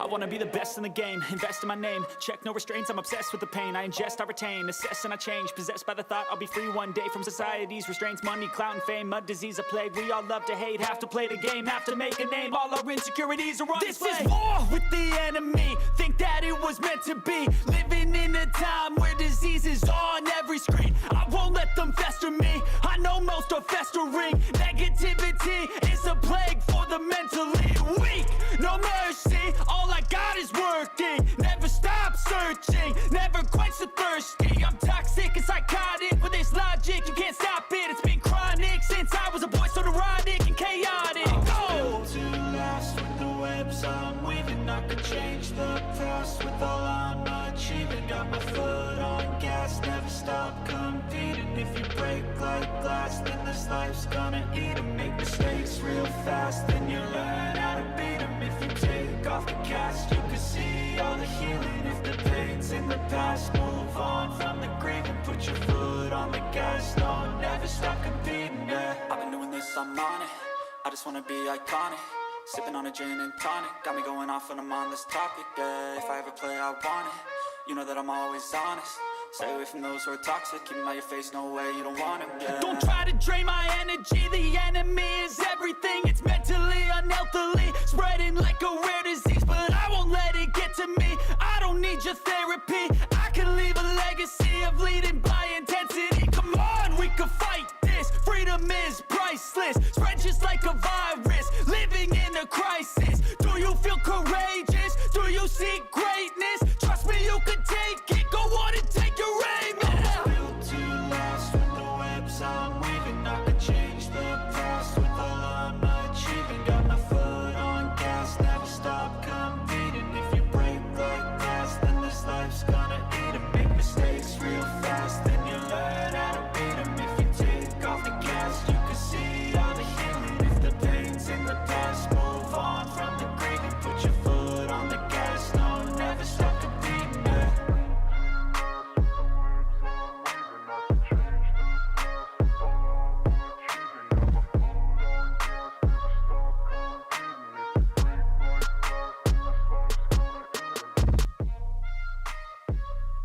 I wanna be the best in the game, invest in my name. Check no restraints, I'm obsessed with the pain. I ingest, I retain, assess and I change. Possessed by the thought I'll be free one day from society's restraints. Money, clout and fame, a disease, a plague. We all love to hate, have to play the game, have to make a name. All our insecurities are on display. This is war with the enemy, think that it was meant to be. Living in a time where disease is on every screen. I won't let them fester me, I know most are festering. Negativity is a plague for the mentally weak. No mercy, all I got is working. Never stop searching, never quench the thirsty. I'm toxic and psychotic, with this logic, you can't stop it. It's been chronic since I was a boy, so neurotic and chaotic. Built to last with the webs I'm weaving. I could change the past with all I'm achieving. Got my foot on gas, never stop competing. If you break like glass, then this life's gonna eat 'em. Make mistakes real fast, then you learn how to beat 'em. If you take off the cast, you can see all the healing. If the pain's in the past, move on from the grave and put your foot on the gas. No, never stop competing, yeah. I've been doing this, I'm on it. I just wanna be iconic. Sipping on a gin and tonic, got me going off when I'm on this topic, yeah. If I ever play, I want it. You know that I'm always honest. Stay away from those who are toxic. Keep them out your face, no way, you don't want them, yeah. Don't try to drain my energy. The enemy is everything. It's mentally, unhealthily, spreading like a rare disease. But I won't let it get to me. I don't need your therapy. I can leave a legacy of leading by intensity. Come on, we can fight this. Freedom is priceless. Spread just like a virus. Living in a crisis. Do you feel courageous? Do you seek greatness? Trust me, you can take it. Go on and take your aim. Yeah. I'm built to last with the webs I'm weaving. I could change the past with all I'm achieving. Got my foot on gas, never stop competing. If you break like glass, then this life's gonna eat 'em. Make mistakes real fast, then you learn how to beat 'em. If you take off the gas, you can see all the healing. If the pain's in the past, move on from the grave and put your foot on the gas. No, never stop competing, yeah.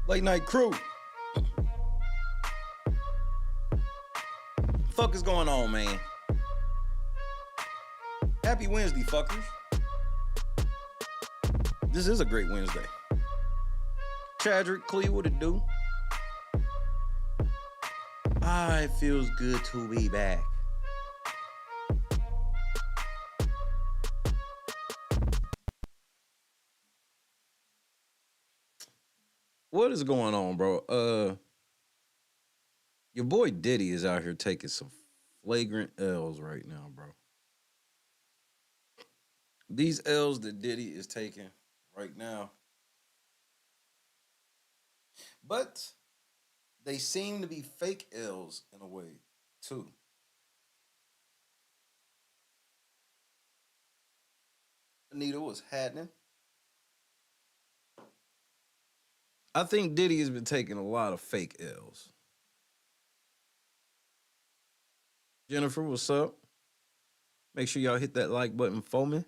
Late night crew. Fuck is going on, man? Happy Wednesday, fuckers. This is a great Wednesday. Chadrick, Clee, what it do? It feels good to be back. What is going on, bro? Your boy Diddy is out here taking some flagrant L's right now, bro. These L's that Diddy is taking right now, but they seem to be fake L's in a way, too. Anita, what's happening? I think Diddy has been taking a lot of fake L's. Jennifer, what's up? Make sure y'all hit that like button for me.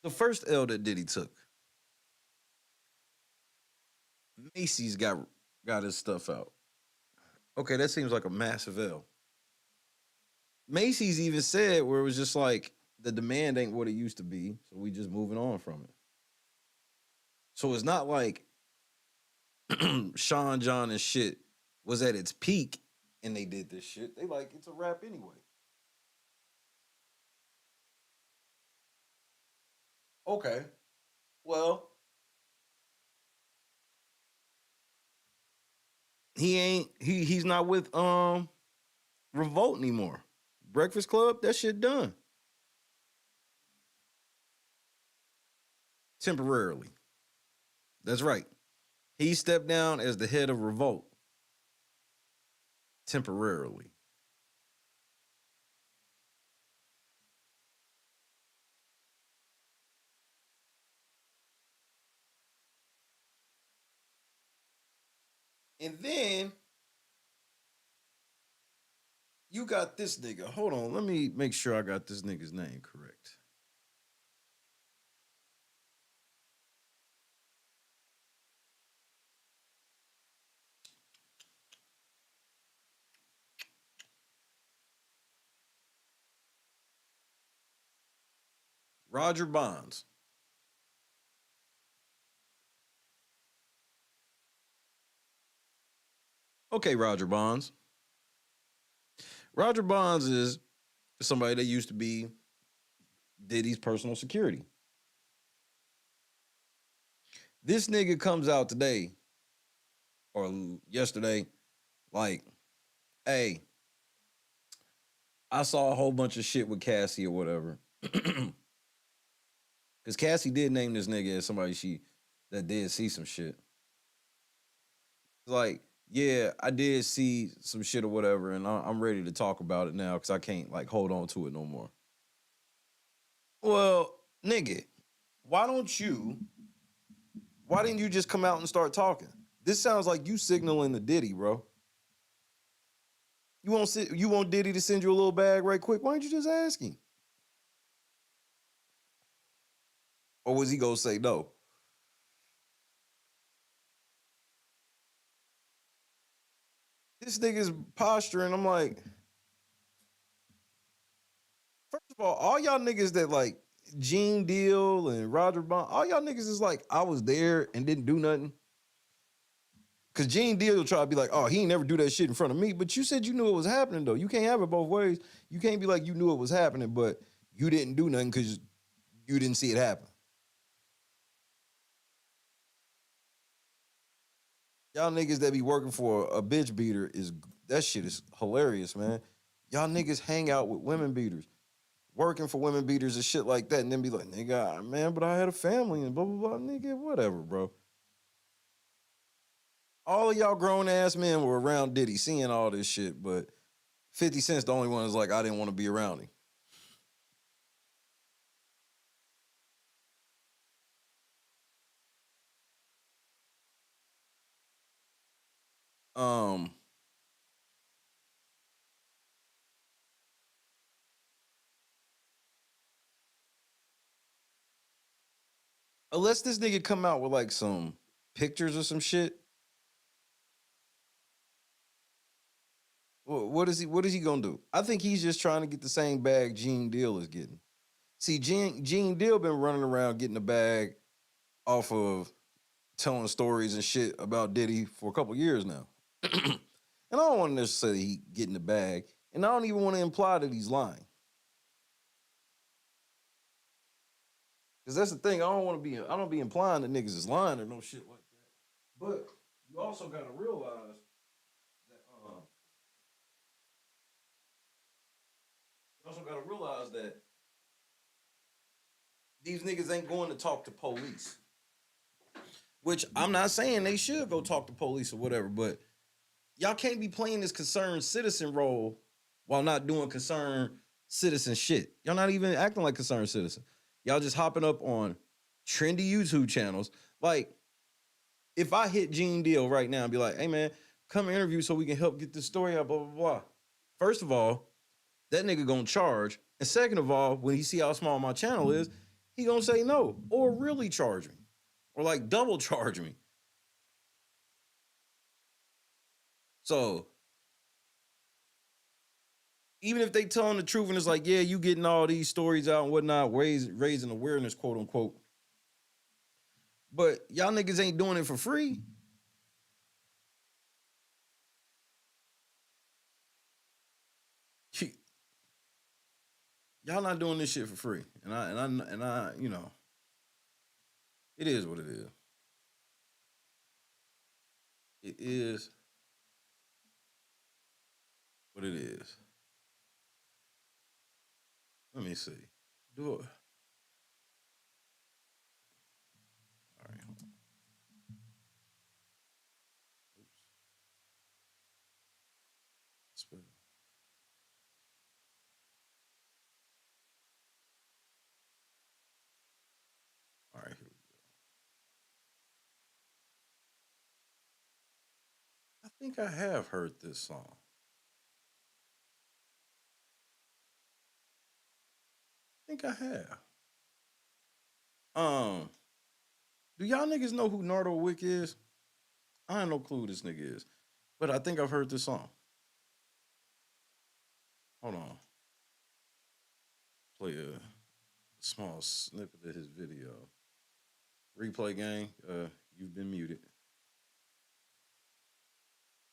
The first L that Diddy took, Macy's got his stuff out. Okay, that seems like a massive L. Macy's even said where it was just like, the demand ain't what it used to be, so we just moving on from it. So it's not like Sean John and shit was at its peak and they did this shit. They like, it's a wrap anyway. Okay. Well, he's not with Revolt anymore. Breakfast Club, that shit done. Temporarily. That's right. He stepped down as the head of Revolt. Temporarily. And then you got this nigga. Hold on, let me make sure I got this nigga's name correct. Roger Bonds. Okay, Roger Bonds. Roger Bonds is somebody that used to be Diddy's personal security. This nigga comes out today or yesterday, like, hey, I saw a whole bunch of shit with Cassie or whatever. Because Cassie did name this nigga as somebody that did see some shit. Like, yeah, I did see some shit or whatever, and I'm ready to talk about it now because I can't like hold on to it no more. Well, nigga, why didn't you just come out and start talking? This sounds like you signaling the Diddy, bro. You want Diddy to send you a little bag right quick? Why don't you just ask him? Or was he gonna say no? This nigga's posturing. I'm like, first of all y'all niggas that like Gene Deal and Roger Bond, all y'all niggas is like, I was there and didn't do nothing. Cause Gene Deal will try to be like, oh, he ain't never do that shit in front of me. But you said you knew it was happening though. You can't have it both ways. You can't be like you knew it was happening, but you didn't do nothing because you didn't see it happen. Y'all niggas that be working for a bitch beater that shit is hilarious, man. Y'all niggas hang out with women beaters, working for women beaters and shit like that, and then be like, nigga, man, but I had a family and blah, blah, blah. Nigga, whatever, bro. All of y'all grown ass men were around Diddy seeing all this shit, but 50 Cent's the only one that's like, I didn't want to be around him. Unless this nigga come out with like some pictures or some shit. What is he gonna do? I think he's just trying to get the same bag Gene Deal is getting. See, Gene Deal been running around getting a bag off of telling stories and shit about Diddy for a couple years now. And I don't want to necessarily he getting the bag, and I don't even want to imply that he's lying. Because that's the thing, I don't be implying that niggas is lying or no shit like that. But you also gotta realize that these niggas ain't going to talk to police. Which I'm not saying they should go talk to police or whatever, but y'all can't be playing this concerned citizen role while not doing concerned citizen shit. Y'all not even acting like concerned citizen. Y'all just hopping up on trendy YouTube channels. Like, if I hit Gene Deal right now and be like, hey man, come interview so we can help get this story out, blah, blah, blah. First of all, that nigga gonna charge. And second of all, when he see how small my channel is, he gonna say no or really charge me or like double charge me. So even if they telling the truth and it's like, yeah, you getting all these stories out and whatnot, raising awareness, quote unquote. But y'all niggas ain't doing it for free. Y'all not doing this shit for free. And I, you know, it is what it is. It is what it is. Let me see. Do it. All right. Oops. Spell. All right, here we go. think I have heard this song. I think I have. Do y'all niggas know who Nardo Wick is? I have no clue who this nigga is. But I think I've heard this song. Hold on. Play a small snippet of his video. Replay gang, you've been muted.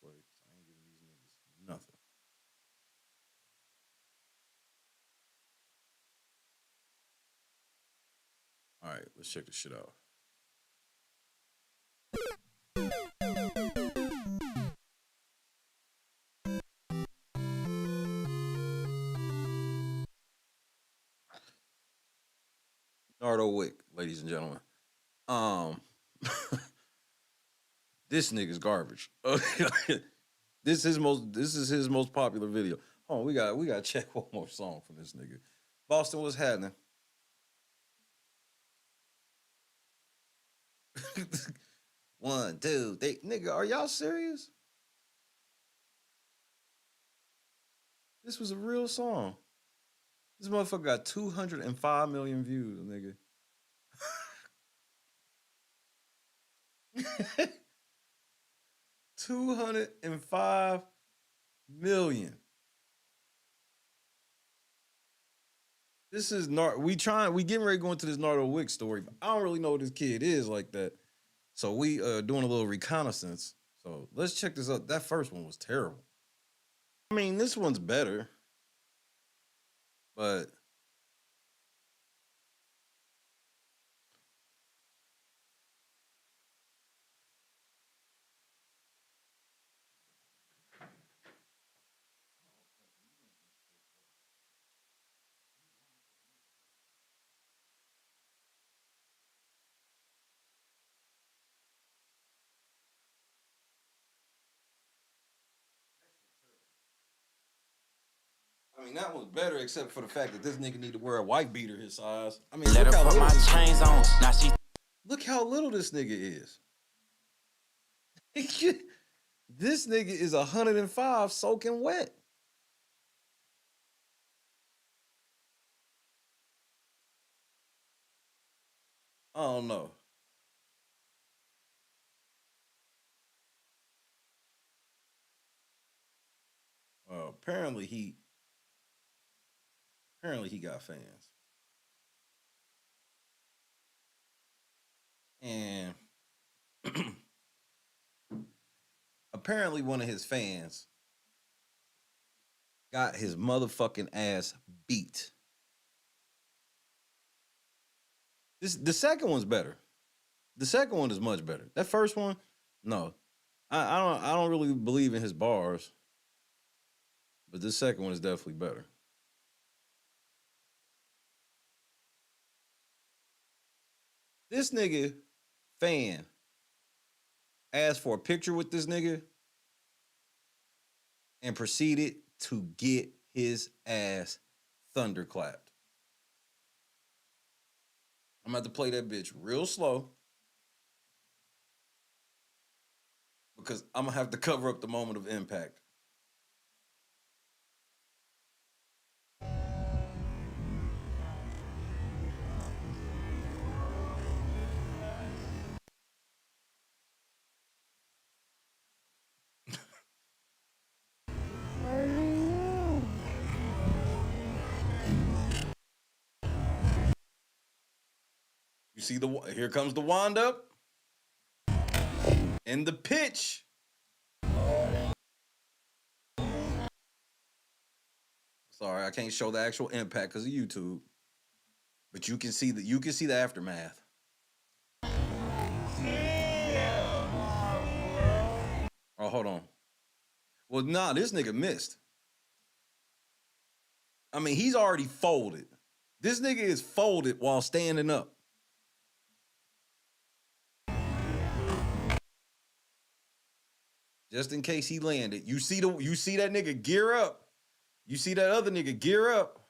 Wait, I ain't giving these niggas nothing. All right, let's check this shit out. Nardo Wick, ladies and gentlemen. This nigga's garbage. This is his most popular video. Oh, we gotta check one more song from this nigga. Boston, what's happening? One, two, three. Nigga, are y'all serious? This was a real song. This motherfucker got 205 million views, nigga. 205 million. This is we getting ready to go into this Nardo Wick story, but I don't really know what this kid is like that. So we doing a little reconnaissance. So let's check this out. That first one was terrible. I mean, this one's better. But I mean, that was better, except for the fact that this nigga need to wear a white beater his size. I mean, Let her put my chains on. Now she. Look how little this nigga is. This nigga is 105 soaking wet. I don't know. Apparently he got fans. And apparently one of his fans got his motherfucking ass beat. The second one's better. The second one is much better. That first one, no. I don't really believe in his bars. But this second one is definitely better. This nigga fan asked for a picture with this nigga and proceeded to get his ass thunderclapped. I'm about to play that bitch real slow because I'm going to have to cover up the moment of impact. You see here comes the wind up and the pitch. Sorry, I can't show the actual impact because of YouTube, but you can see the aftermath. Oh, hold on. Well, nah, this nigga missed. I mean, he's already folded. This nigga is folded while standing up. Just in case he landed. You see that nigga gear up. You see that other nigga gear up.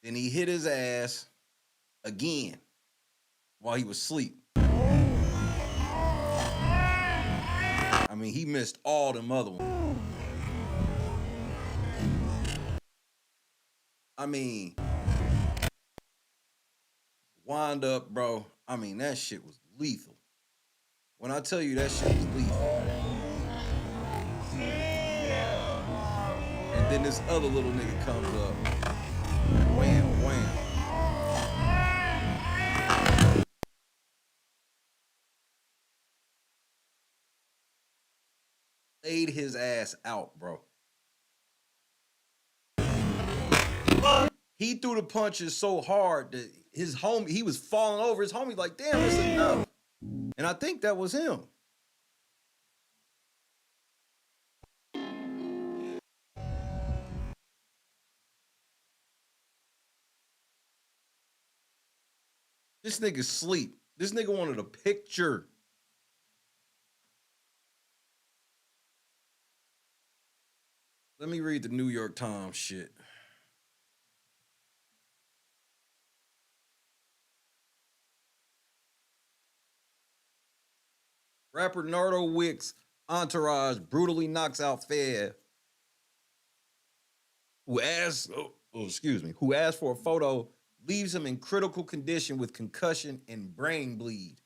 Then he hit his ass again while he was asleep. mean, he missed all them other ones. I mean, wind up, bro. I mean, that shit was lethal. When I tell you that shit was lethal. And then this other little nigga comes up. Wham, wham. Laid his ass out, bro. He threw the punches so hard that his homie, he was falling over. His homie like, damn, it's enough. And I think that was him. This nigga sleep. This nigga wanted a picture. Let me read the New York Times shit. Rapper Nardo Wick's entourage brutally knocks out Fed, who asked for a photo, leaves him in critical condition with concussion and brain bleed.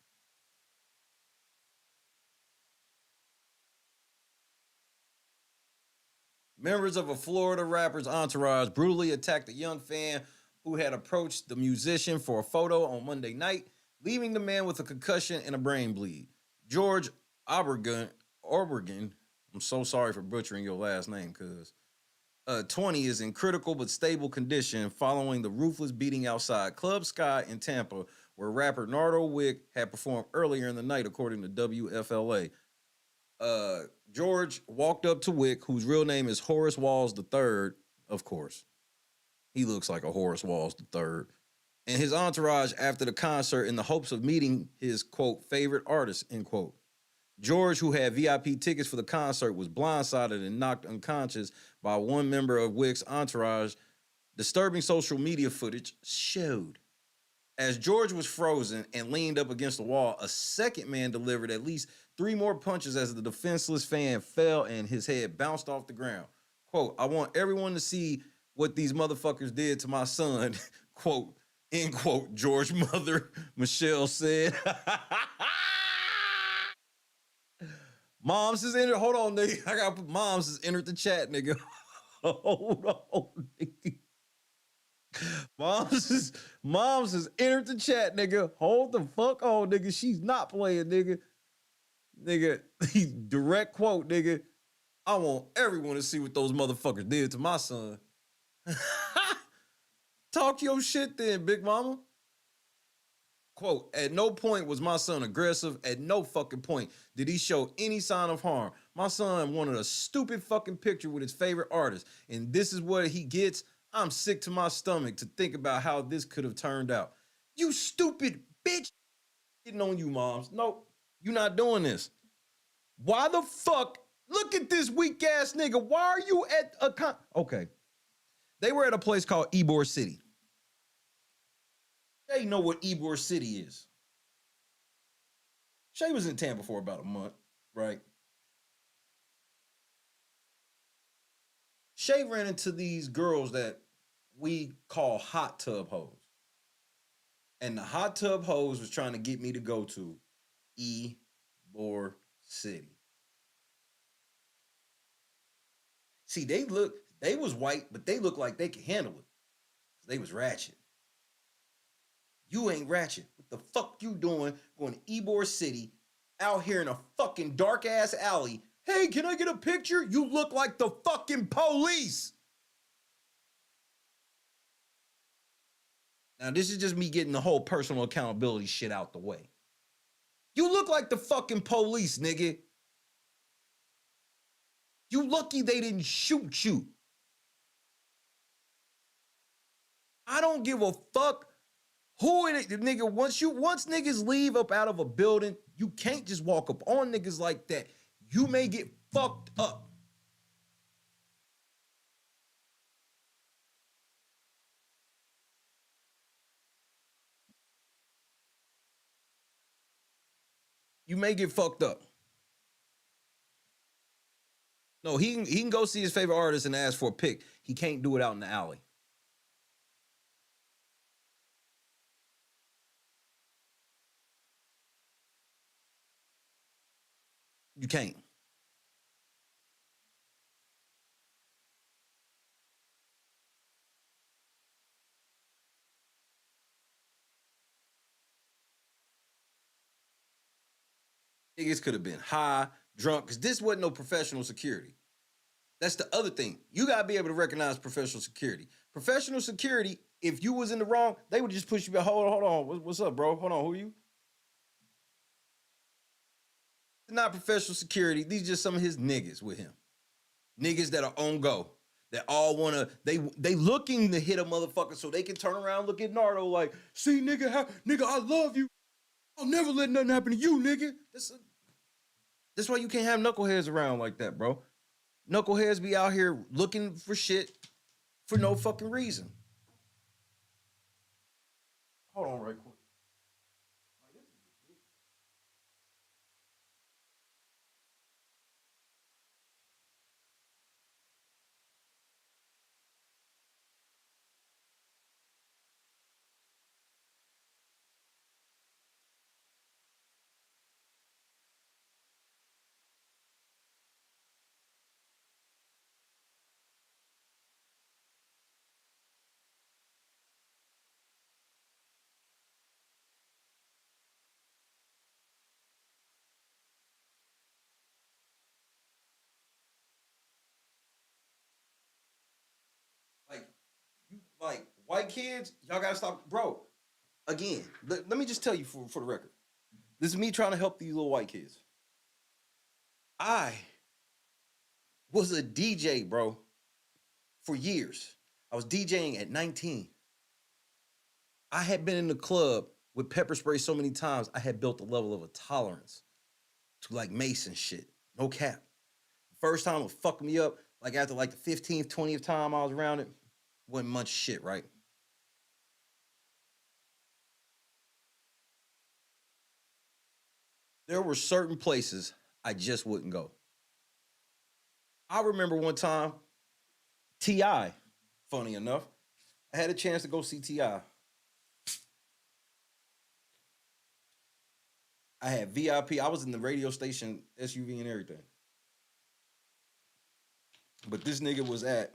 Members of a Florida rapper's entourage brutally attacked a young fan who had approached the musician for a photo on Monday night, leaving the man with a concussion and a brain bleed. George Obergen, I'm so sorry for butchering your last name, cuz 20 is in critical but stable condition following the ruthless beating outside Club Sky in Tampa, where rapper Nardo Wick had performed earlier in the night, according to WFLA. George walked up to Wick, whose real name is Horace Walls III, of course. He looks like a Horace Walls III. And his entourage after the concert in the hopes of meeting his, quote, favorite artist, end quote. George, who had VIP tickets for the concert, was blindsided and knocked unconscious by one member of Wick's entourage. Disturbing social media footage showed. As George was frozen and leaned up against the wall, a second man delivered at least 3 more punches as the defenseless fan fell and his head bounced off the ground. Quote, I want everyone to see what these motherfuckers did to my son, quote, end quote, George's mother, Michelle, said. Moms has entered. Hold on, nigga. I gotta put moms has entered the chat, nigga. Hold on, nigga. Moms has entered the chat, nigga. Hold the fuck on, nigga. She's not playing, nigga. Nigga, direct quote, nigga. I want everyone to see what those motherfuckers did to my son. Talk your shit then, big mama. Quote, at no point was my son aggressive. At no fucking point did he show any sign of harm. My son wanted a stupid fucking picture with his favorite artist. And this is what he gets. I'm sick to my stomach to think about how this could have turned out. You stupid bitch. Getting on you, moms. Nope, you're not doing this. Why the fuck? Look at this weak ass nigga. Why are you at a Okay. They were at a place called Ybor City. They know what Ybor City is. Shay was in Tampa for about a month, right? Shay ran into these girls that we call hot tub hoes. And the hot tub hoes was trying to get me to go to Ybor City. See, they was white, but they looked like they could handle it. They was ratchet. You ain't ratchet. What the fuck you doing going to Ybor City out here in a fucking dark ass alley? Hey, can I get a picture? You look like the fucking police. Now, this is just me getting the whole personal accountability shit out the way. You look like the fucking police, nigga. You lucky they didn't shoot you. I don't give a fuck who it is, nigga. Once niggas leave up out of a building, you can't just walk up on niggas like that. You may get fucked up. You may get fucked up. No, he can go see his favorite artist and ask for a pic. He can't do it out in the alley. You can't. Niggas could have been high, drunk, because this wasn't no professional security. That's the other thing. You gotta be able to recognize professional security. Professional security, if you was in the wrong, they would just push you back. Hold on. What's up, bro? Hold on. Who are you? Not professional security. These are just some of his niggas with him. Niggas that are on go. That all wanna, they looking to hit a motherfucker so they can turn around, look at Nardo like, see, nigga, nigga, I love you. I'll never let nothing happen to you, nigga. That's why you can't have knuckleheads around like that, bro. Knuckleheads be out here looking for shit for no fucking reason. Hold on right quick. Like, you like white kids, y'all gotta stop, bro. Again, let me just tell you for the record. This is me trying to help these little white kids. I was a DJ, bro, for years. I was DJing at 19. I had been in the club with pepper spray so many times, I had built a level of a tolerance to like Mason shit. No cap. First time it was fucking me up, like after like the 15th, 20th time I was around it, wasn't much shit, right? There were certain places I just wouldn't go. I remember one time, T.I., funny enough, I had a chance to go see T.I. I had VIP. I was in the radio station, SUV and everything. But this nigga was at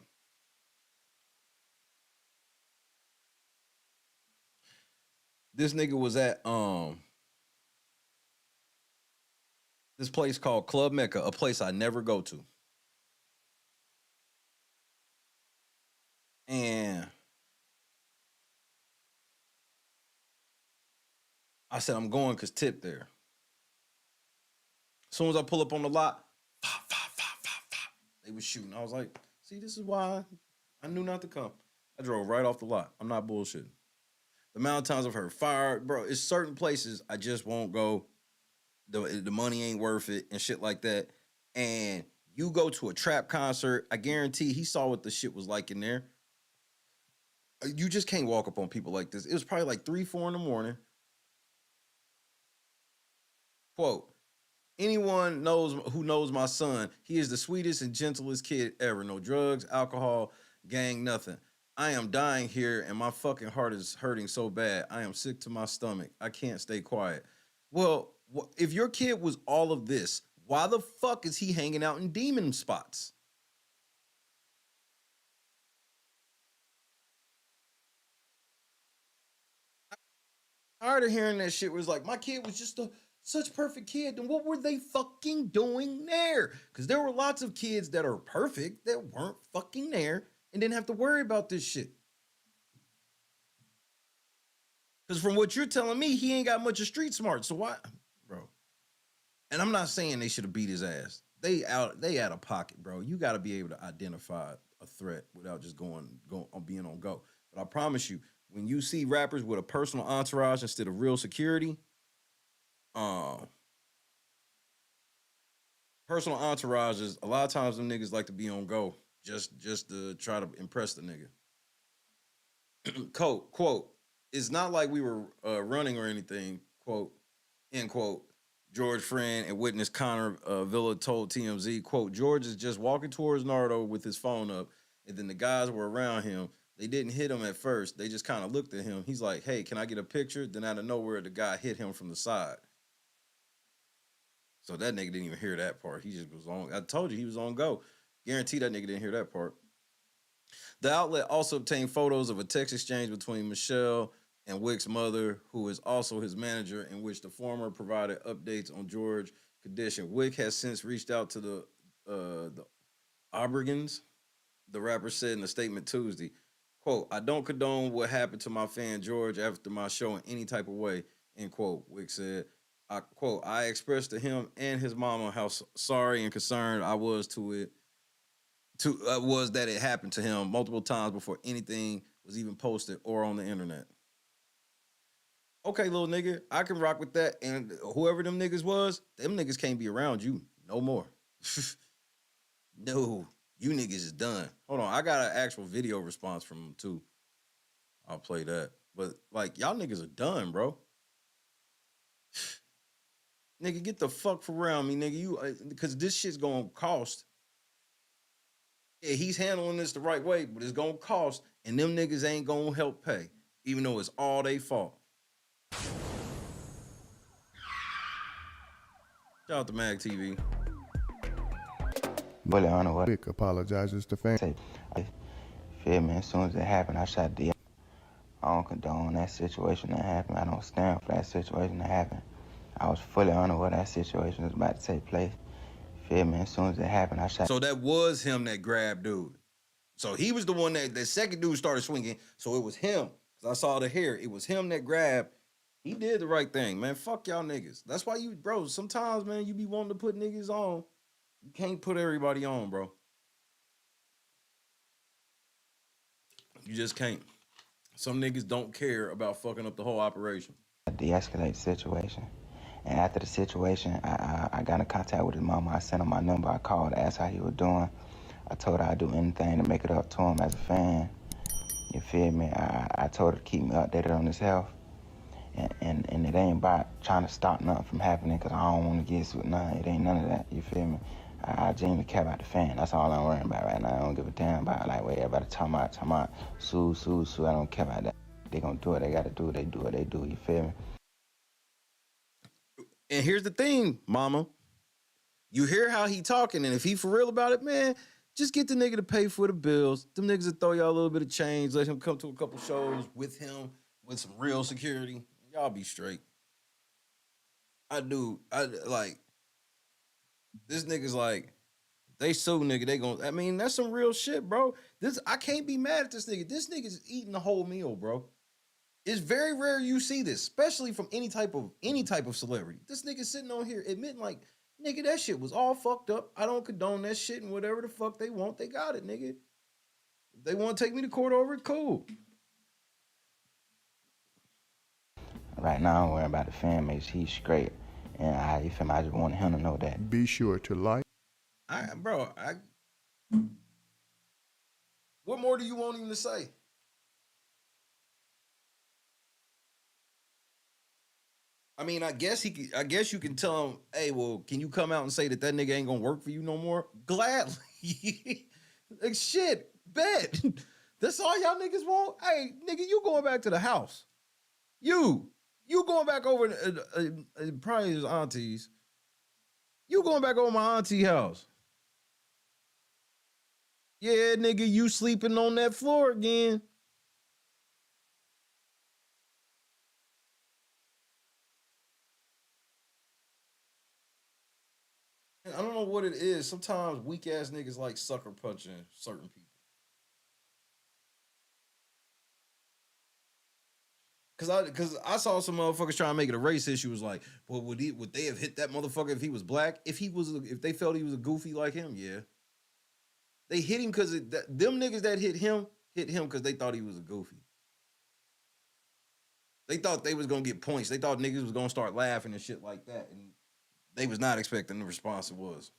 this place called Club Mecca, a place I never go to. And I said, I'm going because Tip there. As soon as I pull up on the lot, they was shooting. I was like, see, this is why I knew not to come. I drove right off the lot. I'm not bullshitting. The amount of times I've heard fire, bro, it's certain places I just won't go. The money ain't worth it and shit like that. And you go to a trap concert, I guarantee he saw what the shit was like in there. You just can't walk up on people like this. It was probably like 3, 4 in the morning. Quote, anyone who knows my son, he is the sweetest and gentlest kid ever. No drugs, alcohol, gang, nothing. I am dying here and my fucking heart is hurting so bad. I am sick to my stomach. I can't stay quiet. Well, if your kid was all of this, why the fuck is he hanging out in demon spots? Tired of hearing that shit. Was like, my kid was just such perfect kid. Then what were they fucking doing there? Because there were lots of kids that are perfect that weren't fucking there and didn't have to worry about this shit. Because from what you're telling me, he ain't got much of street smart. So why, bro? And I'm not saying they should have beat his ass. They out of pocket, bro. You got to be able to identify a threat without just going on being on go. But I promise you, when you see rappers with a personal entourage instead of real security, personal entourages, a lot of times them niggas like to be on go just to try to impress the nigga. Quote, it's not like we were running or anything, quote, end quote. George friend and witness Connor Villa told TMZ, quote, George is just walking towards Nardo with his phone up, and then the guys were around him. They didn't hit him at first. They just kind of looked at him. He's like, hey, can I get a picture? Then out of nowhere, the guy hit him from the side. So that nigga didn't even hear that part. He just was on. I told you he was on go. Guarantee that nigga didn't hear that part. The outlet also obtained photos of a text exchange between Michelle and Wick's mother, who is also his manager, in which the former provided updates on George's condition. Wick has since reached out to the Obergans. The rapper said in a statement Tuesday, quote, I don't condone what happened to my fan George after my show in any type of way, end quote. Wick said, I quote, I expressed to him and his mama how sorry and concerned I was was that it happened to him multiple times before anything was even posted or on the internet. Okay, little nigga, I can rock with that. And whoever them niggas was, them niggas can't be around you no more. No, you niggas is done. Hold on, I got an actual video response from them too. I'll play that. But like, y'all niggas are done, bro. Nigga, get the fuck from around me, nigga. You, because this shit's gonna cost. Yeah, he's handling this the right way, but it's gonna cost, and them niggas ain't gonna help pay, even though it's all they fault. Shout out to Mag TV. Bully on the what? Wick apologizes to fans. Feel me? As soon as it happened, I shot the. I don't condone that situation that happened. I don't stand for that situation that happened. I was fully unaware that situation was about to take place. Feel me? As soon as it happened, I shot. So that was him that grabbed dude. So he was the one that the second dude started swinging. So it was him. Cause I saw the hair. It was him that grabbed. He did the right thing, man. Fuck y'all niggas. That's why you, bro, sometimes, man, you be wanting to put niggas on. You can't put everybody on, bro. You just can't. Some niggas don't care about fucking up the whole operation. De-escalate the situation. And after the situation, I got in contact with his mama. I sent him my number. I called, asked how he was doing. I told her I'd do anything to make it up to him as a fan. You feel me? I told her to keep me updated on his health. And it ain't about trying to stop nothing from happening because I don't want to get with nothing. It ain't none of that. You feel me? I genuinely care about the fan. That's all I'm worrying about right now. I don't give a damn about like what everybody talking about. Sue. I don't care about that. They gonna do what they gotta do. They do what they do. You feel me? And here's the thing, mama. You hear how he talking, and if he for real about it, man, just get the nigga to pay for the bills. Them niggas will throw y'all a little bit of change, let him come to a couple shows with him, with some real security. Y'all be straight. I like, this nigga's like, they sue nigga, they gon', I mean, that's some real shit, bro. I can't be mad at this nigga. This nigga's eating the whole meal, bro. It's very rare you see this, especially from any type of celebrity. This nigga sitting on here admitting like, nigga, that shit was all fucked up. I don't condone that shit, and whatever the fuck they want, they got it, nigga. If they want to take me to court over it, cool. Right now, I'm worrying about the fan base. He's straight. And I just wanted him to know that. Be sure to like. What more do you want him to say? I mean, I guess you can tell him, hey, well, can you come out and say that nigga ain't gonna work for you no more? Gladly. Like, shit, bet. That's all y'all niggas want? Hey, nigga, you going back to the house. You going back over probably his auntie's. You going back over my auntie house. Yeah, nigga, you sleeping on that floor again. I don't know what it is. Sometimes weak ass niggas like sucker punching certain people. Cause I saw some motherfuckers trying to make it a race issue. Was like, well, would they have hit that motherfucker if he was black? If they felt he was a goofy like him, yeah. They hit him because them niggas that hit him because they thought he was a goofy. They thought they was gonna get points. They thought niggas was gonna start laughing and shit like that, and they was not expecting the response it was.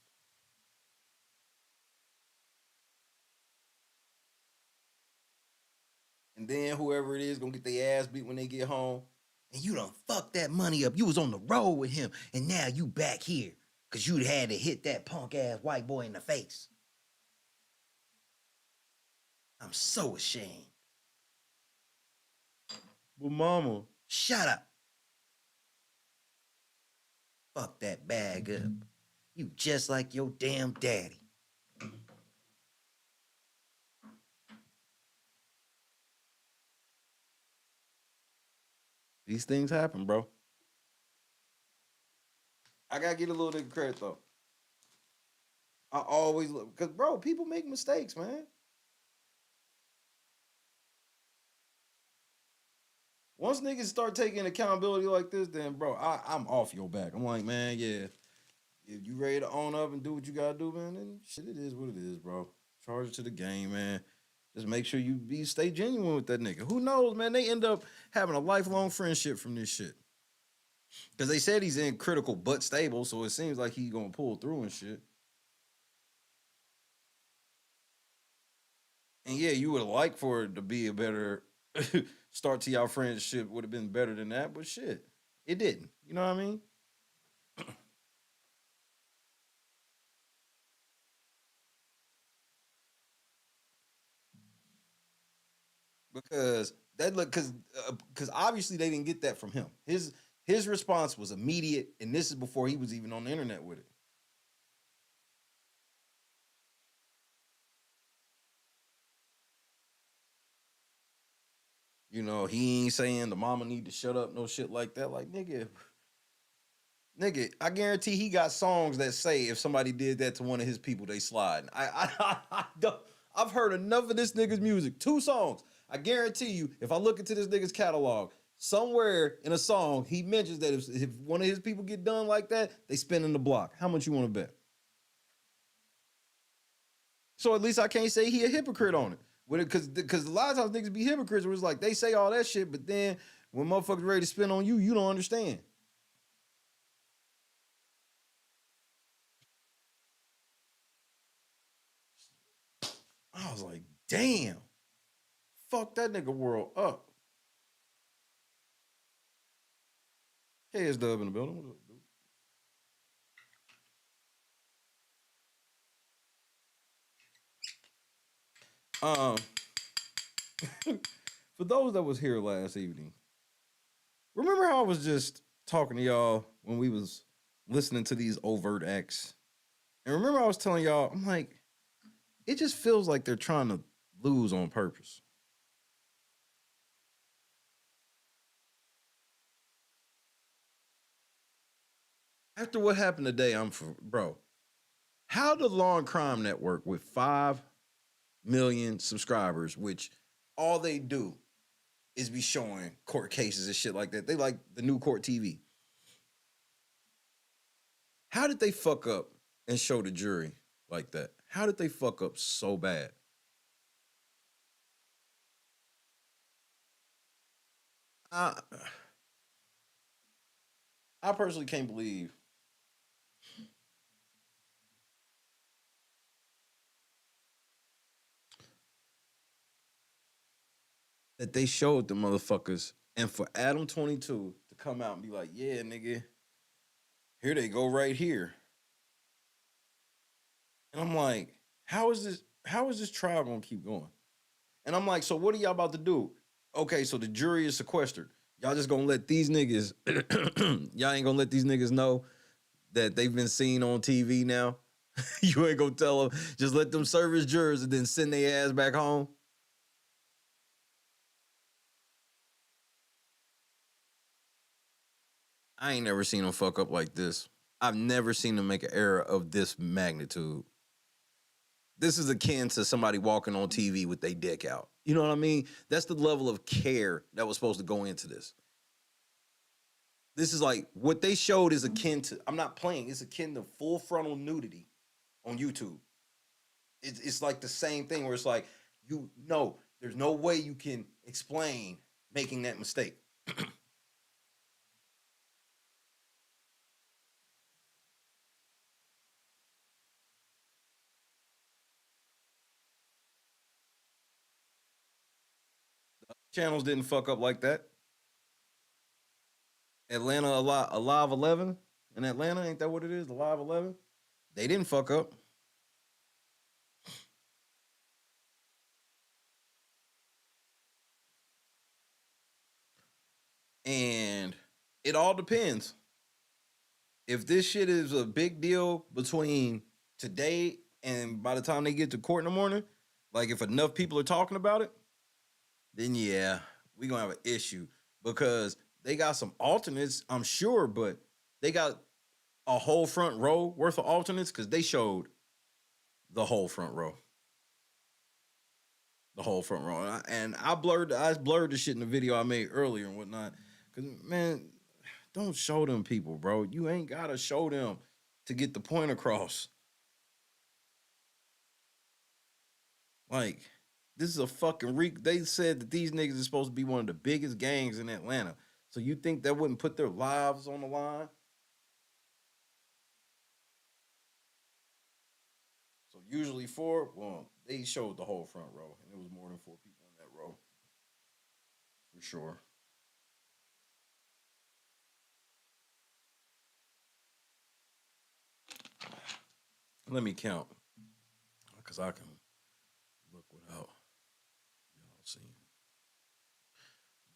And then whoever it is gonna get their ass beat when they get home. and you done fucked that money up. You was on the road with him, and now you back here because you had to hit that punk ass white boy in the face. I'm so ashamed. But mama, shut up. Fuck that bag up. You just like your damn daddy. These things happen, bro. I gotta get a little bit of credit though. I always look, because bro, people make mistakes, man. Once niggas start taking accountability like this, then bro, I'm off your back. I'm like, man, yeah. If you ready to own up and do what you gotta do, man, then shit, it is what it is, bro. Charge it to the game, man. Just make sure you stay genuine with that nigga. Who knows, man? They end up having a lifelong friendship from this shit. Because they said he's in critical but stable, so it seems like he's gonna pull through and shit. And yeah, you would like for it to be a better start to y'all friendship, would have been better than that, but shit, it didn't. You know what I mean? Because that look, because obviously they didn't get that from him. His response was immediate, and this is before he was even on the internet with it. You know, he ain't saying the mama need to shut up, no shit like that. Like, nigga, I guarantee he got songs that say if somebody did that to one of his people, they slide. I've heard enough of this nigga's music. 2 songs. I guarantee you, if I look into this nigga's catalog, somewhere in a song, he mentions that if one of his people get done like that, they spin in the block. How much you want to bet? So at least I can't say he a hypocrite on it. Because a lot of times niggas be hypocrites where it's like they say all that shit, but then when motherfuckers ready to spin on you, you don't understand. I was like, damn. Fuck that nigga world up. Hey, it's Dub in the building. What's up, dude? For those that was here last evening, remember how I was just talking to y'all when we was listening to these overt acts? And remember I was telling y'all, I'm like, it just feels like they're trying to lose on purpose. After what happened today, bro, how the Law and Crime Network with 5 million subscribers, which all they do is be showing court cases and shit like that. They like the new court TV. How did they fuck up and show the jury like that? How did they fuck up so bad? I personally can't believe that they showed the motherfuckers, and for Adam 22 to come out and be like, yeah, nigga, here they go right here. And I'm like, how is this trial gonna keep going? And I'm like, so what are y'all about to do? Okay, so the jury is sequestered. Y'all just gonna let these niggas, y'all ain't gonna let these niggas know that they've been seen on TV now? You ain't gonna tell them, just let them serve as jurors and then send their ass back home? I ain't never seen them fuck up like this. I've never seen them make an error of this magnitude. This is akin to somebody walking on TV with their dick out. You know what I mean? That's the level of care that was supposed to go into this. This is like, what they showed is akin to, I'm not playing, it's akin to full frontal nudity on YouTube. It's like the same thing where it's like, there's no way you can explain making that mistake. Channels didn't fuck up like that. Atlanta Alive 11 in Atlanta, ain't that what it is? Alive 11. They didn't fuck up. And it all depends. If this shit is a big deal between today and by the time they get to court in the morning, like if enough people are talking about it, then yeah, we gonna have an issue because they got some alternates, I'm sure, but they got a whole front row worth of alternates because they showed the whole front row. The whole front row. And I blurred the shit in the video I made earlier and whatnot. Cause man, don't show them people, bro. You ain't gotta show them to get the point across. Like, this is a fucking They said that these niggas are supposed to be one of the biggest gangs in Atlanta. So you think that wouldn't put their lives on the line? So usually they showed the whole front row, and it was more than 4 people in that row. For sure. Let me count. Because I can look without y'all seeing.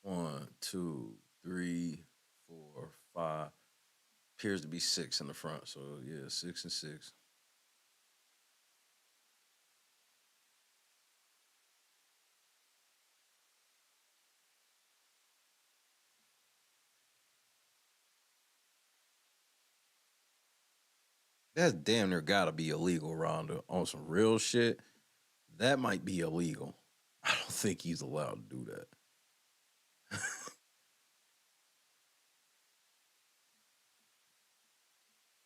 1, 2, 3, 4, 5. Appears to be 6 in the front. So yeah, 6 and 6. That's damn near gotta be illegal, Rhonda. On some real shit, that might be illegal. I don't think he's allowed to do that.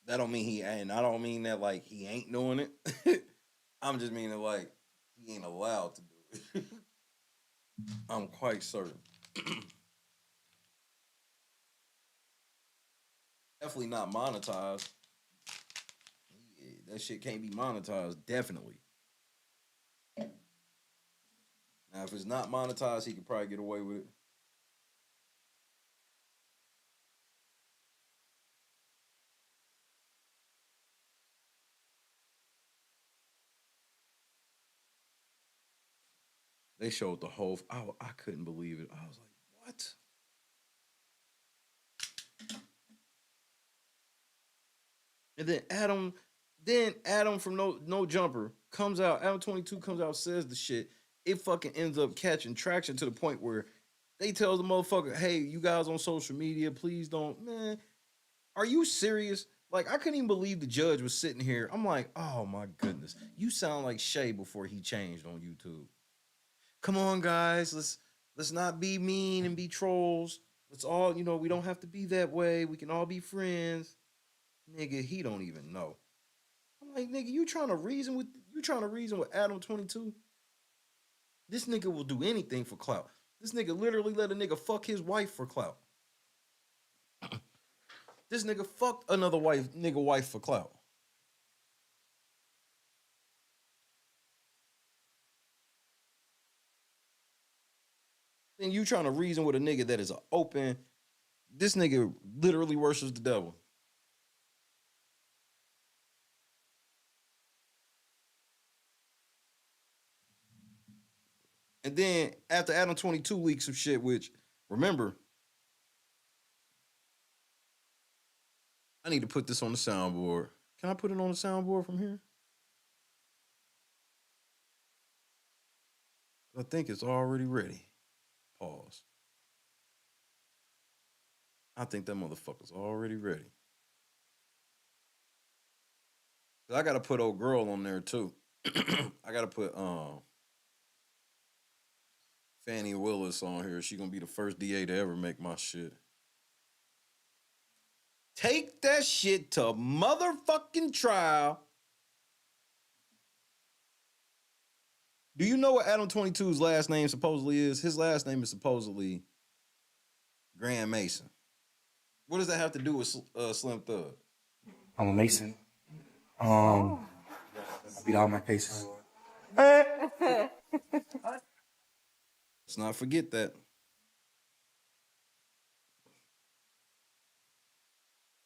That don't mean he ain't. I don't mean that like he ain't doing it. I'm just meaning like he ain't allowed to do it. I'm quite certain. Definitely not monetized. That shit can't be monetized, definitely. Now, if it's not monetized, he could probably get away with it. They showed the whole. I couldn't believe it. I was like, what? And then Adam from No Jumper comes out. Adam 22 comes out, says the shit. It fucking ends up catching traction to the point where they tell the motherfucker, hey, you guys on social media, please don't. Man, are you serious? Like, I couldn't even believe the judge was sitting here. I'm like, oh my goodness. You sound like Shay before he changed on YouTube. Come on, guys. Let's not be mean and be trolls. Let's all, we don't have to be that way. We can all be friends. Nigga, he don't even know. I'm like, nigga, you trying to reason with Adam 22? This nigga will do anything for clout. This nigga literally let a nigga fuck his wife for clout. This nigga fucked another wife for clout. Then you trying to reason with a nigga that is this nigga literally worships the devil. And then after Adam 22 leaks some shit, which, remember, I need to put this on the soundboard. Can I put it on the soundboard from here? I think it's already ready. Pause. I think that motherfucker's already ready. I gotta put old girl on there too. I gotta put Fannie Willis on here. She gonna be the first DA to ever make my shit. Take that shit to motherfucking trial. Do you know what Adam 22's last name supposedly is? His last name is supposedly Grand Mason. What does that have to do with Slim Thug? I'm a Mason. I beat all my cases. Let's not forget that.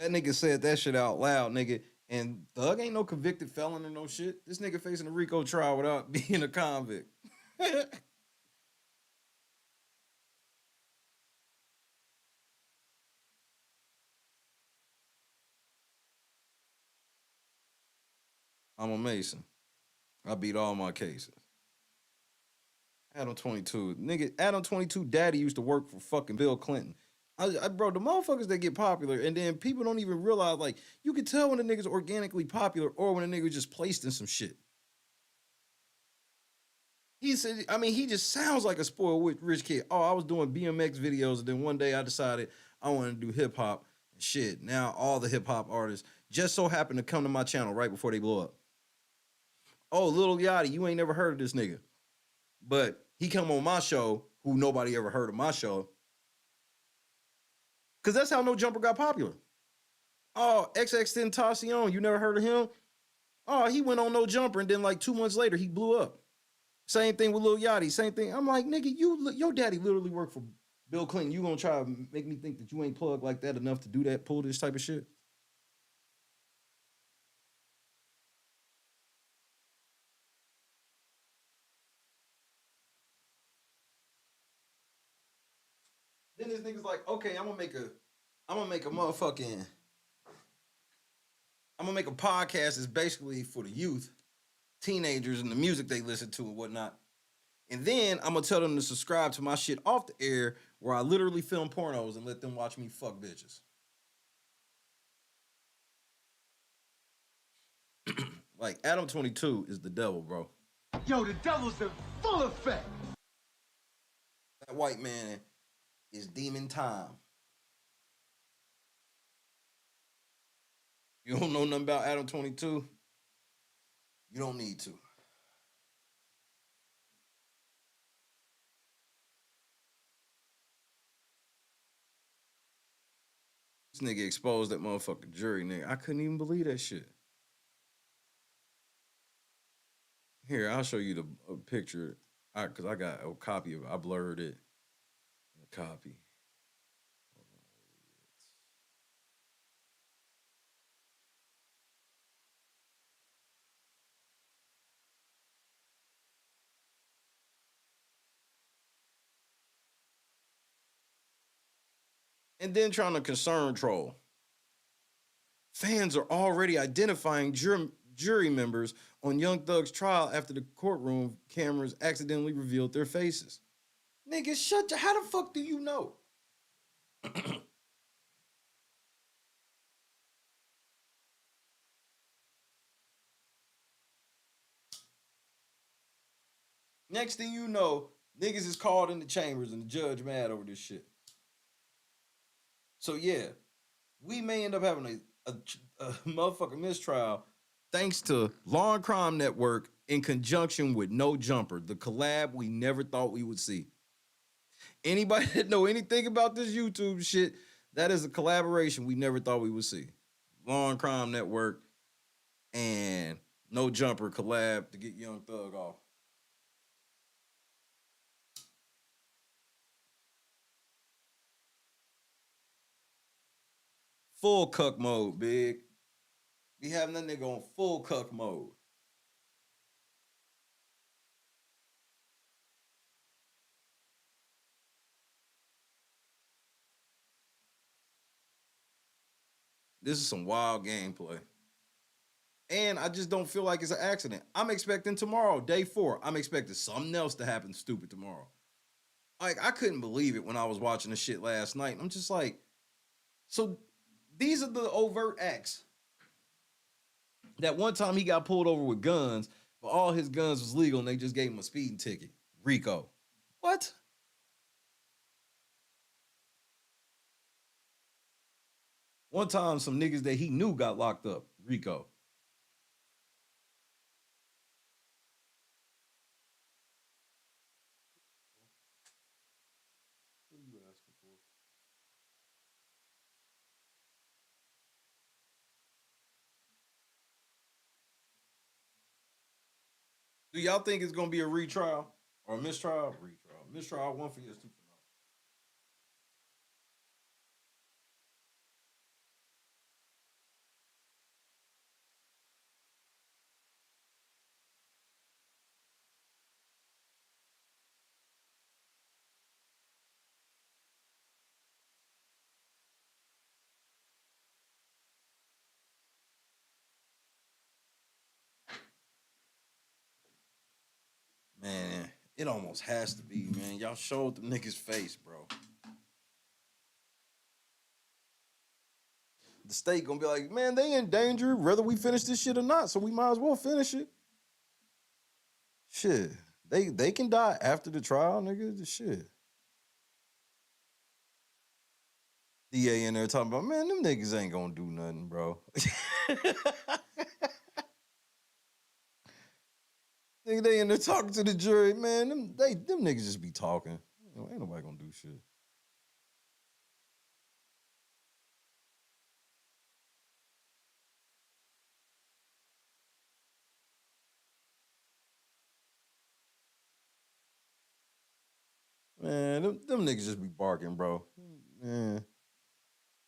That nigga said that shit out loud, nigga. And Thug ain't no convicted felon or no shit. This nigga facing a Rico trial without being a convict. I'm a Mason. I beat all my cases. Adam 22. Nigga, Adam 22 daddy used to work for fucking Bill Clinton. Bro, the motherfuckers that get popular and then people don't even realize, like, you can tell when a nigga's organically popular or when a nigga just placed in some shit. He said, I mean, he just sounds like a spoiled rich kid. Oh, I was doing BMX videos and then one day I decided I wanted to do hip hop and shit. Now all the hip hop artists just so happen to come to my channel right before they blow up. Oh, Lil Yachty, you ain't never heard of this nigga. But he come on my show, who nobody ever heard of my show. Because that's how No Jumper got popular. Oh, XXXTentacion, you never heard of him? Oh, he went on No Jumper, and then like 2 months later, he blew up. Same thing with Lil Yachty, same thing. I'm like, nigga, your daddy literally worked for Bill Clinton. You gonna try to make me think that you ain't plugged like that enough to do that, pull this type of shit? Then this nigga's like, okay, I'm gonna make a podcast that's basically for the youth, teenagers, and the music they listen to and whatnot. And then I'm gonna tell them to subscribe to my shit off the air where I literally film pornos and let them watch me fuck bitches. Like, Adam 22 is the devil, bro. Yo, the devil's in full effect. That white man is demon time. You don't know nothing about Adam 22? You don't need to. This nigga exposed that motherfucking jury, nigga. I couldn't even believe that shit. Here, I'll show you the picture. Because I got a copy of it. I blurred it. A copy. And then trying to concern troll. Fans are already identifying jury members on Young Thug's trial after the courtroom cameras accidentally revealed their faces. Nigga, how the fuck do you know? Next thing you know, niggas is called in the chambers and the judge mad over this shit. So yeah, we may end up having a motherfucking mistrial thanks to Law and Crime Network in conjunction with No Jumper, the collab we never thought we would see. Anybody that know anything about this YouTube shit, that is a collaboration we never thought we would see. Law and Crime Network and No Jumper collab to get Young Thug off. Full cuck mode, big. Be having that nigga on full cuck mode. This is some wild gameplay. And I just don't feel like it's an accident. I'm expecting tomorrow, day 4. I'm expecting something else to happen stupid tomorrow. Like, I couldn't believe it when I was watching the shit last night. I'm just like, so these are the overt acts. That one time he got pulled over with guns, but all his guns was legal and they just gave him a speeding ticket. Rico. What? One time some niggas that he knew got locked up. Rico. What are you asking for? Do y'all think it's gonna be a retrial or a mistrial? Retrial. Mistrial 1 for years, 2 for no. It almost has to be, man. Y'all showed the niggas face, bro. The state gonna be like, man, they in danger whether we finish this shit or not, so we might as well finish it. Shit. They can die after the trial, nigga. The shit. DA in there talking about, man, them niggas ain't gonna do nothing, bro. Nigga, they in there talking to the jury, man. Them niggas just be talking. Ain't nobody gonna do shit. Man, them niggas just be barking, bro. Man.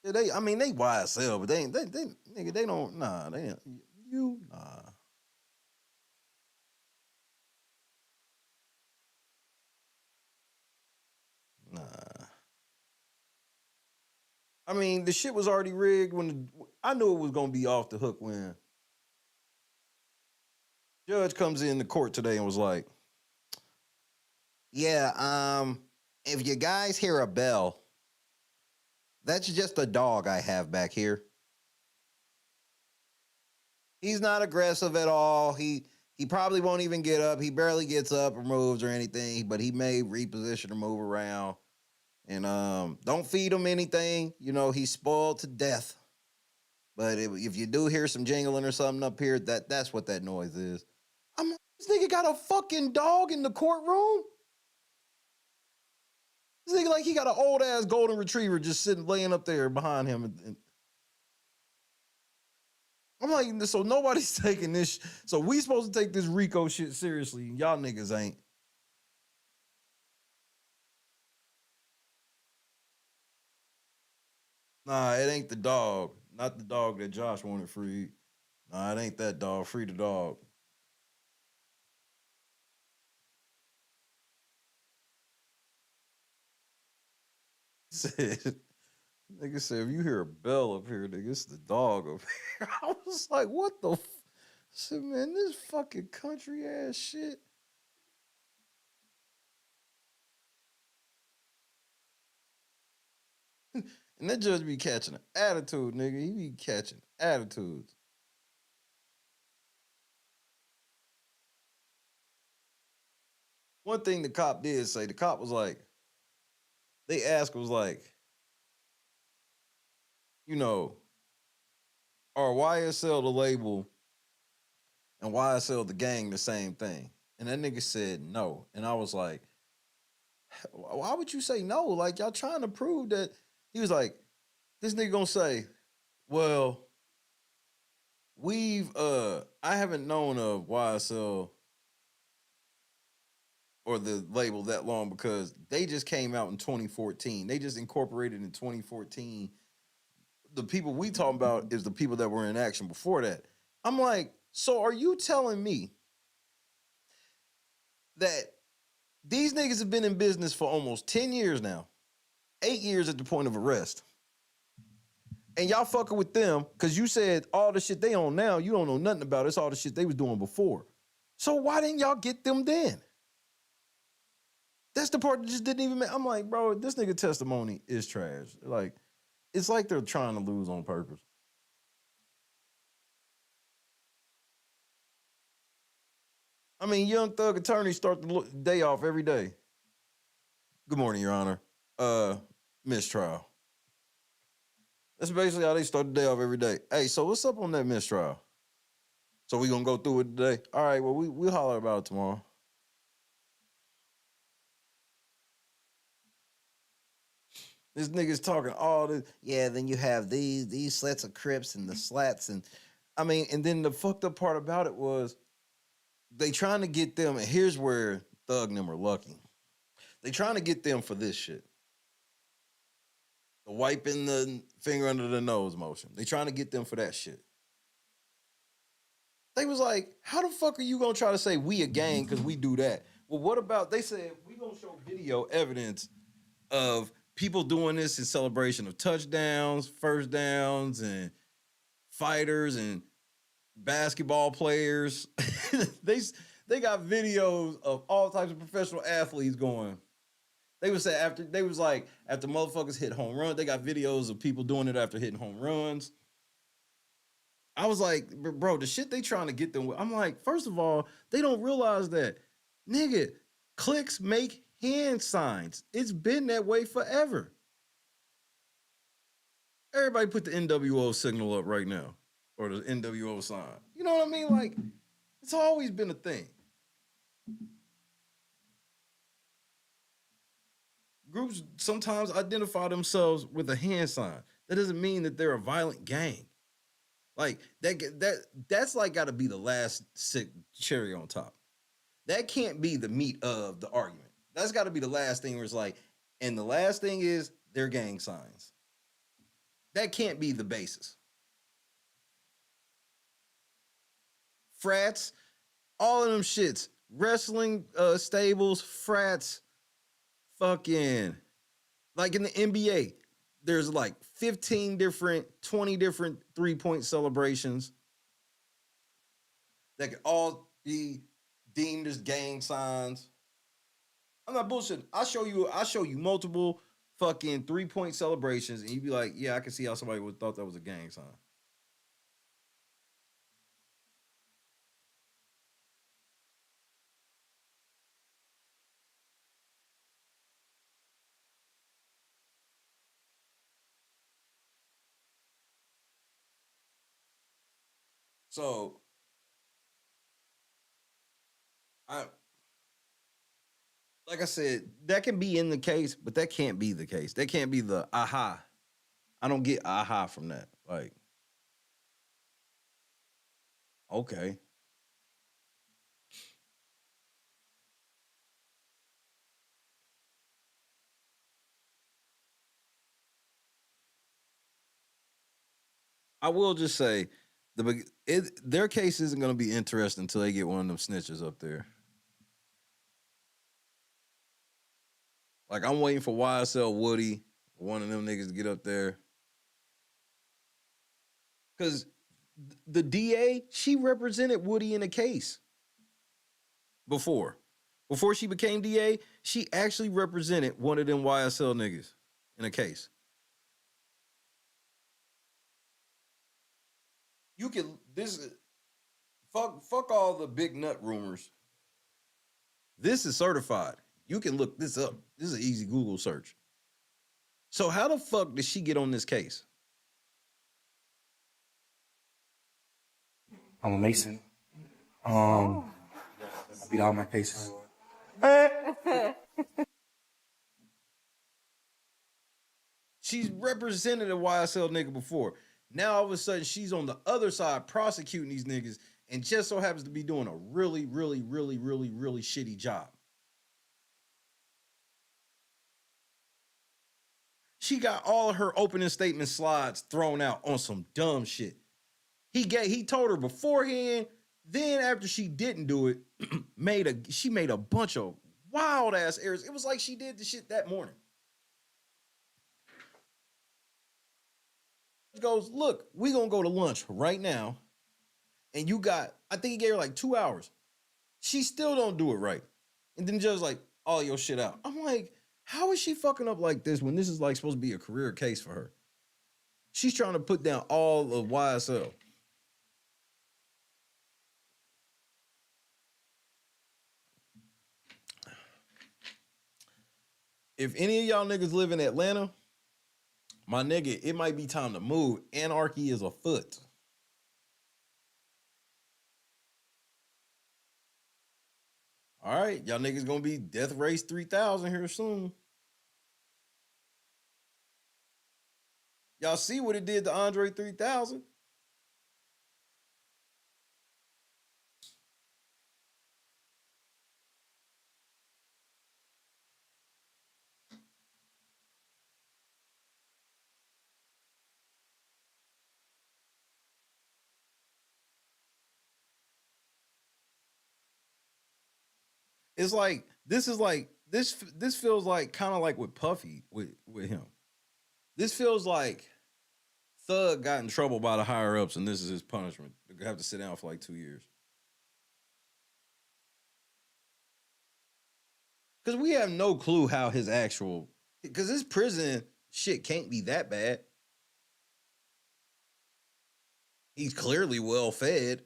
Yeah, they YSL, but they nigga, they don't, nah, they ain't, nah. Nah. I mean, the shit was already rigged I knew it was gonna be off the hook when judge comes in the court today and was like, yeah, if you guys hear a bell, that's just a dog I have back here. He's not aggressive at all. He probably won't even get up. He barely gets up or moves or anything, but he may reposition or move around. And don't feed him anything. You know, he's spoiled to death. But if you do hear some jingling or something up here, that's what that noise is. I'm like, this nigga got a fucking dog in the courtroom? This nigga like he got an old ass golden retriever just sitting laying up there behind him. And I'm like, so nobody's taking this. So we supposed to take this Rico shit seriously, and y'all niggas ain't. Nah, it ain't the dog. Not the dog that Josh wanted freed. Nah, it ain't that dog. Free the dog. Nigga said, if you hear a bell up here, nigga, it's the dog up here. I was like, what the I said, man, this fucking country ass shit. And that judge be catching an attitude, nigga. He be catching attitudes. One thing the cop did say, the cop was like, they asked, was like, you know, are YSL the label and YSL the gang the same thing? And that nigga said no. And I was like, why would you say no? Like, y'all trying to prove that. He was like, this nigga gonna say, well, I haven't known of YSL or the label that long because they just came out in 2014. They just incorporated in 2014. The people we talking about is the people that were in action before that. I'm like, so are you telling me that these niggas have been in business for almost 10 years now, 8 years at the point of arrest, and y'all fucking with them because you said all the shit they on now, you don't know nothing about. It's all the shit they was doing before. So why didn't y'all get them then? That's the part that just didn't even make. I'm like, bro, this nigga testimony is trash. Like, it's like they're trying to lose on purpose. I mean, young thug attorneys start the day off every day. Good morning, Your Honor. Mistrial. That's basically how they start the day off every day. Hey, so what's up on that mistrial? So we gonna go through it today? All right, well, we'll holler about it tomorrow. This nigga's talking all this. Yeah, then you have these sets of Crips and the slats. And I mean, and then the fucked up part about it was they trying to get them, and here's where Thug and them are lucky. They trying to get them for this shit. The wiping the finger under the nose motion. They trying to get them for that shit. They was like, how the fuck are you gonna try to say we a gang because we do that? Well, what about, they said, we gonna show video evidence of people doing this in celebration of touchdowns, first downs, and fighters and basketball players. They got videos of all types of professional athletes going. They would say after motherfuckers hit home run, they got videos of people doing it after hitting home runs. I was like, bro, the shit they trying to get them with. I'm like, first of all, they don't realize that, nigga, clicks make hand signs. It's been that way forever. Everybody put the NWO signal up right now, or the NWO sign. You know what I mean? Like, it's always been a thing. Groups sometimes identify themselves with a hand sign. That doesn't mean that they're a violent gang. Like that's like got to be the last sick cherry on top. That can't be the meat of the argument. That's got to be the last thing where it's like, and the last thing is their gang signs. That can't be the basis. Frats, all of them shits, wrestling stables, frats, fucking, like in the NBA, there's like 20 different 3-point celebrations that can all be deemed as gang signs. I'm not bullshitting. I'll show you multiple fucking 3-point celebrations, and you'd be like, yeah, I can see how somebody would thought that was a gang sign. So, like I said, that can be in the case, but that can't be the case. That can't be the aha. I don't get aha from that. Like, okay. I will just say, their case isn't going to be interesting until they get one of them snitches up there. Like, I'm waiting for YSL Woody, one of them niggas to get up there. Because the DA, she represented Woody in a case before. Before she became DA, she actually represented one of them YSL niggas in a case. You can, fuck all the big nut rumors. This is certified. You can look this up. This is an easy Google search. So how the fuck did she get on this case? I'm a Mason. I beat all my cases. She's represented a YSL nigga before. Now all of a sudden she's on the other side prosecuting these niggas and just so happens to be doing a really, really, really, really, really shitty job. She got all of her opening statement slides thrown out on some dumb shit. He told her beforehand, then after she didn't do it, she made a bunch of wild ass errors. It was like she did the shit that morning. Goes, look, we gonna go to lunch right now. And I think he gave her like 2 hours. She still don't do it right. And then just like, all your shit out. I'm like, how is she fucking up like this when this is like supposed to be a career case for her? She's trying to put down all of YSL. If any of y'all niggas live in Atlanta, my nigga, it might be time to move. Anarchy is afoot. All right, y'all niggas gonna be Death Race 3000 here soon. Y'all see what it did to Andre 3000? It's like this feels like kind of like with Puffy with him. This feels like Thug got in trouble by the higher ups, and this is his punishment. They have to sit down for like 2 years. Because we have no clue how his actual, because his prison shit can't be that bad. He's clearly well fed.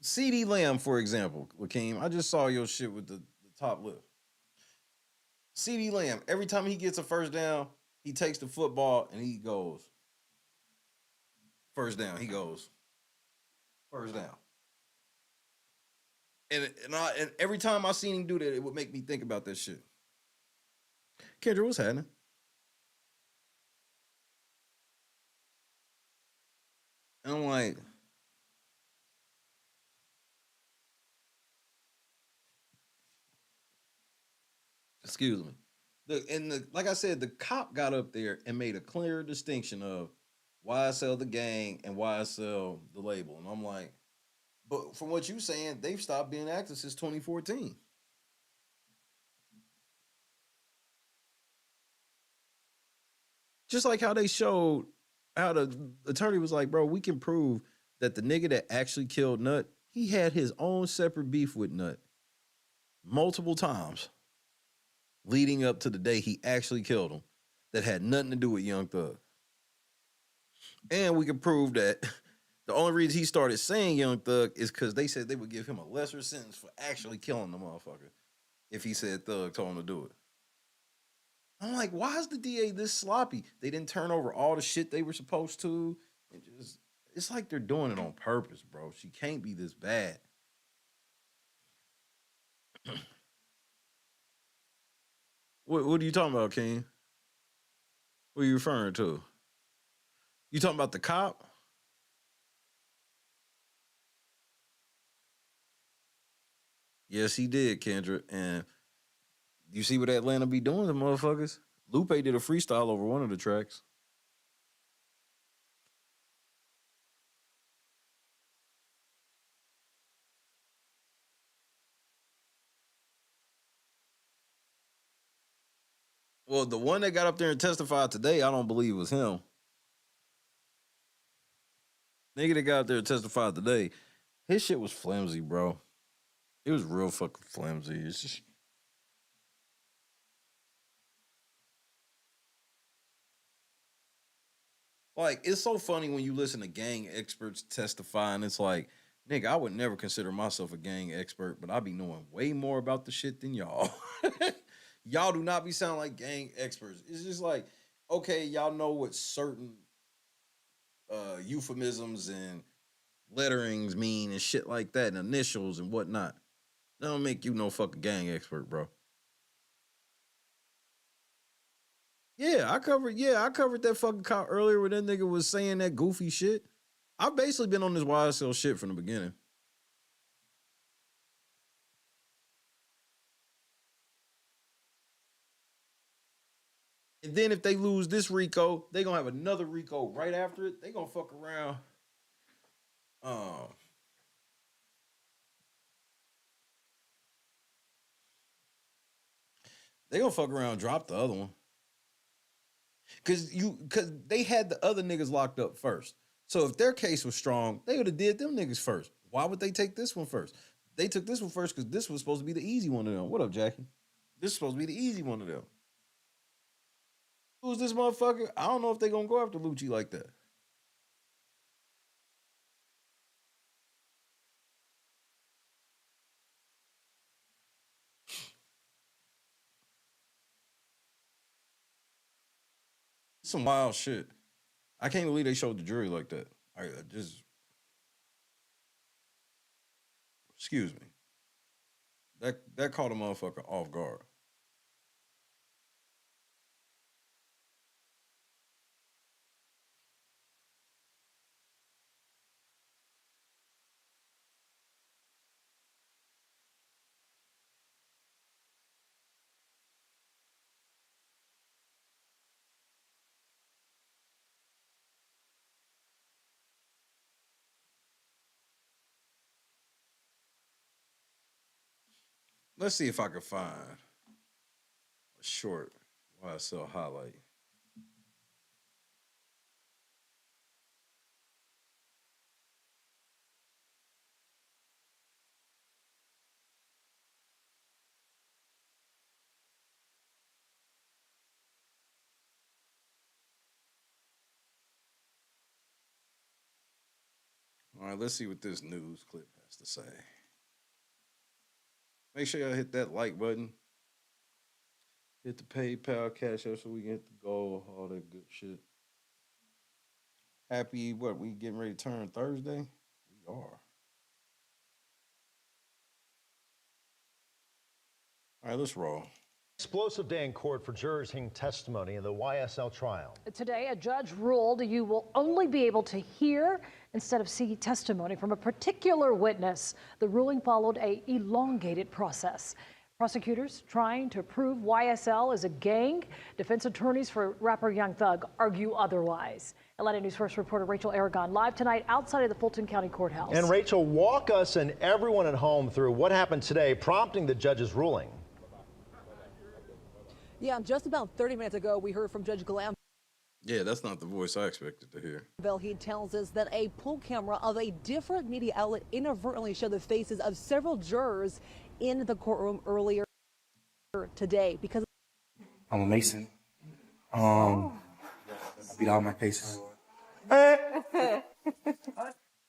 CD Lamb, for example, Lakeem, I just saw your shit with the top lip. CD Lamb, every time he gets a first down, he takes the football and he goes, first down, he goes, first down. And every time I seen him do that, it would make me think about that shit. Kendra, what's happening? And I'm like, excuse me. Like I said, the cop got up there and made a clear distinction of YSL the gang and YSL the label. And I'm like, but from what you saying, they've stopped being active since 2014. Just like how they showed how the attorney was like, bro, we can prove that the nigga that actually killed Nut, he had his own separate beef with Nut multiple times leading up to the day he actually killed him that had nothing to do with Young Thug. And we can prove that the only reason he started saying Young Thug is because they said they would give him a lesser sentence for actually killing the motherfucker if he said Thug told him to do it. I'm like, why is the DA this sloppy? They didn't turn over all the shit they were supposed to. And just, it's like they're doing it on purpose, bro. She can't be this bad. What are you talking about, King? What are you referring to? You talking about the cop? Yes, he did, Kendra. And you see what Atlanta be doing to motherfuckers? Lupe did a freestyle over one of the tracks. Well, the one that got up there and testified today, I don't believe was him. Nigga that got up there and testified today, his shit was flimsy, bro. It was real fucking flimsy. It's just... Like, it's so funny when you listen to gang experts testify, and it's like, nigga, I would never consider myself a gang expert, but I be knowing way more about the shit than y'all. Y'all do not be sounding like gang experts. It's just like, okay, y'all know what certain euphemisms and letterings mean and shit like that, and initials and whatnot. That don't make you no fucking gang expert, bro. I covered that fucking cop earlier when that nigga was saying that goofy shit. I've basically been on this YSL shit from the beginning. And then if they lose this Rico, they gonna have another Rico right after it. They gonna fuck around. They gonna fuck around and drop the other one. Cause they had the other niggas locked up first. So if their case was strong, they would have did them niggas first. Why would they take this one first? They took this one first because this was supposed to be the easy one of them. What up, Jackie? This is supposed to be the easy one of them. Who's this motherfucker? I don't know if they gonna go after Lucci like that. Some wild shit. I can't believe they showed the jury like that. I just, excuse me. That caught a motherfucker off guard. Let's see if I can find a short YSL highlight. All right, let's see what this news clip has to say. Make sure y'all hit that like button. Hit the PayPal, Cash App so we can hit the goal, all that good shit. Happy, what, we getting ready to turn Thursday? We are. All right, let's roll. Explosive day in court for jurors hearing testimony in the YSL trial. Today, a judge ruled you will only be able to hear instead of see testimony from a particular witness. The ruling followed a elongated process. Prosecutors trying to prove YSL is a gang. Defense attorneys for rapper Young Thug argue otherwise. Atlanta News First reporter Rachel Aragon live tonight outside of the Fulton County Courthouse. And Rachel, walk us and everyone at home through what happened today, prompting the judge's ruling. Yeah, just about 30 minutes ago, we heard from Judge Glam. Yeah, that's not the voice I expected to hear. He tells us that a poll camera of a different media outlet inadvertently showed the faces of several jurors in the courtroom earlier today because I'm a Mason. I beat all my cases.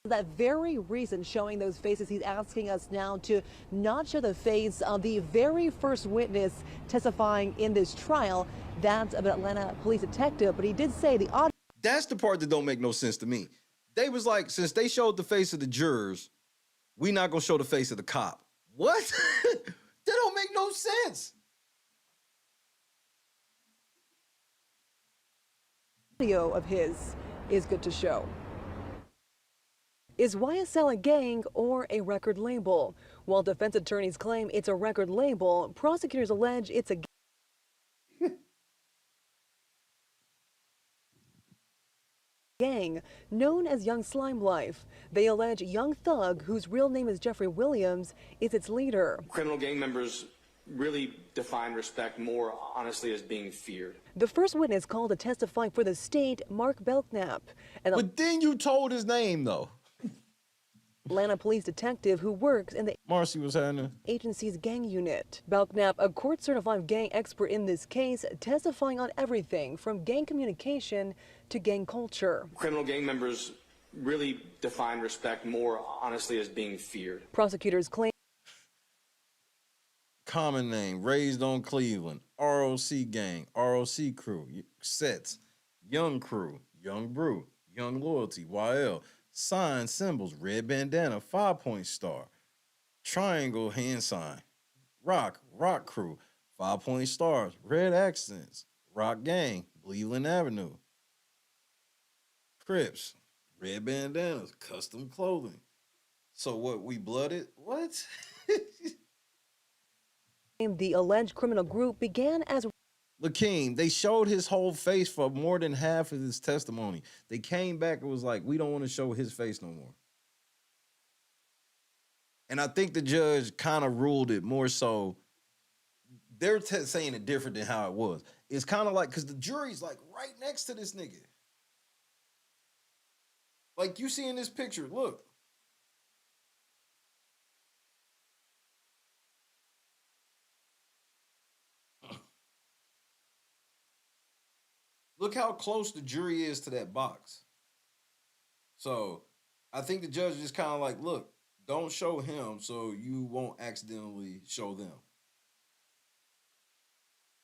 that very reason, showing those faces, he's asking us now to not show the face of the very first witness testifying in this trial. That's an Atlanta police detective, but he did say the audio. That's the part that don't make no sense to me. They was like, since they showed the face of the jurors, we not gonna show the face of the cop. What? That don't make no sense. Audio of his is good to show. Is YSL a gang or a record label? While defense attorneys claim it's a record label, prosecutors allege it's a gang known as Young Slime Life. They allege Young Thug, whose real name is Jeffrey Williams, is its leader. Criminal gang members really define respect more honestly as being feared. The first witness called to testify for the state, Mark Belknap. But then you told his name, though. Atlanta police detective who works in the Marcy was having agency's gang unit. Belknap, a court-certified gang expert in this case, testifying on everything from gang communication to gang culture. Criminal gang members really define respect more honestly as being feared. Prosecutors claim common name, raised on Cleveland, ROC gang, ROC crew, sets, young crew, young brew, young loyalty, YL, sign, symbols, red bandana, 5-point star, triangle hand sign, rock crew, 5-point stars, red accents, rock gang, Cleveland Avenue, Crips, red bandanas, custom clothing. So what, we blooded? What? the alleged criminal group began as Lakeem, they showed his whole face for more than half of his testimony. They came back and was like, we don't want to show his face no more. And I think the judge kind of ruled it more so. They're saying it different than how it was. It's kind of like, because the jury's like right next to this nigga. Like you see in this picture, look. Look how close the jury is to that box. So I think the judge is just kind of like, look, don't show him so you won't accidentally show them.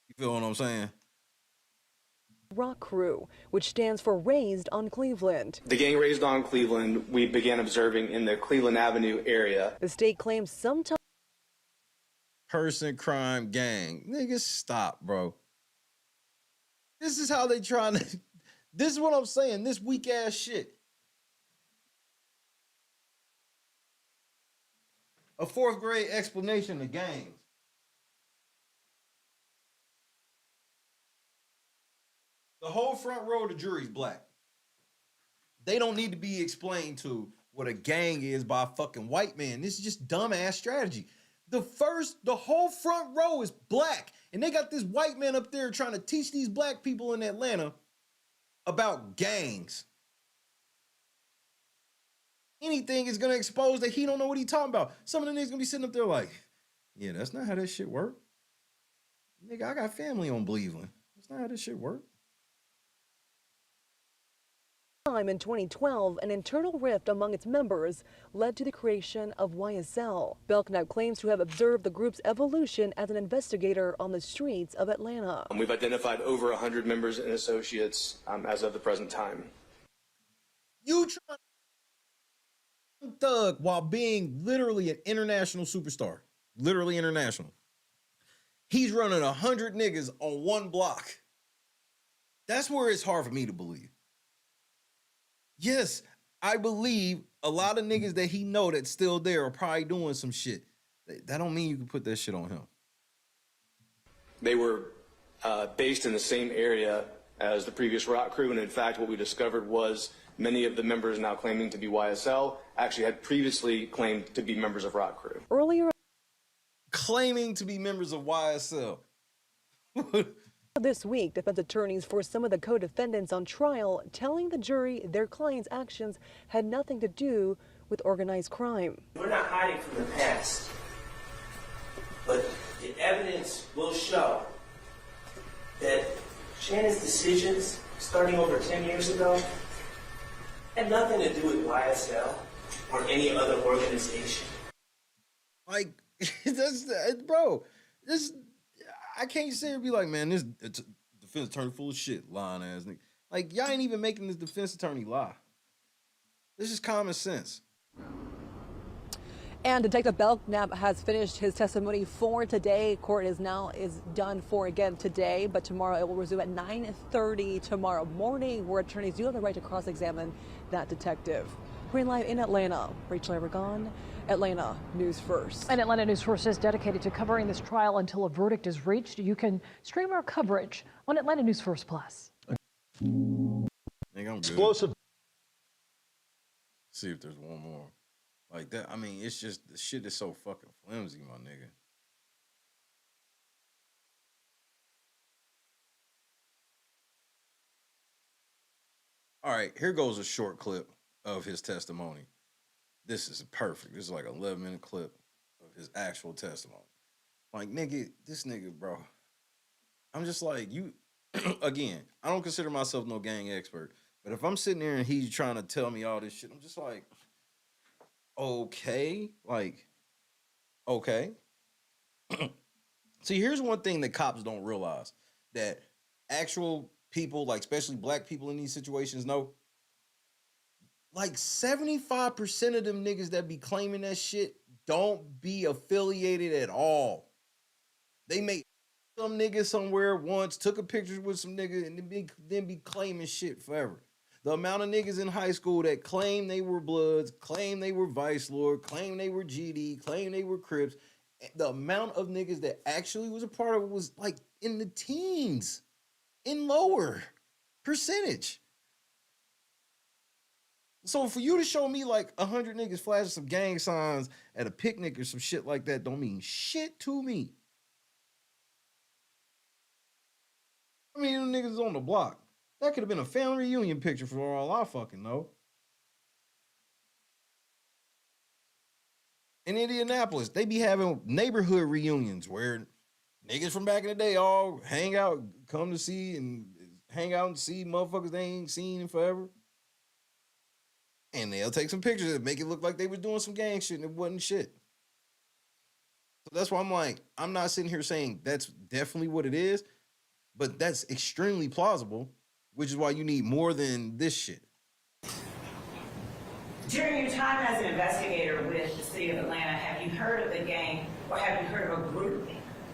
You feel what I'm saying? Rock Crew, which stands for Raised on Cleveland. The gang Raised on Cleveland, we began observing in the Cleveland Avenue area. The state claims sometime person, crime, gang. Niggas, stop, bro. This is how they trying to... This is what I'm saying. This weak-ass shit. A 4th grade explanation of gangs. The whole front row of the jury's black. They don't need to be explained to what a gang is by a fucking white man. This is just dumbass strategy. The whole front row is black. And they got this white man up there trying to teach these black people in Atlanta about gangs. Anything is gonna expose that he don't know what he talking about. Some of the niggas gonna be sitting up there like, yeah, that's not how that shit work. Nigga, I got family on Cleveland. That's not how this shit work. In 2012, an internal rift among its members led to the creation of YSL. Belknap claims to have observed the group's evolution as an investigator on the streets of Atlanta. We've identified over 100 members and associates as of the present time. You trying to thug while being literally an international superstar. Literally international. He's running 100 niggas on one block. That's where it's hard for me to believe. Yes, I believe a lot of niggas that he know that's still there are probably doing some shit. That don't mean you can put that shit on him. They were based in the same area as the previous rock crew, and in fact, what we discovered was many of the members now claiming to be YSL actually had previously claimed to be members of rock crew. Earlier, claiming to be members of YSL. This week, defense attorneys for some of the co-defendants on trial telling the jury their clients' actions had nothing to do with organized crime. We're not hiding from the past, but the evidence will show that Shannon's decisions starting over 10 years ago had nothing to do with YSL or any other organization. Like, bro, I can't sit here and be like, man, this defense attorney full of shit, lying ass nigga. Like, y'all ain't even making this defense attorney lie. This is common sense. And Detective Belknap has finished his testimony for today. Court is done for again today, but tomorrow it will resume at 9:30 tomorrow morning, where attorneys do have the right to cross-examine that detective. We're live in Atlanta. Rachel Aragon, Atlanta News First. And Atlanta News First is dedicated to covering this trial until a verdict is reached. You can stream our coverage on Atlanta News First Plus. Nigga, I'm good. Explosive. See if there's one more. Like that, I mean, it's just, the shit is so fucking flimsy, my nigga. All right, here goes a short clip of his testimony. This is perfect. This is like an 11-minute clip of his actual testimony. Like, nigga, this nigga, bro. I'm just like, you, again, I don't consider myself no gang expert, but if I'm sitting there and he's trying to tell me all this shit, I'm just like, okay, like, okay. See, here's one thing that cops don't realize, that actual people, like especially black people in these situations, know. Like 75% of them niggas that be claiming that shit don't be affiliated at all. They make some nigga somewhere once, took a picture with some nigga, and then be claiming shit forever. The amount of niggas in high school that claim they were Bloods, claim they were Vice Lord, claim they were GD, claim they were Crips, the amount of niggas that actually was a part of it was like in the teens, in lower percentage. So for you to show me like 100 niggas flashing some gang signs at a picnic or some shit like that don't mean shit to me. I mean, them niggas on the block. That could have been a family reunion picture for all I fucking know. In Indianapolis, they be having neighborhood reunions where niggas from back in the day all hang out, come to see and hang out and see motherfuckers they ain't seen in forever. And they'll take some pictures and make it look like they was doing some gang shit and it wasn't shit. So that's why I'm like, I'm not sitting here saying that's definitely what it is, but that's extremely plausible, which is why you need more than this shit. During your time as an investigator with the city of Atlanta, have you heard of the gang or have you heard of a group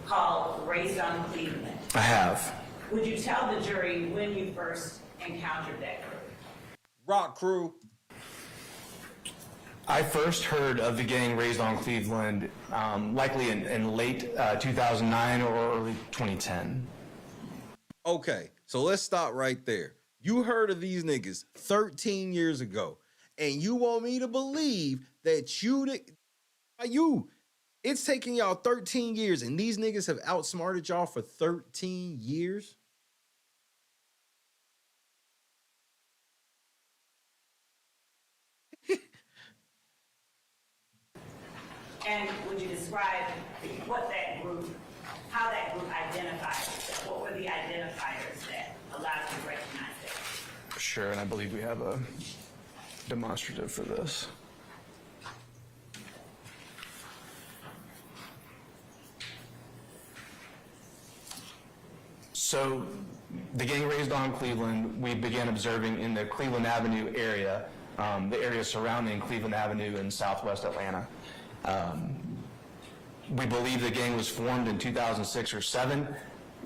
called Raised on Cleveland? I have. Would you tell the jury when you first encountered that group? Rock crew. I first heard of the gang Raised on Cleveland likely in late 2009 or early 2010. Okay, so let's stop right there. You heard of these niggas 13 years ago, and you want me to believe that you It's taking y'all 13 years, and these niggas have outsmarted y'all for 13 years. And would you describe what that group, how that group identified? What were the identifiers that allowed you to recognize it? Sure, and I believe we have a demonstrative for this. So the gang raised on Cleveland, we began observing in the Cleveland Avenue area, the area surrounding Cleveland Avenue in southwest Atlanta. We believe the gang was formed in 2006 or 7.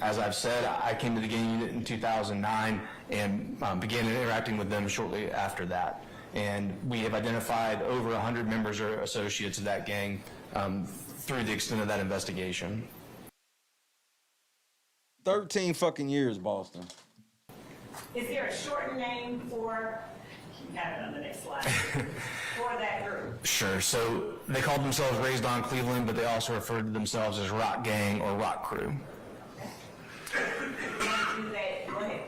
As I've said, I came to the gang unit in 2009 and began interacting with them shortly after that. And we have identified over 100 members or associates of that gang through the extent of that investigation. 13 fucking years, Boston. Is there a shortened name for, you have it on the next slide, for that group? Sure. So they called themselves Raised on Cleveland, but they also referred to themselves as Rock Gang or Rock Crew. And do they, go ahead.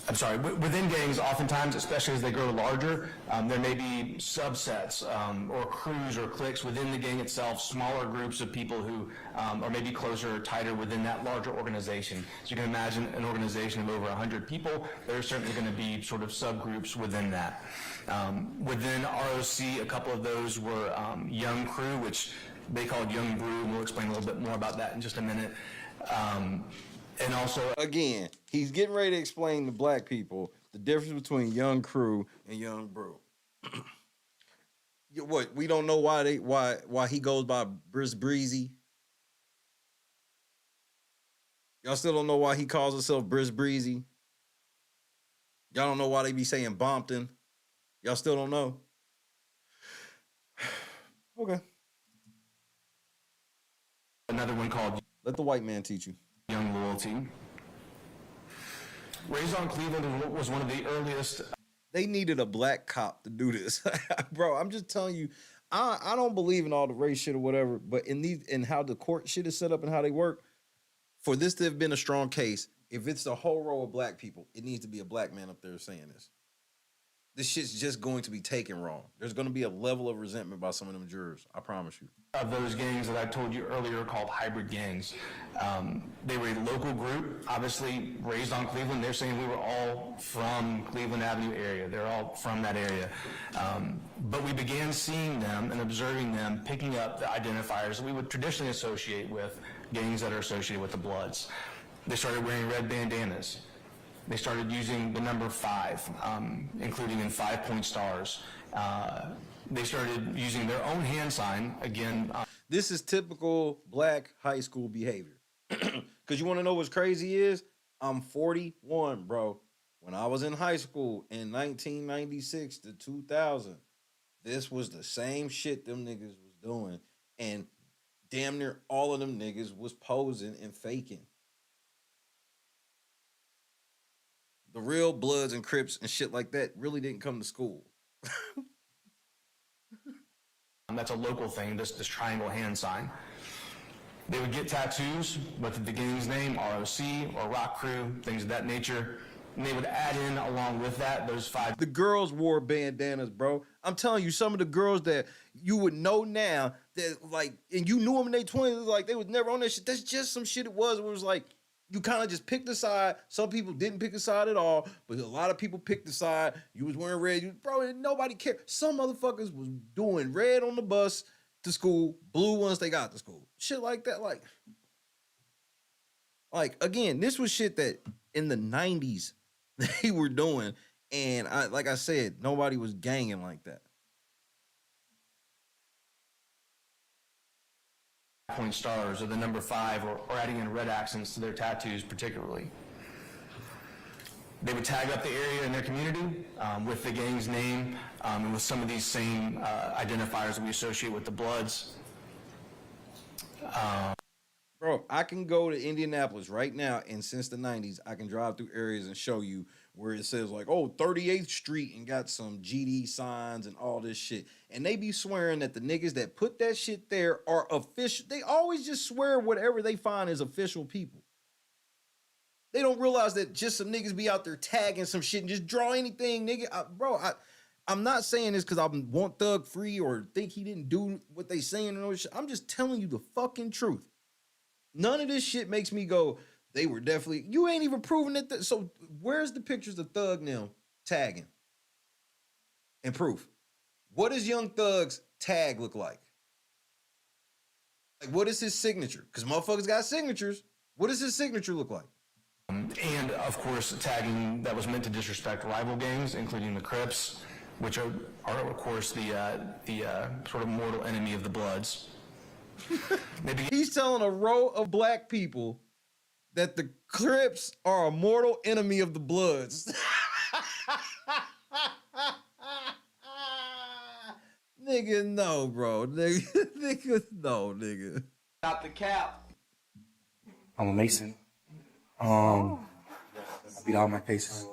I'm sorry, within gangs, oftentimes, especially as they grow larger, there may be subsets or crews or cliques within the gang itself, smaller groups of people who are maybe closer or tighter within that larger organization. So you can imagine an organization of over 100 people, there are certainly going to be sort of subgroups within that. Within ROC, a couple of those were Young Crew, which they called Young Brew, and we'll explain a little bit more about that in just a minute. And also, again, he's getting ready to explain to black people the difference between Young Crew and Young Brew. What, we don't know why he goes by Briz Breezy? Y'all still don't know why he calls himself Briz Breezy? Y'all don't know why they be saying Bompton? Y'all still don't know? Okay. Another one called Let the white man teach you. Young Loyalty. Raised on Cleveland was one of the earliest. They needed a black cop to do this. Bro, I'm just telling you, I don't believe in all the race shit or whatever, but in how the court shit is set up and how they work, for this to have been a strong case, if it's the whole row of black people, it needs to be a black man up there saying this. This shit's just going to be taken wrong. There's going to be a level of resentment by some of them jurors. I promise you. Of those gangs that I told you earlier called hybrid gangs. They were a local group, obviously raised on Cleveland. They're saying we were all from Cleveland Avenue area. They're all from that area. But we began seeing them and observing them picking up the identifiers that we would traditionally associate with gangs that are associated with the Bloods. They started wearing red bandanas. They started using the number 5, including in 5-point stars. They started using their own hand sign, again. This is typical black high school behavior. Because you want to know what's crazy is? I'm 41, bro. When I was in high school in 1996 to 2000, this was the same shit them niggas was doing. And damn near all of them niggas was posing and faking. The real Bloods and Crips and shit like that really didn't come to school. That's a local thing, this triangle hand sign. They would get tattoos with the gang's name, ROC or Rock Crew, things of that nature. And they would add in along with that those 5. The girls wore bandanas, bro. I'm telling you, some of the girls that you would know now that like, and you knew them in their 20s, like they was never on that shit. That's just some shit it was. It was like, you kind of just picked a side. Some people didn't pick a side at all, but a lot of people picked a side. You was wearing red. Bro, nobody cared. Some motherfuckers was doing red on the bus to school, blue once they got to school. Shit like that. Like again, this was shit that in the 90s they were doing. And like I said, nobody was ganging like that. Point stars or the number 5 or adding in red accents to their tattoos particularly. They would tag up the area in their community with the gang's name and with some of these same identifiers that we associate with the Bloods. Bro, I can go to Indianapolis right now, and since the 90s, I can drive through areas and show you where it says like, oh, 38th Street and got some GD signs and all this shit. And they be swearing that the niggas that put that shit there are official. They always just swear whatever they find is official people. They don't realize that just some niggas be out there tagging some shit and just draw anything, nigga. I'm not saying this because I want Thug free or think he didn't do what they saying and all this shit. I'm just telling you the fucking truth. None of this shit makes me go, they were definitely, you ain't even proving it. So where's the pictures of Thug now tagging? And proof. What does Young Thug's tag look like? Like, what is his signature? Because motherfuckers got signatures. What does his signature look like? And, of course, tagging that was meant to disrespect rival gangs, including the Crips, which are of course, the sort of mortal enemy of the Bloods. He's telling a row of black people that the Crips are a mortal enemy of the Bloods. Nigga, no, bro. Nigga, no, nigga. Not the cap. I'm a Mason. I beat all my cases.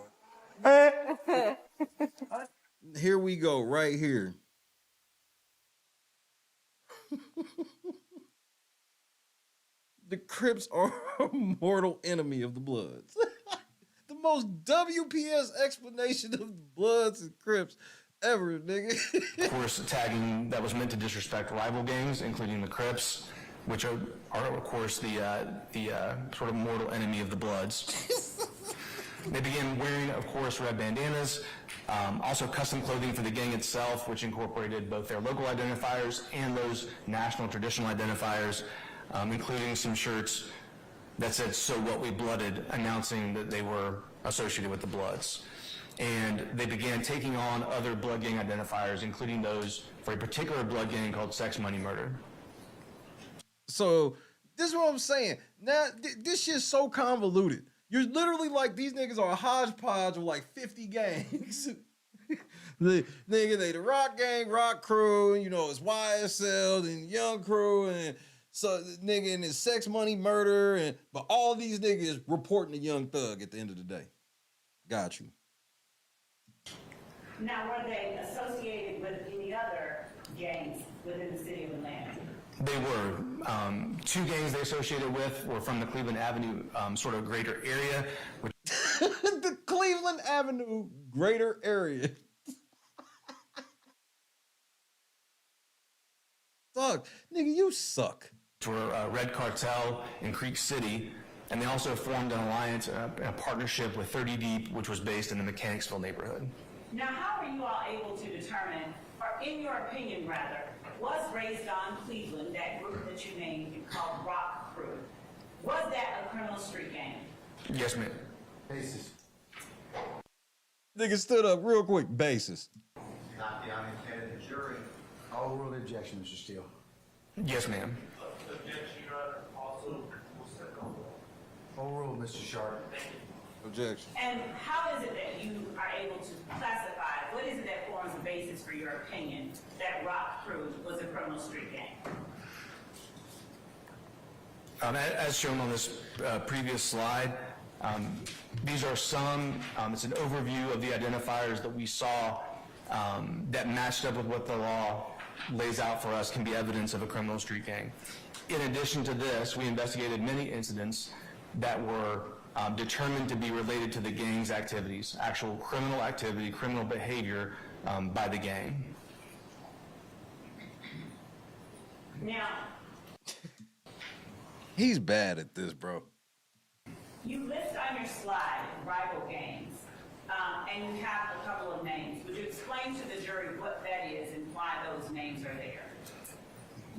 Here we go, right here. The Crips are a mortal enemy of the Bloods. The most WPS explanation of the Bloods and Crips ever, nigga. Of course, tagging that was meant to disrespect rival gangs, including the Crips, which are of course, the sort of mortal enemy of the Bloods. They began wearing, of course, red bandanas, also custom clothing for the gang itself, which incorporated both their local identifiers and those national traditional identifiers, including some shirts that said, "So what, we blooded," announcing that they were associated with the Bloods. And they began taking on other blood gang identifiers, including those for a particular blood gang called Sex Money Murder. So this is what I'm saying. Now, this shit's so convoluted. You're literally like, these niggas are a hodgepodge of like 50 gangs. They the Rock Gang, Rock Crew, you know, it's YSL and Young Crew, and so nigga and his Sex Money Murder, but all these niggas reporting to Young Thug at the end of the day. Got you. Now, were they associated with any other gangs within the city of Atlanta? They were. Two gangs they associated with were from the Cleveland Avenue sort of greater area. The Cleveland Avenue greater area. Suck. Nigga, you suck. Which were Red Cartel in Creek City, and they also formed an alliance, a partnership with 30 Deep, which was based in the Mechanicsville neighborhood. Now, how are you all able to determine, or in your opinion rather, was Raised on Cleveland, that group that you named, you called Rock Crew, was that a criminal street gang? Yes, ma'am. Basis. Nigga stood up real quick. Basis. Not the unintended jury. Overruled objection, Mr. Steele. Yes, ma'am. Objection, Your Honor. Also, overruled, Mr. Sharp. Objection. And how is it that you are able to classify, what is it that forms the basis for your opinion that Rock Crew was a criminal street gang? As shown on this previous slide, these are some, it's an overview of the identifiers that we saw that matched up with what the law lays out for us can be evidence of a criminal street gang. In addition to this, we investigated many incidents that were determined to be related to the gang's activities, actual criminal activity, criminal behavior by the gang. Now, he's bad at this, bro. you list on your slide rival gangs, and you have a couple of names. Would you explain to the jury what that is and why those names are there?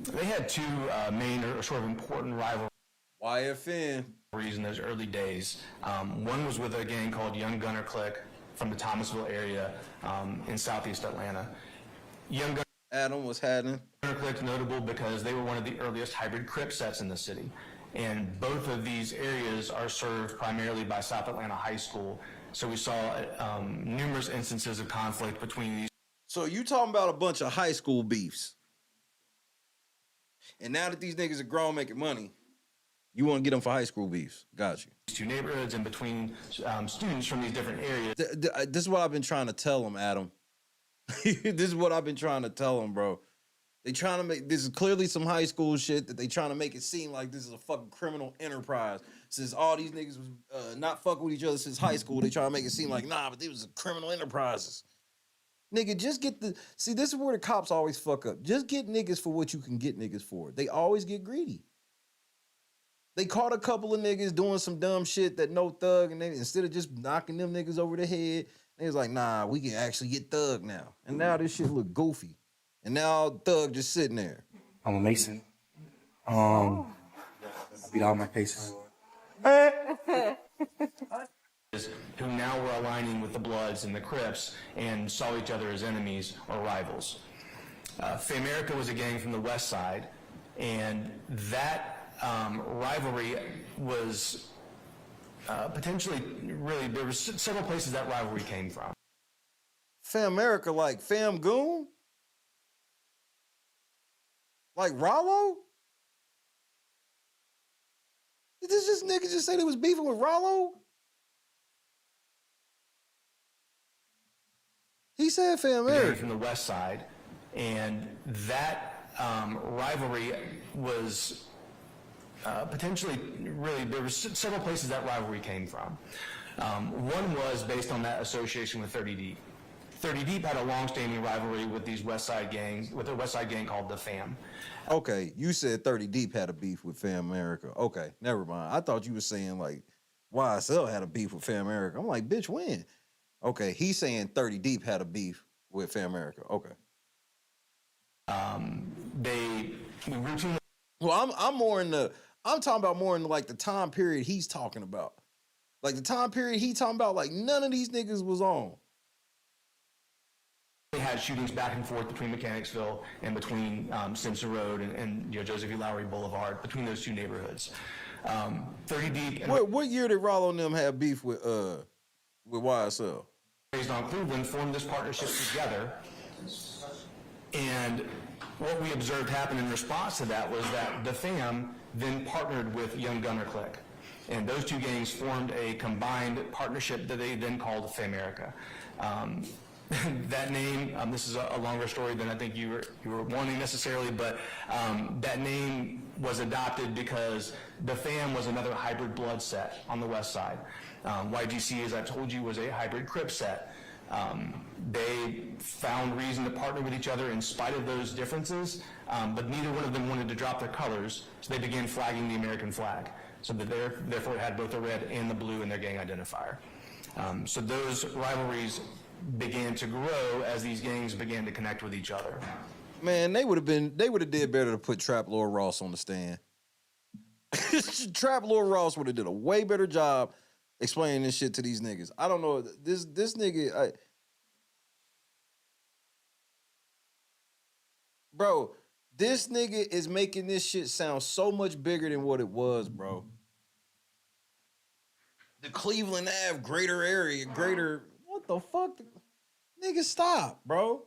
They had two main or sort of important rivalries YFN. In those early days. One was with a gang called Young Gunner Clique from the Thomasville area in southeast Atlanta. Young Gunner Adam was happening. Clique notable because they were one of the earliest hybrid Crip sets in the city. And both of these areas are served primarily by South Atlanta High School. So we saw numerous instances of conflict between these. So you talking about a bunch of high school beefs. And now that these niggas are grown making money, You want to get them for high school beefs. Got you. Two neighborhoods and between students from these different areas. This is what I've been trying to tell them, Adam. This is what I've been trying to tell them, bro. They trying to make, this is clearly some high school shit that they trying to make it seem like this is a fucking criminal enterprise. Since all these niggas was not fucking with each other since high school, they trying to make it seem like, nah, but they was criminal enterprises. Nigga, just get the, see, this is where the cops always fuck up. Just get niggas for what you can get niggas for. They always get greedy. They caught a couple of niggas doing some dumb shit that no Thug, and they, instead of just knocking them niggas over the head, they was like, nah, we can actually get Thug now. And now this shit look goofy. And now Thug just sitting there. I'm a Mason. I beat all my cases. Who now were aligning with the Bloods and the Crips and saw each other as enemies or rivals. Famerica was a gang from the West Side, and that rivalry was potentially, really, there were several places that rivalry came from. Famerica, like Fam Goon? Like Rollo? Did this nigga just say they was beefing with Rollo? He said Famerica. From the West Side, and that rivalry was potentially, really, there were several places that rivalry came from. One was based on that association with 30 Deep. 30 Deep had a long-standing rivalry with these West Side gangs, with a West Side gang called the Fam. Okay, you said 30 Deep had a beef with Famerica. Okay, never mind. I thought you were saying like YSL had a beef with Famerica. I'm like, bitch, when? Okay, he's saying 30 Deep had a beef with Famerica. Okay. They routinely. Well, I'm more in the, I'm talking about more in like the time period he's talking about. Like the time period he talking about, like none of these niggas was on. They had shootings back and forth between Mechanicsville and between Simpson Road and Joseph E. Lowry Boulevard, between those two neighborhoods. 30 Deep. What year did Rollo and them have beef with YSL? Raised on Cleveland formed this partnership together, and what we observed happen in response to that was that the Fam then partnered with Young Gunner Clique, and those two gangs formed a combined partnership that they then called Famerica. That name, this is a longer story than I think you were wanting necessarily, but that name was adopted because the Fam was another hybrid blood set on the West Side. YGC, as I told you, was a hybrid Crip set. They found reason to partner with each other in spite of those differences, but neither one of them wanted to drop their colors, so they began flagging the American flag. So that therefore it had both the red and the blue in their gang identifier. So those rivalries began to grow as these gangs began to connect with each other. Man, they would have did better to put Trap Lord Ross on the stand. Trap Lord Ross would have did a way better job explaining this shit to these niggas. I don't know, this nigga, bro, this nigga is making this shit sound so much bigger than what it was, bro. The Cleveland Ave greater area, what the fuck? Nigga, stop, bro.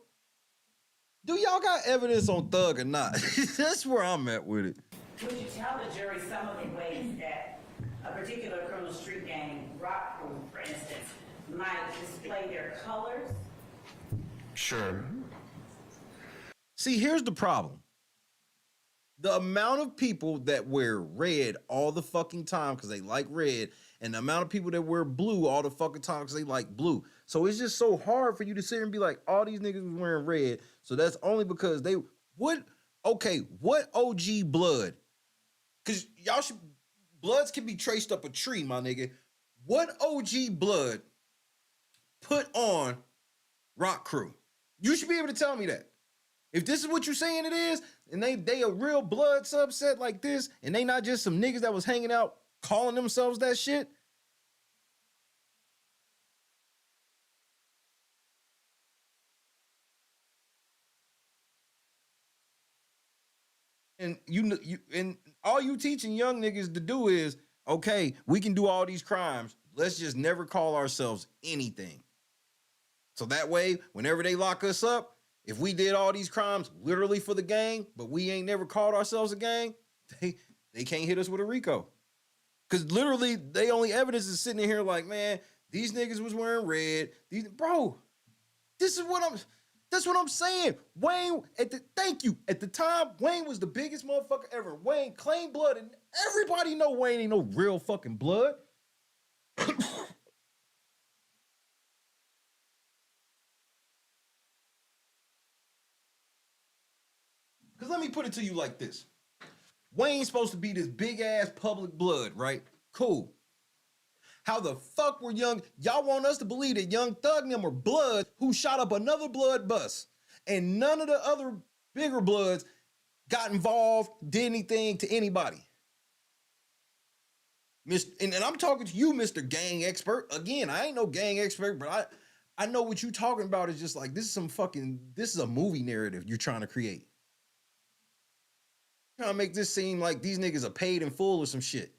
Do y'all got evidence on Thug or not? That's where I'm at with it. Would you tell the jury some of the ways that a particular criminal street gang, Rock Crew, for instance, might display their colors? Sure. See, here's the problem. The amount of people that wear red all the fucking time because they like red, and the amount of people that wear blue all the fucking time because they like blue. So it's just so hard for you to sit here and be like, all these niggas was wearing red. So that's only because they, what OG blood? Because y'all should, bloods can be traced up a tree, my nigga. What OG blood put on Rock Crew? You should be able to tell me that. If this is what you're saying it is, and they a real blood subset like this, and they not just some niggas that was hanging out calling themselves that shit. And and all you teaching young niggas to do is, okay, we can do all these crimes. Let's just never call ourselves anything. So that way, whenever they lock us up, if we did all these crimes literally for the gang, but we ain't never called ourselves a gang, they can't hit us with a Rico. Because literally, they only evidence is sitting in here like, man, these niggas was wearing red. Bro, that's what I'm saying. Wayne, thank you. At the time, Wayne was the biggest motherfucker ever. Wayne claimed blood, and everybody know Wayne ain't no real fucking blood. Because let me put it to you like this. Wayne's supposed to be this big-ass public blood, right? Cool. How the fuck were y'all want us to believe that Young Thug and them were blood who shot up another blood bus, and none of the other bigger bloods got involved, did anything to anybody? And I'm talking to you, Mr. Gang Expert. Again, I ain't no gang expert, but I know what you talking about is just like, this is a movie narrative you're trying to create. You're trying to make this seem like these niggas are paid in full or some shit.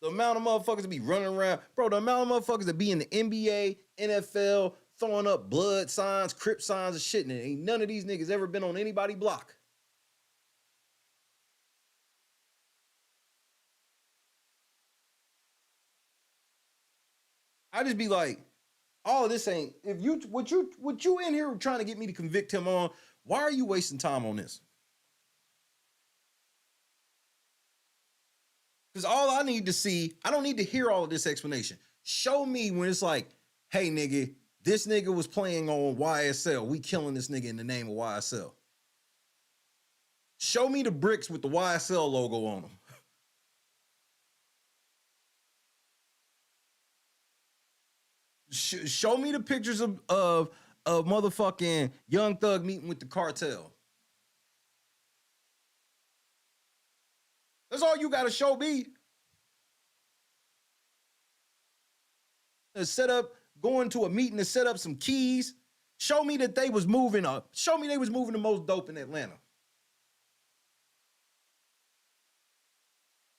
The amount of motherfuckers that be running around, bro, the amount of motherfuckers that be in the NBA, NFL, throwing up blood signs, Crip signs and shit, and ain't none of these niggas ever been on anybody's block. I just be like, all of this ain't, if you, what you in here trying to get me to convict him on, why are you wasting time on this? Because all I need to see, I don't need to hear all of this explanation. Show me when it's like, hey, nigga, this nigga was playing on YSL. We killing this nigga in the name of YSL. Show me the bricks with the YSL logo on them. Show me the pictures of motherfucking Young Thug meeting with the cartel. That's all you got to show me. Set up, going to a meeting to set up some keys. Show me that they was moving up. Show me they was moving the most dope in Atlanta.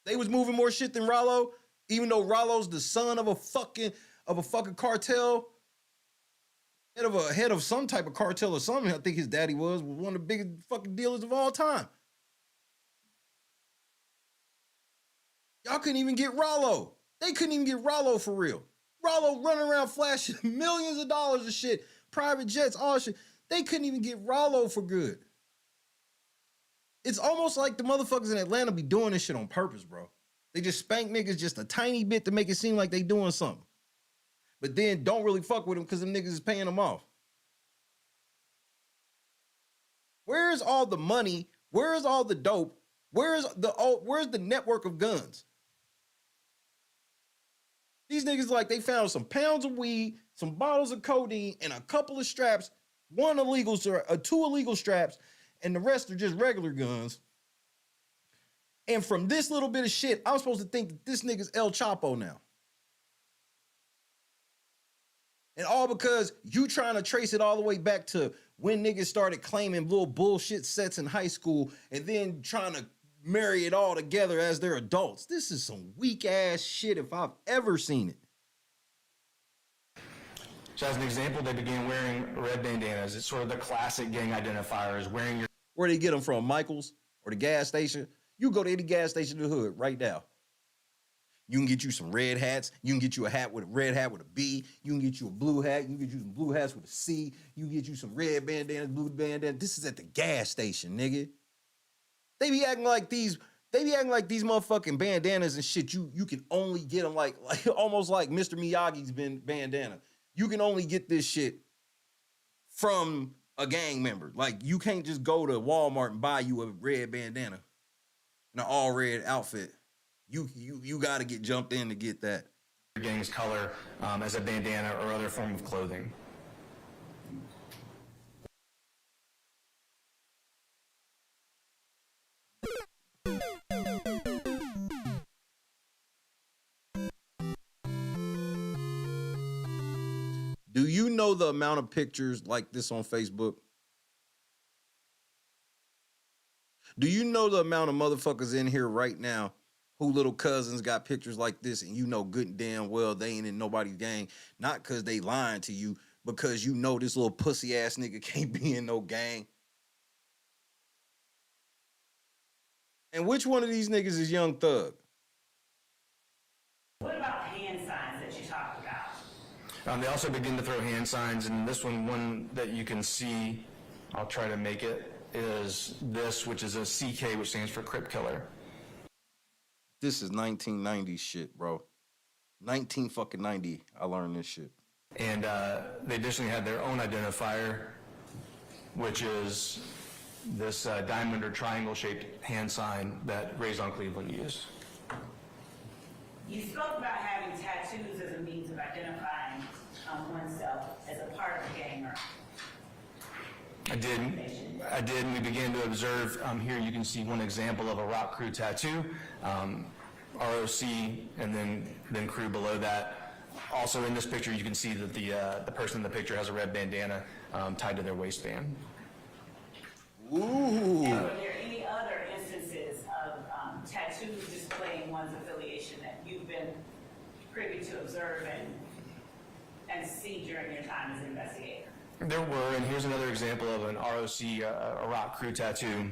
They was moving more shit than Rollo, even though Rollo's the son of a fucking cartel. Head of some type of cartel or something. I think his daddy was one of the biggest fucking dealers of all time. Y'all couldn't even get Rollo. They couldn't even get Rollo for real. Rollo running around flashing millions of dollars of shit, private jets, all shit. They couldn't even get Rollo for good. It's almost like the motherfuckers in Atlanta be doing this shit on purpose, bro. They just spank niggas just a tiny bit to make it seem like they doing something. But then don't really fuck with them because them niggas is paying them off. Where's all the money? Where's all the dope? Where's the network of guns? These niggas like they found some pounds of weed, some bottles of codeine, and a couple of straps, two illegal straps, and the rest are just regular guns. And from this little bit of shit, I'm supposed to think that this nigga's El Chapo now. And all because you trying to trace it all the way back to when niggas started claiming little bullshit sets in high school and then trying to marry it all together as they're adults. This is some weak ass shit if I've ever seen it. So as an example, they began wearing red bandanas. It's sort of the classic gang identifier is wearing your... Where they get them from, Michael's or the gas station? You go to any gas station in the hood right now. You can get you some red hats. You can get you a red hat with a B. You can get you a blue hat. You can get you some blue hats with a C. You can get you some red bandanas, blue bandanas. This is at the gas station, nigga. They be acting like these motherfucking bandanas and shit. You can only get them like almost like Mr. Miyagi's bandana. You can only get this shit from a gang member. Like you can't just go to Walmart and buy you a red bandana and an all red outfit. You got to get jumped in to get that. Gang's color as a bandana or other form of clothing. Do you know the amount of pictures like this on Facebook? Do you know the amount of motherfuckers in here right now who little cousins got pictures like this and you know good and damn well they ain't in nobody's gang? Not because they lying to you, because you know this little pussy ass nigga can't be in no gang. And which one of these niggas is Young Thug? What about hand signs that you talked about? They also begin to throw hand signs, and this one that you can see, I'll try to make it, is this, which is a CK, which stands for Crip Killer. This is 1990 shit, bro. 1990, I learned this shit. And they additionally had their own identifier, which is this diamond or triangle-shaped hand sign that Raised on Cleveland used. You spoke about having tattoos as a means of identifying oneself as a part of a gang. I did, and we began to observe, here you can see one example of a rock crew tattoo, ROC, and then crew below that. Also in this picture, you can see that the person in the picture has a red bandana tied to their waistband. Ooh. Are there any other instances of tattoos displaying one's affiliation that you've been privy to observe and see during your time as an investigator? There were, and here's another example of an ROC, a rock crew tattoo.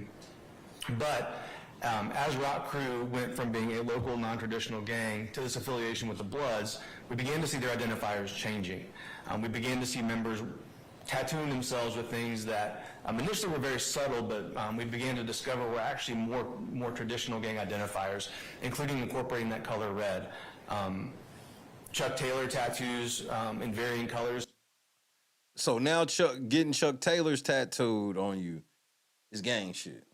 But as Rock Crew went from being a local non-traditional gang to this affiliation with the Bloods, we began to see their identifiers changing. We began to see members tattooing themselves with things that initially were very subtle, but we began to discover were actually more traditional gang identifiers, including incorporating that color red. Chuck Taylor tattoos in varying colors. So now getting Chuck Taylor's tattooed on you is gang shit.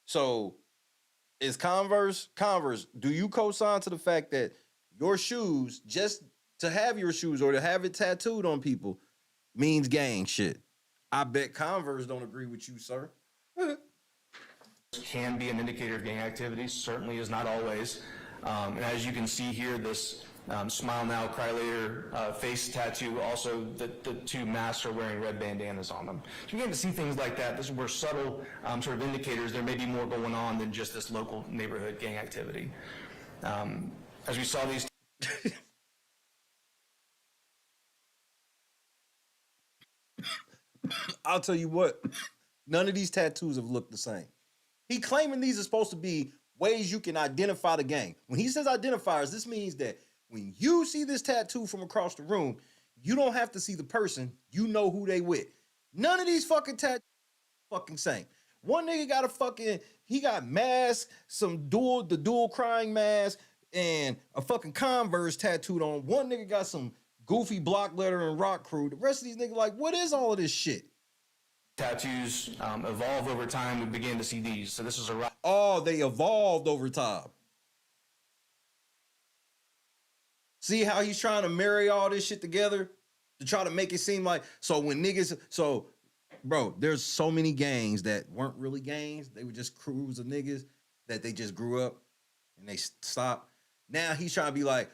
So is Converse, do you co-sign to the fact that your shoes, just to have your shoes or to have it tattooed on people, means gang shit? I bet Converse don't agree with you, sir. Can be an indicator of gang activity, certainly is not always. And as you can see here, this smile now, cry later face tattoo, also the two masks are wearing red bandanas on them. So you begin to see things like that. This is where subtle sort of indicators there may be more going on than just this local neighborhood gang activity. As we saw these... I'll tell you what, none of these tattoos have looked the same. He claiming these are supposed to be ways you can identify the gang. When he says identifiers, this means that when you see this tattoo from across the room, you don't have to see the person, you know who they with. None of these fucking tattoos fucking same. One nigga got he got masks, the dual crying mask, and a fucking Converse tattooed on. One nigga got some goofy block letter and Rock Crew. The rest of these niggas like, what is all of this shit? Tattoos evolve over time. We began to see these. So this is a... Oh, they evolved over time. See how he's trying to marry all this shit together to try to make it seem like, bro, there's so many gangs that weren't really gangs. They were just crews of niggas that they just grew up and they stopped. Now he's trying to be like,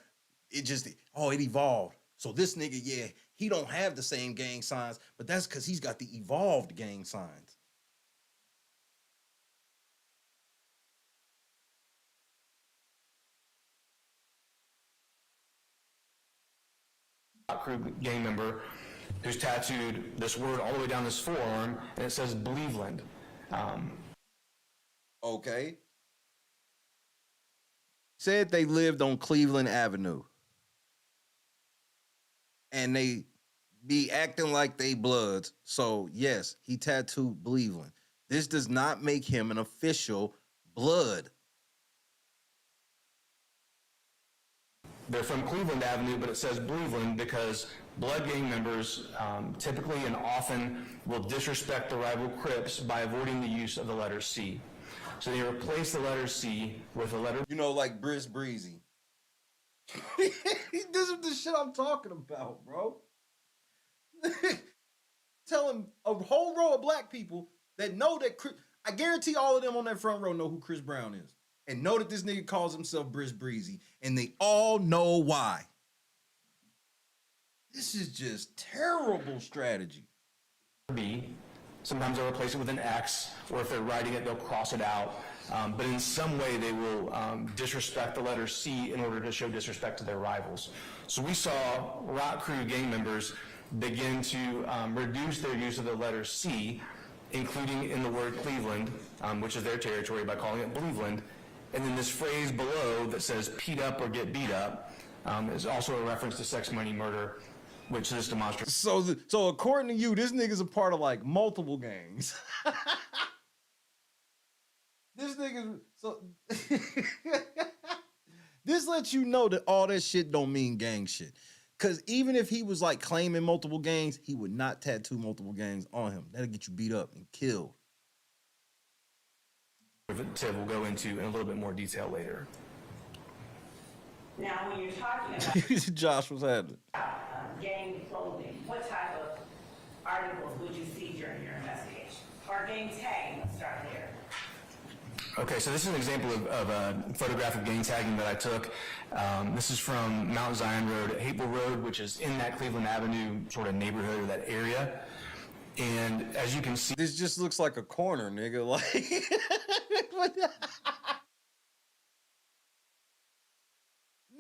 it evolved. So this nigga, yeah, he don't have the same gang signs, but that's because he's got the evolved gang signs. Crew gang member who's tattooed this word all the way down his forearm, and it says Cleveland. Okay. Said they lived on Cleveland Avenue. And they be acting like they Bloods. So, yes, he tattooed Cleveland. This does not make him an official Blood. They're from Cleveland Avenue, but it says Cleveland because Blood gang members typically and often will disrespect the rival Crips by avoiding the use of the letter C. So they replace the letter C with a letter... You know, like Briss Breezy. This is the shit I'm talking about, bro. Telling a whole row of black people that know that I guarantee all of them on that front row know who Chris Brown is and know that this nigga calls himself Briss Breezy, and they all know why. This is just terrible strategy. B. Sometimes they'll replace it with an X, or if they're writing it, they'll cross it out. But in some way, they will disrespect the letter C in order to show disrespect to their rivals. So we saw Rock Crew gang members begin to reduce their use of the letter C including in the word Cleveland, which is their territory, by calling it Believeland. And then this phrase below that says "peed up" or "get beat up" is also a reference to sex, money, murder, which this demonstrates. So according to you, this nigga's a part of like multiple gangs. This nigga, so this lets you know that all that shit don't mean gang shit. Cause even if he was like claiming multiple gangs, he would not tattoo multiple gangs on him. That'll get you beat up and killed. We'll go into in a little bit more detail later. Now, when you're talking about Josh, what's happening? gang clothing, what type of articles would you see during your investigation? Or gang tagging, let's start there. Okay, so this is an example of a photograph of gang tagging that I took. This is from Mount Zion Road at Hateville Road, which is in that Cleveland Avenue sort of neighborhood or that area. And as you can see, this just looks like a corner, nigga. Like,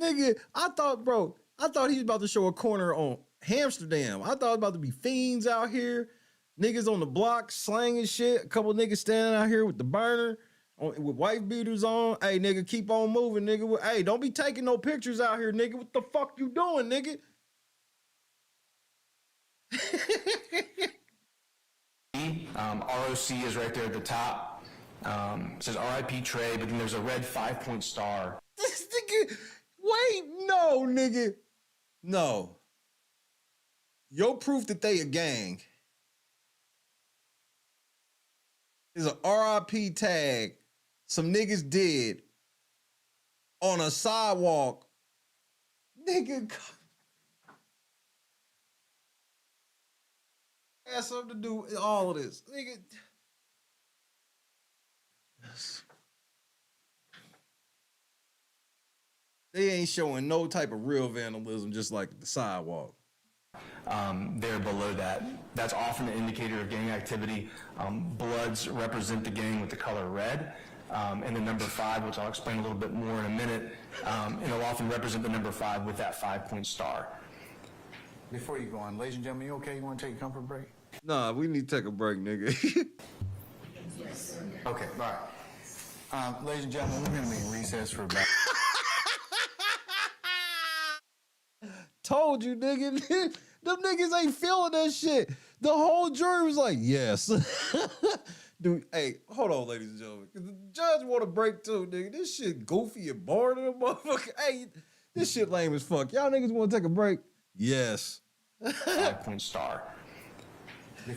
nigga, I thought he was about to show a corner on Amsterdam. I thought it was about to be fiends out here, niggas on the block slanging shit. A couple niggas standing out here with the burner, with white beaters on. Hey, nigga, keep on moving, nigga. Hey, don't be taking no pictures out here, nigga. What the fuck you doing, nigga? ROC is right there at the top. It says RIP Trey, but then there's a red 5-point star. This nigga, wait, no, nigga. No. Your proof that they a gang is a RIP tag some niggas did on a sidewalk. Nigga, has something to do with all of this. Nigga. They ain't showing no type of real vandalism, just like the sidewalk. There below that. That's often an indicator of gang activity. Bloods represent the gang with the color red. And the number 5, which I'll explain a little bit more in a minute, it'll often represent the number 5 with that 5-point star. Before you go on, ladies and gentlemen, you okay? You want to take a comfort break? Nah, we need to take a break, nigga. Okay, all right. Ladies and gentlemen, we're going to be in recess for about... Told you, nigga. Them niggas ain't feeling that shit. The whole jury was like, yes. Dude, hey, hold on, ladies and gentlemen. The judge want a break too, nigga. This shit goofy and boring and a motherfucker. Hey, this shit lame as fuck. Y'all niggas want to take a break? Yes. 5-point star.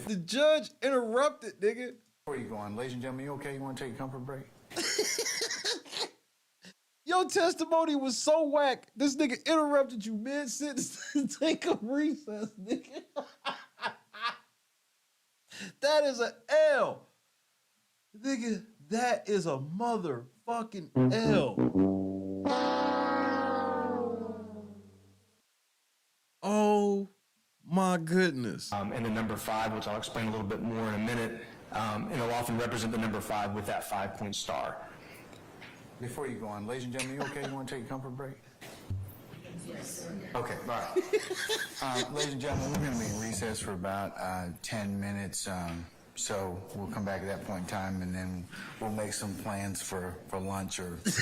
The judge interrupted, nigga. Before you go on, ladies and gentlemen, you okay? You want to take a comfort break? Your testimony was so whack. This nigga interrupted you mid-sentence to take a recess, nigga. That is an L. Nigga, that is a motherfucking L. Oh my goodness. And the number 5, which I'll explain a little bit more in a minute, it'll often represent the number 5 with that 5-point star. Before you go on, ladies and gentlemen, you okay? You want to take a comfort break? Okay, all right. Ladies and gentlemen, we're going to be in recess for about 10 minutes. So we'll come back at that point in time, and then we'll make some plans for lunch or... That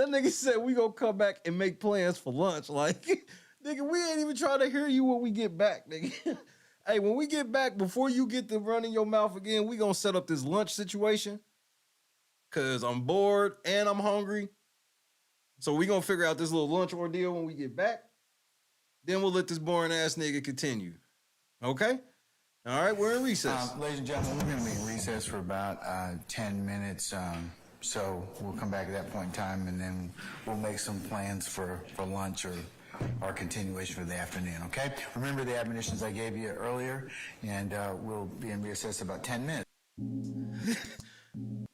nigga said we gonna come back and make plans for lunch. Like, nigga, we ain't even trying to hear you when we get back, nigga. Hey, when we get back, before you get to running your mouth again, we gonna set up this lunch situation. Cause I'm bored and I'm hungry. So we gonna figure out this little lunch ordeal when we get back. Then we'll let this boring ass nigga continue. Okay? All right, we're in recess. Ladies and gentlemen, we're gonna be in recess for about 10 minutes. So we'll come back at that point in time, and then we'll make some plans for lunch or our continuation for the afternoon, okay? Remember the admonitions I gave you earlier, and we'll be in recess about 10 minutes.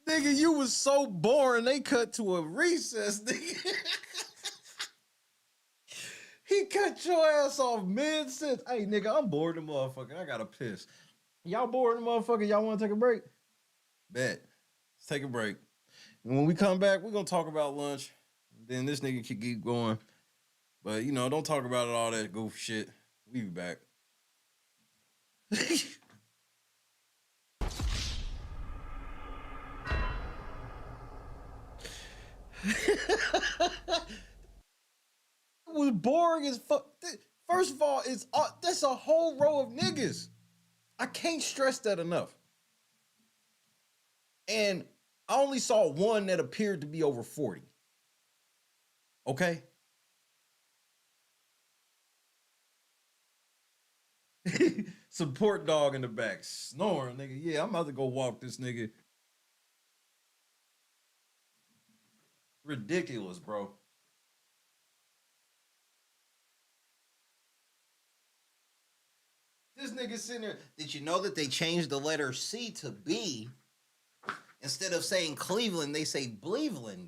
Nigga, you was so boring, they cut to a recess, nigga. He cut your ass off mid-sentence. Hey, nigga, I'm bored the motherfucker. I gotta piss. Y'all bored the motherfucker? Y'all wanna take a break? Bet. Let's take a break. And when we come back, we're gonna talk about lunch. Then this nigga can keep going. But, you know, don't talk about all that goof shit. We be back. It was boring as fuck. First of all, that's a whole row of niggas. I can't stress that enough. And I only saw one that appeared to be over 40. Okay? Support dog in the back. Snoring, nigga. Yeah, I'm about to go walk this nigga. Ridiculous, bro. This nigga sitting there. Did you know that they changed the letter C to B? Instead of saying Cleveland, they say Bleveland.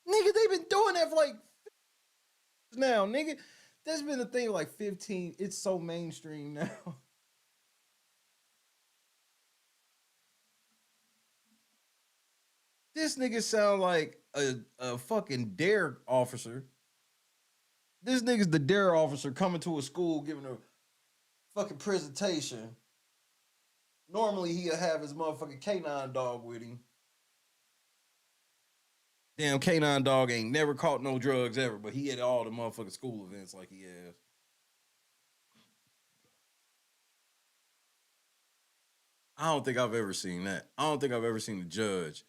Nigga, they've been doing that for like now, nigga. That's been the thing like 15. It's so mainstream now. This nigga sound like a fucking dare officer. This nigga's the dare officer coming to a school giving a fucking presentation. Normally he'll have his motherfucking canine dog with him. Damn, canine dog ain't never caught no drugs ever, but he at all the motherfucking school events like he has. I don't think I've ever seen that. I don't think I've ever seen a judge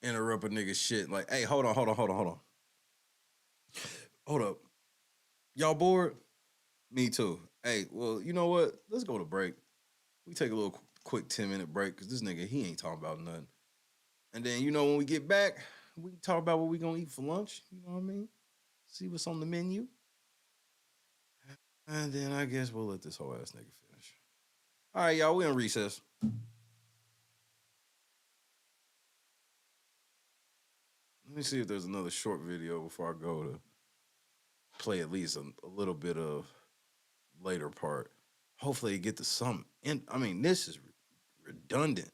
interrupt a nigga shit like, hey, hold on. Hold up. Y'all bored? Me too. Hey, well, you know what? Let's go to break. We take a little quick 10-minute break because this nigga, he ain't talking about nothing. And then, you know, when we get back, we can talk about what we gonna eat for lunch. You know what I mean? See what's on the menu. And then I guess we'll let this whole ass nigga finish. All right, y'all, we in recess. Let me see if there's another short video before I go to play at least a little bit of later part. Hopefully you get to something. And I mean, this is redundant.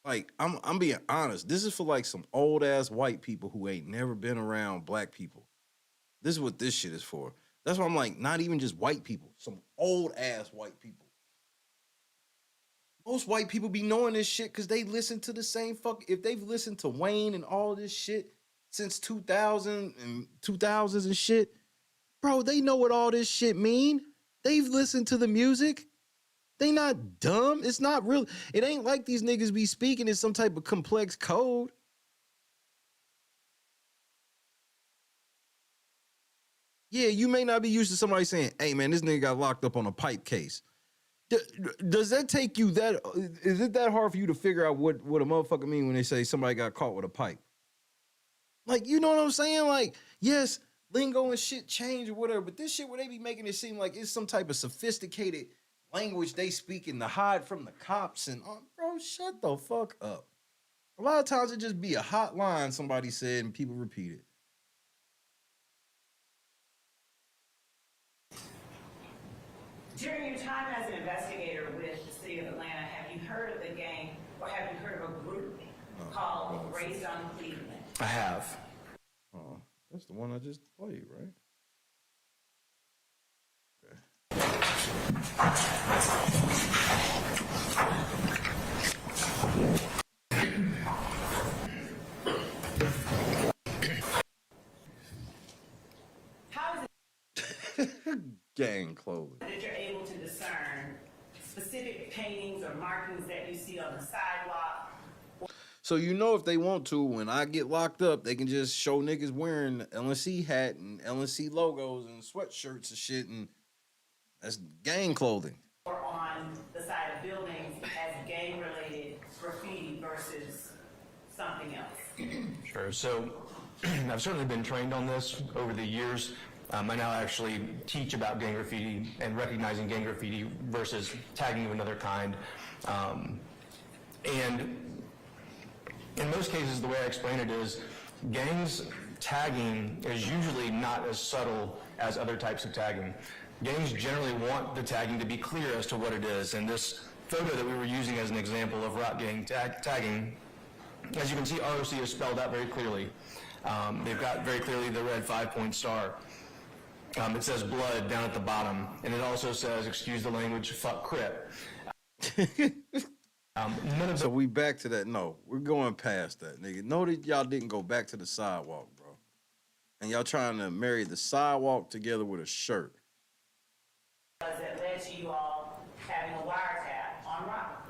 Like, I'm being honest. This is for like some old ass white people who ain't never been around black people. This is what this shit is for. That's why I'm like, not even just white people, some old ass white people. Most white people be knowing this shit because they listen to the same if they've listened to Wayne and all this shit since 2000 and 2000s and shit, bro, they know what all this shit mean. They've listened to the music. They not dumb. It's not real. It ain't like these niggas be speaking in some type of complex code. Yeah, you may not be used to somebody saying, hey, man, this nigga got locked up on a pipe case. Does that take you that, is it that hard for you to figure out what a motherfucker mean when they say somebody got caught with a pipe? Like, you know what I'm saying? Like, yes, lingo and shit change or whatever, but this shit where they be making it seem like it's some type of sophisticated language they speaking to hide from the cops and, bro, shut the fuck up. A lot of times it just be a hot line somebody said and people repeat it. During your time as an investigator with the city of Atlanta, have you heard of the gang or have you heard of a group called Raised on Cleveland? I have. Oh, that's the one I just played, right? How is Okay. Gang clothing. that you're able to discern specific paintings or markings that you see on the sidewalk? So you know if they want to, when I get locked up, they can just show niggas wearing LNC hat and LNC logos and sweatshirts and shit, and that's gang clothing. Or on the side of buildings as gang-related graffiti versus something else? Sure. So I've certainly been trained on this over the years. I now actually teach about gang graffiti and recognizing gang graffiti versus tagging of another kind. And in most cases, the way I explain it is gangs tagging is usually not as subtle as other types of tagging. Gangs generally want the tagging to be clear as to what it is. And this photo that we were using as an example of rock gang tagging, as you can see, ROC is spelled out very clearly. They've got very clearly the red 5-point star. It says blood down at the bottom, and it also says, excuse the language, fuck Crip. So we back to that. No, we're going past that, nigga. Know that y'all didn't go back to the sidewalk, bro. And y'all trying to marry the sidewalk together with a shirt. That led to you all having a wiretap on Rock.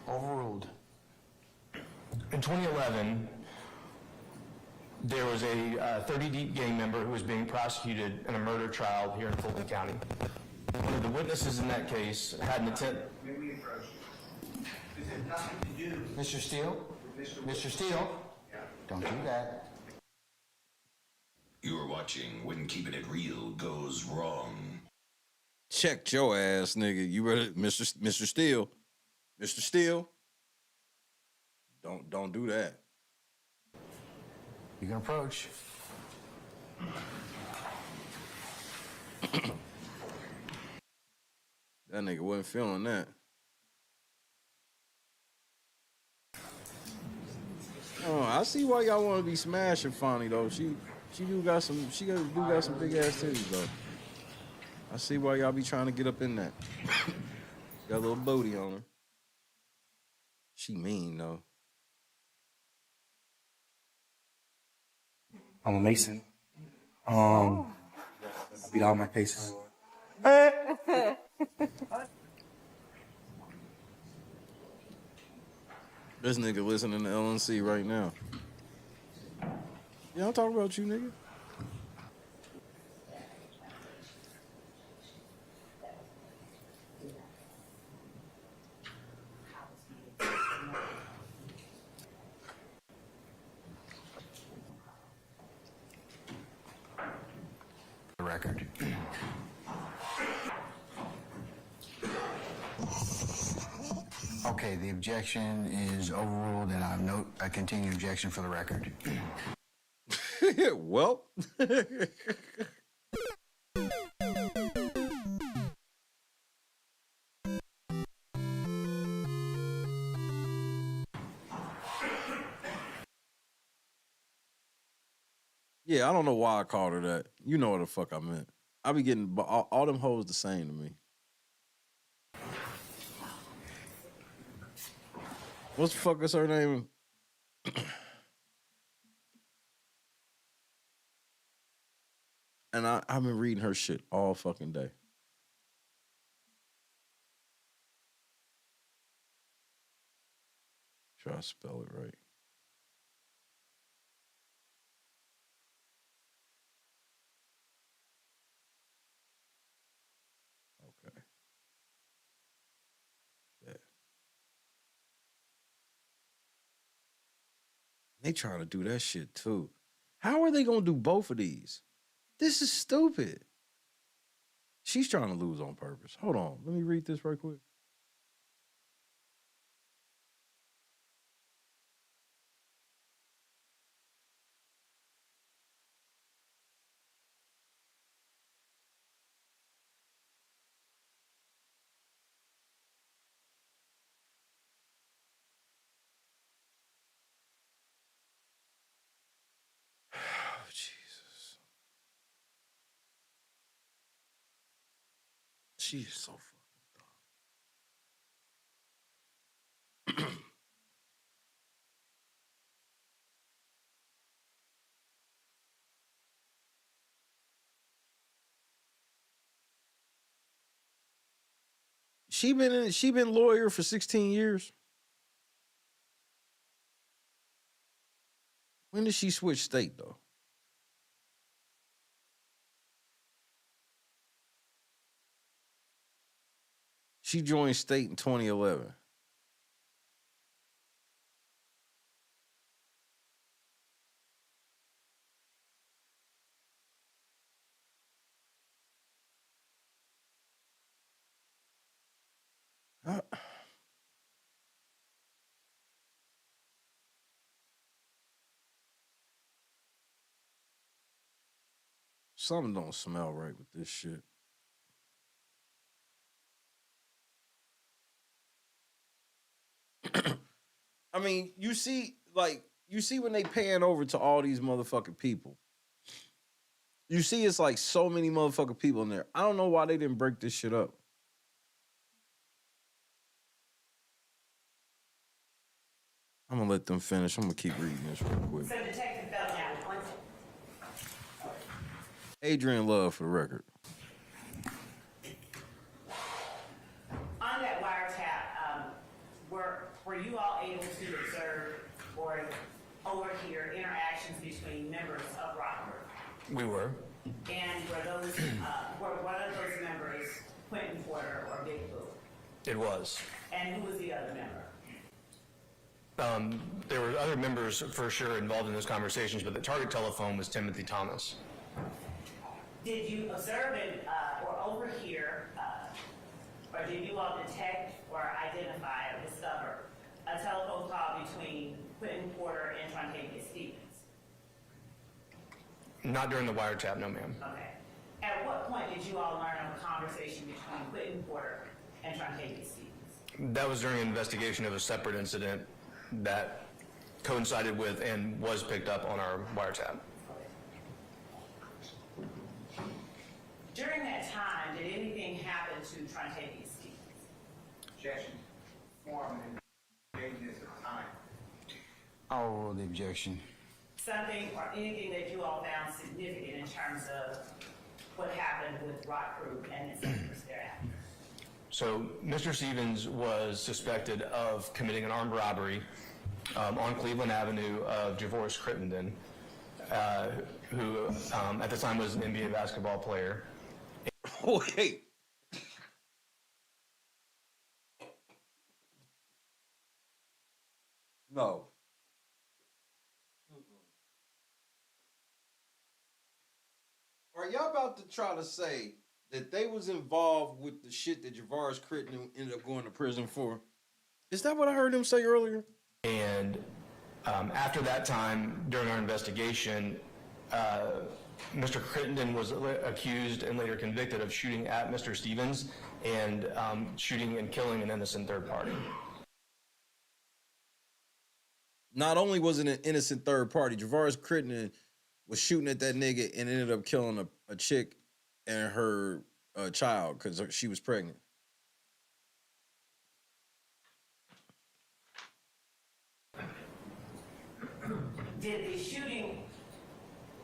Overruled. In 2011, there was a 30 Deep gang member who was being prosecuted in a murder trial here in Fulton County. One of the witnesses in that case had an intent. Mr. Steele? Mr. Steele? Don't do that. You're watching When Keeping It Real Goes Wrong. Checked your ass, nigga. You ready, Mr. Steele? Mr. Steele? Don't do that. You can approach. That nigga wasn't feeling that. Oh, I see why y'all want to be smashing Fonny though. She do got some big ass titties though. I see why y'all be trying to get up in that. Got a little booty on her. She mean though. I'm a Mason. I beat all my cases. This nigga listening to LNC right now. Yeah, I'm talking about you, nigga. The record. Okay, the objection is overruled, and I note a continued objection for the record. Well. Yeah, I don't know why I called her that. You know what the fuck I meant. I be getting all them hoes the same to me. What the fuck is her name? And I've been reading her shit all fucking day. Try to spell it right. Okay. Yeah. They trying to do that shit too. How are they gonna do both of these? This is stupid. She's trying to lose on purpose. Hold on. Let me read this right quick. Oh, Jesus. She is so fucking dumb. She been lawyer for 16 years. When did she switch state though? She joined state in 2011. Something don't smell right with this shit. I mean, you see when they pan over to all these motherfucking people. You see, it's like so many motherfucking people in there. I don't know why they didn't break this shit up. I'm gonna let them finish. I'm gonna keep reading this real quick. So Detective Belknap, Adrian Love, for the record. on that wiretap, were you all able to observe or overhear interactions between members of Rock Group? We were. And were those were one of those members Quentin Porter or Big Boo? It was. And who was the other member? There were other members for sure involved in those conversations, but the target telephone was Timothy Thomas. Did you observe it or overhear, or did you all detect or identify or discover a telephone call between Quentin Porter and Trontavia Stevens? Not during the wiretap, no ma'am. Okay. At what point did you all learn of a conversation between Quentin Porter and Trontavia Stevens? That was during an investigation of a separate incident that coincided with and was picked up on our wiretap. During that time, did anything happen to Trontavia Stevens? Objection. Form and vagueness of time. I'll rule the objection. Something or anything that you all found significant in terms of what happened with Rock Group and its members thereafter? So Mr. Stevens was suspected of committing an armed robbery on Cleveland Avenue of Javoris Crittenden, who at the time was an NBA basketball player. Wait. No. Are y'all about to try to say that they was involved with the shit that Javaris Crittenden ended up going to prison for? Is that what I heard him say earlier? And after that time, during our investigation, Mr. Crittenden was accused and later convicted of shooting at Mr. Stevens and shooting and killing an innocent third party. Not only was it an innocent third party, Javaris Crittenden was shooting at that nigga and ended up killing a chick and her child because she was pregnant. Did the shooting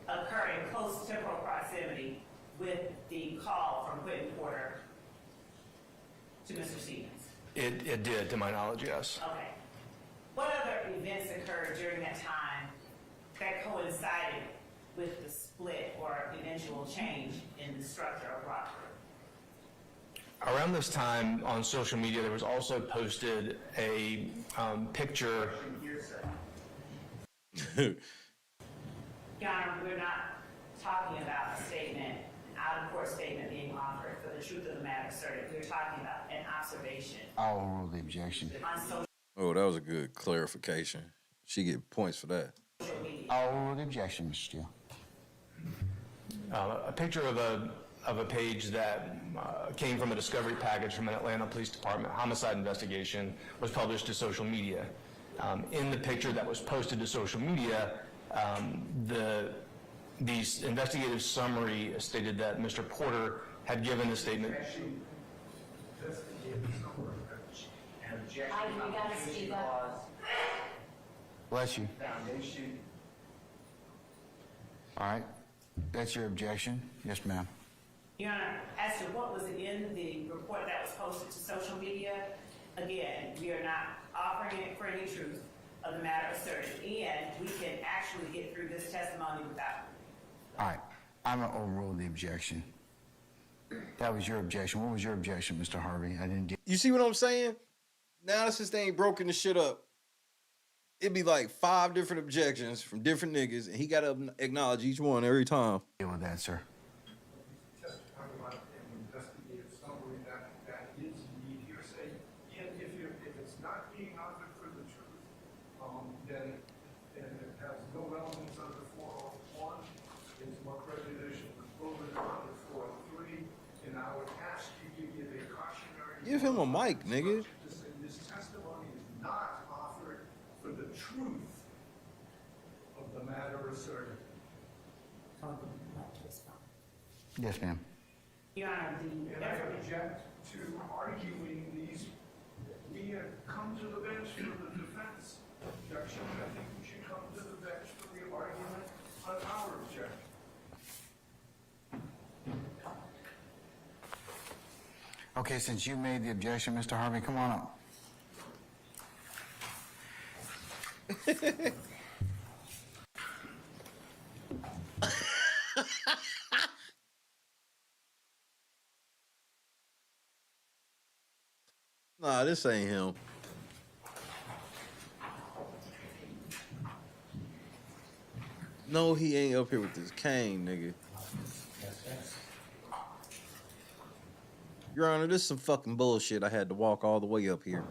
occur in close temporal proximity with the call from Quentin Porter to Mr. Stevens? It did, to my knowledge, yes. Okay. What other events occurred during that time that coincided with the split or eventual change in the structure of Rock Group? Around this time on social media, there was also posted a picture. Your Honor, we're not talking about a statement, an out-of-court statement being offered for the truth of the matter asserted. We're talking about an observation. I'll rule the objection. On social Oh, that was a good clarification. She get points for that. media. I'll rule the objection, Mr. Steele. A picture of a page that came from a discovery package from an Atlanta Police Department homicide investigation was published to social media. In the picture that was posted to social media, the investigative summary stated that Mr. Porter had given a statement. Bless you. All right. That's your objection? Yes, ma'am. Your Honor, as to what was in the report that was posted to social media, again, we are not offering it for any truth of the matter asserted, and we can actually get through this testimony without. All right. I'm going to overrule the objection. That was your objection. What was your objection, Mr. Harvey? I didn't get. You see what I'm saying? Now since they ain't broken the shit up, it'd be like 5 different objections from different niggas, and he got to acknowledge each one every time. Deal with that, sir. Testifying about an investigative summary that is indeed hearsay. And if it's not being offered for the truth, then it has no relevance under 401. It's more prejudicial than proven under 403. And I would ask you to give a cautionary. Give him a mic, nigga. This testimony is not offered for the truth of the matter asserted. Yes, ma'am. Your Honor, And I object to arguing these. We have come to the bench for the defense objection. I think we should come to the bench for the argument on our objection. Okay, since you made the objection, Mr. Harvey, come on up. Nah, this ain't him. No, he ain't up here with this cane, nigga. Your Honor, this is some fucking bullshit. I had to walk all the way up here.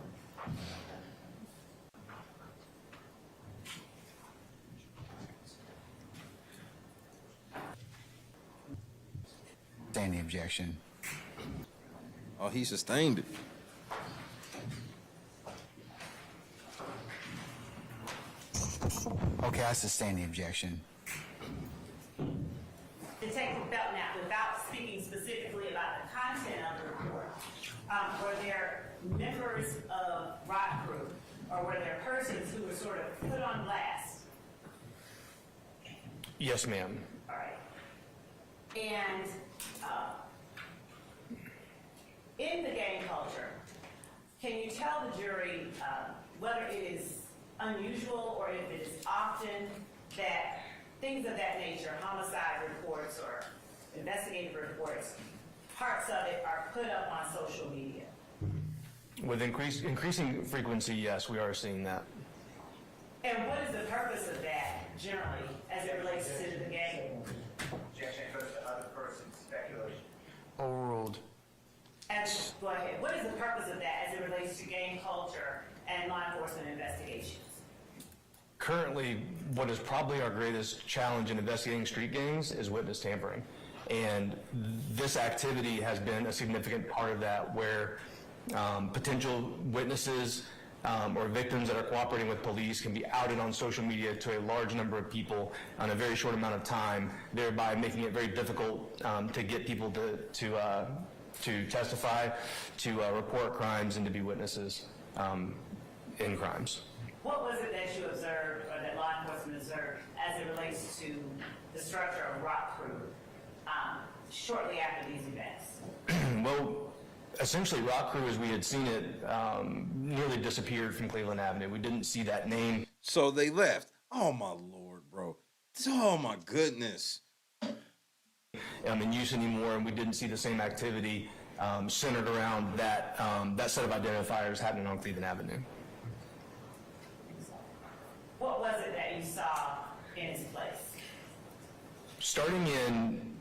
Sustain the objection. Oh, he sustained it. Okay, I sustain the objection. Detective Belknap, without speaking specifically about the content of the report, were there members of Rock Group or were there persons who were sort of put on blast? Yes, ma'am. All right. And in the gang culture, can you tell the jury whether it is unusual or if it is often that things of that nature, homicide reports or investigative reports, parts of it are put up on social media? With increasing frequency, yes, we are seeing that. And what is the purpose of that, generally, as it relates to the gang? Objection goes to other person's speculation. Overruled. And go ahead. What is the purpose of that as it relates to gang culture and law enforcement investigations? Currently, what is probably our greatest challenge in investigating street gangs is witness tampering. And this activity has been a significant part of that, where potential witnesses or victims that are cooperating with police can be outed on social media to a large number of people on a very short amount of time, thereby making it very difficult to get people to testify, to report crimes, and to be witnesses in crimes. What was it that you observed or that law enforcement observed as it relates to the structure of Rock Crew shortly after these events? Well, essentially Rock Crew, as we had seen it, nearly disappeared from Cleveland Avenue. We didn't see that name. So they left. Oh my Lord, bro. Oh my goodness. In use anymore, and we didn't see the same activity centered around that set of identifiers happening on Cleveland Avenue. What was it that you saw in its place? Starting in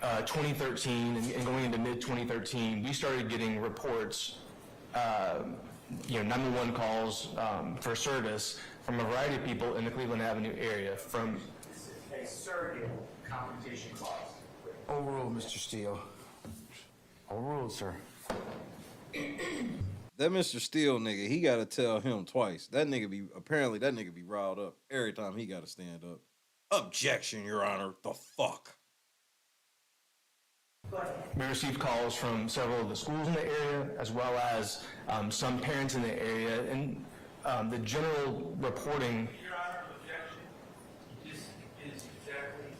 2013 and going into mid-2013, we started getting reports, 911 calls for service from a variety of people in the Cleveland Avenue area. From a surrogate confrontation clause. Overruled, Mr. Steele. Overruled, sir. That Mr. Steele nigga, he gotta tell him twice. That nigga be riled up every time he gotta stand up. Objection, Your Honor. The fuck? We received calls from several of the schools in the area, as well as some parents in the area, and the general reporting. Your Honor, objection. This is exactly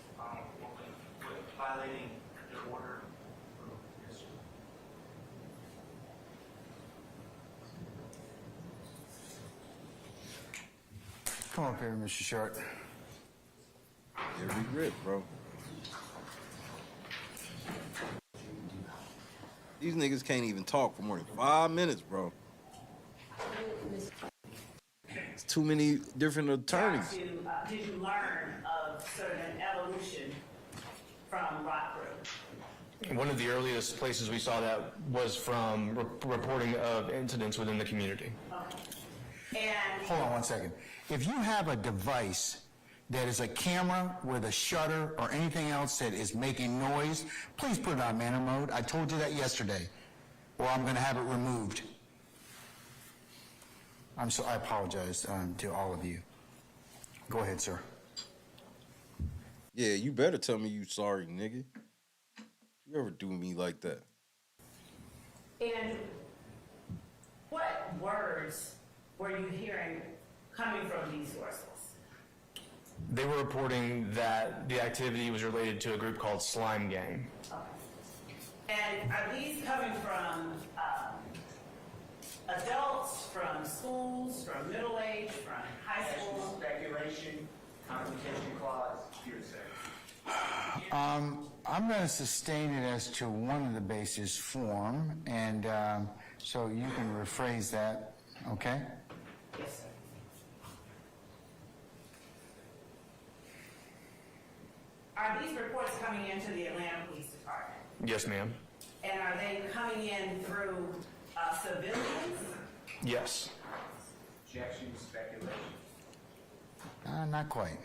violating the order. Yes, sir. Come up here, Mr. Short. Every grip, bro. These niggas can't even talk for more than 5 minutes, bro. It's too many different attorneys. Did you learn of sort of an evolution from Rock Crew? One of the earliest places we saw that was from reporting of incidents within the community. And hold on one second. If you have a device that is a camera with a shutter or anything else that is making noise, please put it on man mode. I told you that yesterday, or I'm going to have it removed. I apologize to all of you. Go ahead, sir. Yeah, you better tell me you sorry, nigga. You ever do me like that? And what words were you hearing coming from these sources? They were reporting that the activity was related to a group called Slime Gang. And are these coming from adults, from schools, from middle age, from high school? Speculation, confrontation clause, hearsay. I'm going to sustain it as to one of the bases, form, and so you can rephrase that, okay? Yes, sir. Are these reports coming into the Atlanta Police Department? Yes, ma'am. And are they coming in through civilians? Yes. Objection, speculation. Not quite.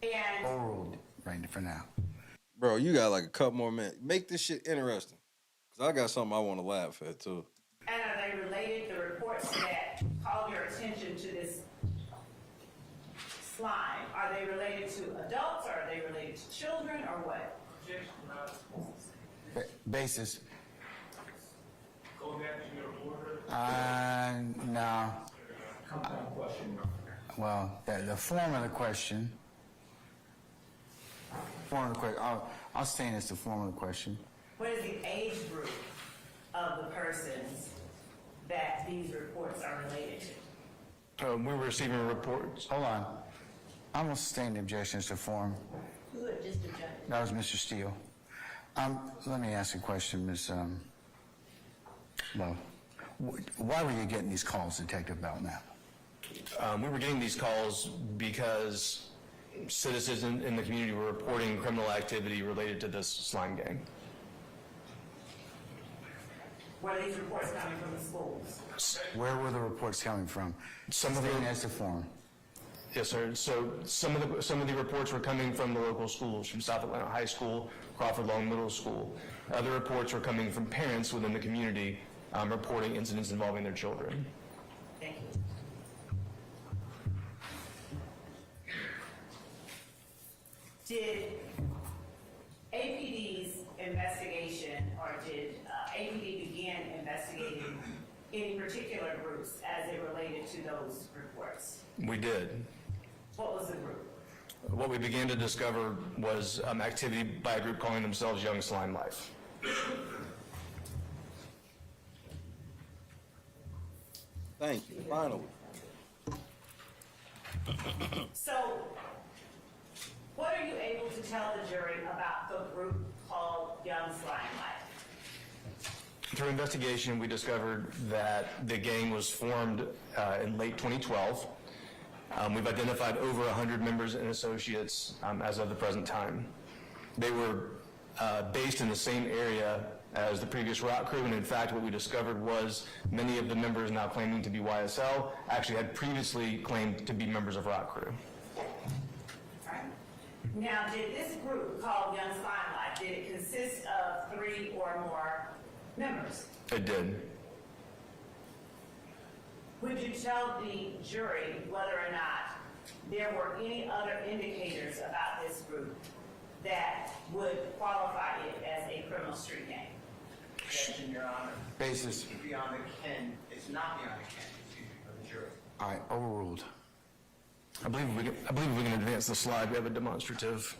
And Overruled right for now. Bro, you got like a couple more minutes. Make this shit interesting. Because I got something I want to laugh at, too. And are they related, the reports that call your attention to this slime, are they related to adults, or are they related to children, or what? Basis. Go back to your order. No. Well, the form of the question. I'll stand as the form of the question. What is the age group of the persons that these reports are related to? We were receiving reports. Hold on. I'm going to sustain the objection as to form. Good, just a judge. That was Mr. Steele. Let me ask a question, Ms. Love. Why were you getting these calls, Detective Belknap? We were getting these calls because citizens in the community were reporting criminal activity related to this slime gang. Were these reports coming from the schools? Where were the reports coming from? Some of them as to form. Yes, sir. So some of the reports were coming from the local schools, from South Atlanta High School, Crawford Long Middle School. Other reports were coming from parents within the community reporting incidents involving their children. Thank you. Did APD's investigation, or did APD begin investigating any particular groups as it related to those reports? We did. What was the group? What we began to discover was activity by a group calling themselves Young Slime Life. Thank you. Finally. So, what are you able to tell the jury about the group called Young Slime Life? Through investigation, we discovered that the gang was formed in late 2012. We've identified over 100 members and associates as of the present time. They were based in the same area as the previous rock crew, and in fact what we discovered was many of the members now claiming to be YSL actually had previously claimed to be members of rock crew. Right. Now, did this group called Young Slime Life, did it consist of 3 or more members? It did. Would you tell the jury whether or not there were any other indicators about this group that would qualify it as a criminal street gang? Objection, Your Honor. Basis. Beyond the ken, it's not beyond the ken, excuse me, of the jury. All right, overruled. I believe we can advance the slide. We have a demonstrative.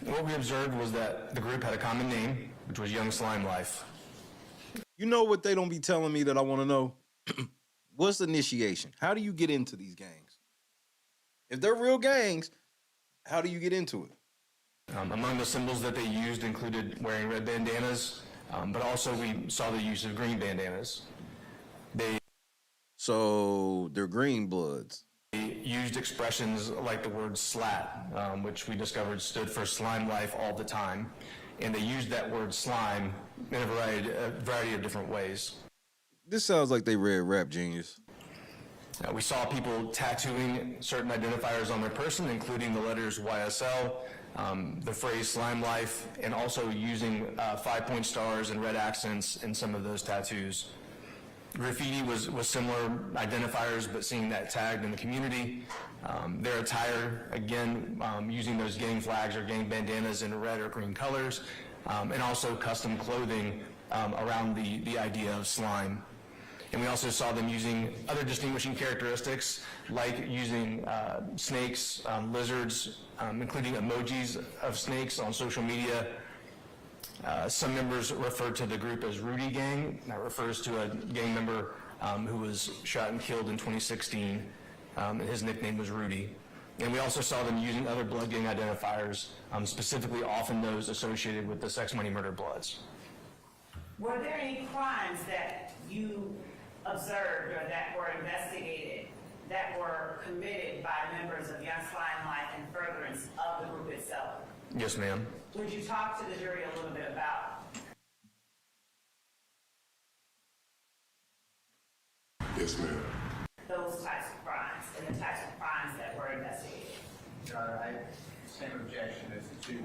What we observed was that the group had a common name, which was Young Slime Life. You know what they don't be telling me that I want to know? What's initiation? How do you get into these gangs? If they're real gangs, how do you get into it? Among the symbols that they used included wearing red bandanas, but also we saw the use of green bandanas. So they're green bloods. They used expressions like the word slat, which we discovered stood for slime life all the time. And they used that word slime in a variety of different ways. This sounds like they read Rap Genius. We saw people tattooing certain identifiers on their person, including the letters YSL, the phrase slime life, and also using 5-point stars and red accents in some of those tattoos. Graffiti was similar identifiers, but seeing that tagged in the community. Their attire, again, using those gang flags or gang bandanas in red or green colors, and also custom clothing around the idea of slime. And we also saw them using other distinguishing characteristics, like using snakes, lizards, including emojis of snakes on social media. Some members referred to the group as Rudy Gang. That refers to a gang member who was shot and killed in 2016. And his nickname was Rudy. And we also saw them using other blood gang identifiers, specifically often those associated with the Sex Money Murder Bloods. Were there any crimes that you observed or that were investigated that were committed by members of Young Slime Life in furtherance of the group itself? Yes, ma'am. Would you talk to the jury a little bit about? Yes, ma'am. Those types of crimes and the types of crimes that were investigated? Your Honor, I have the same objection as the two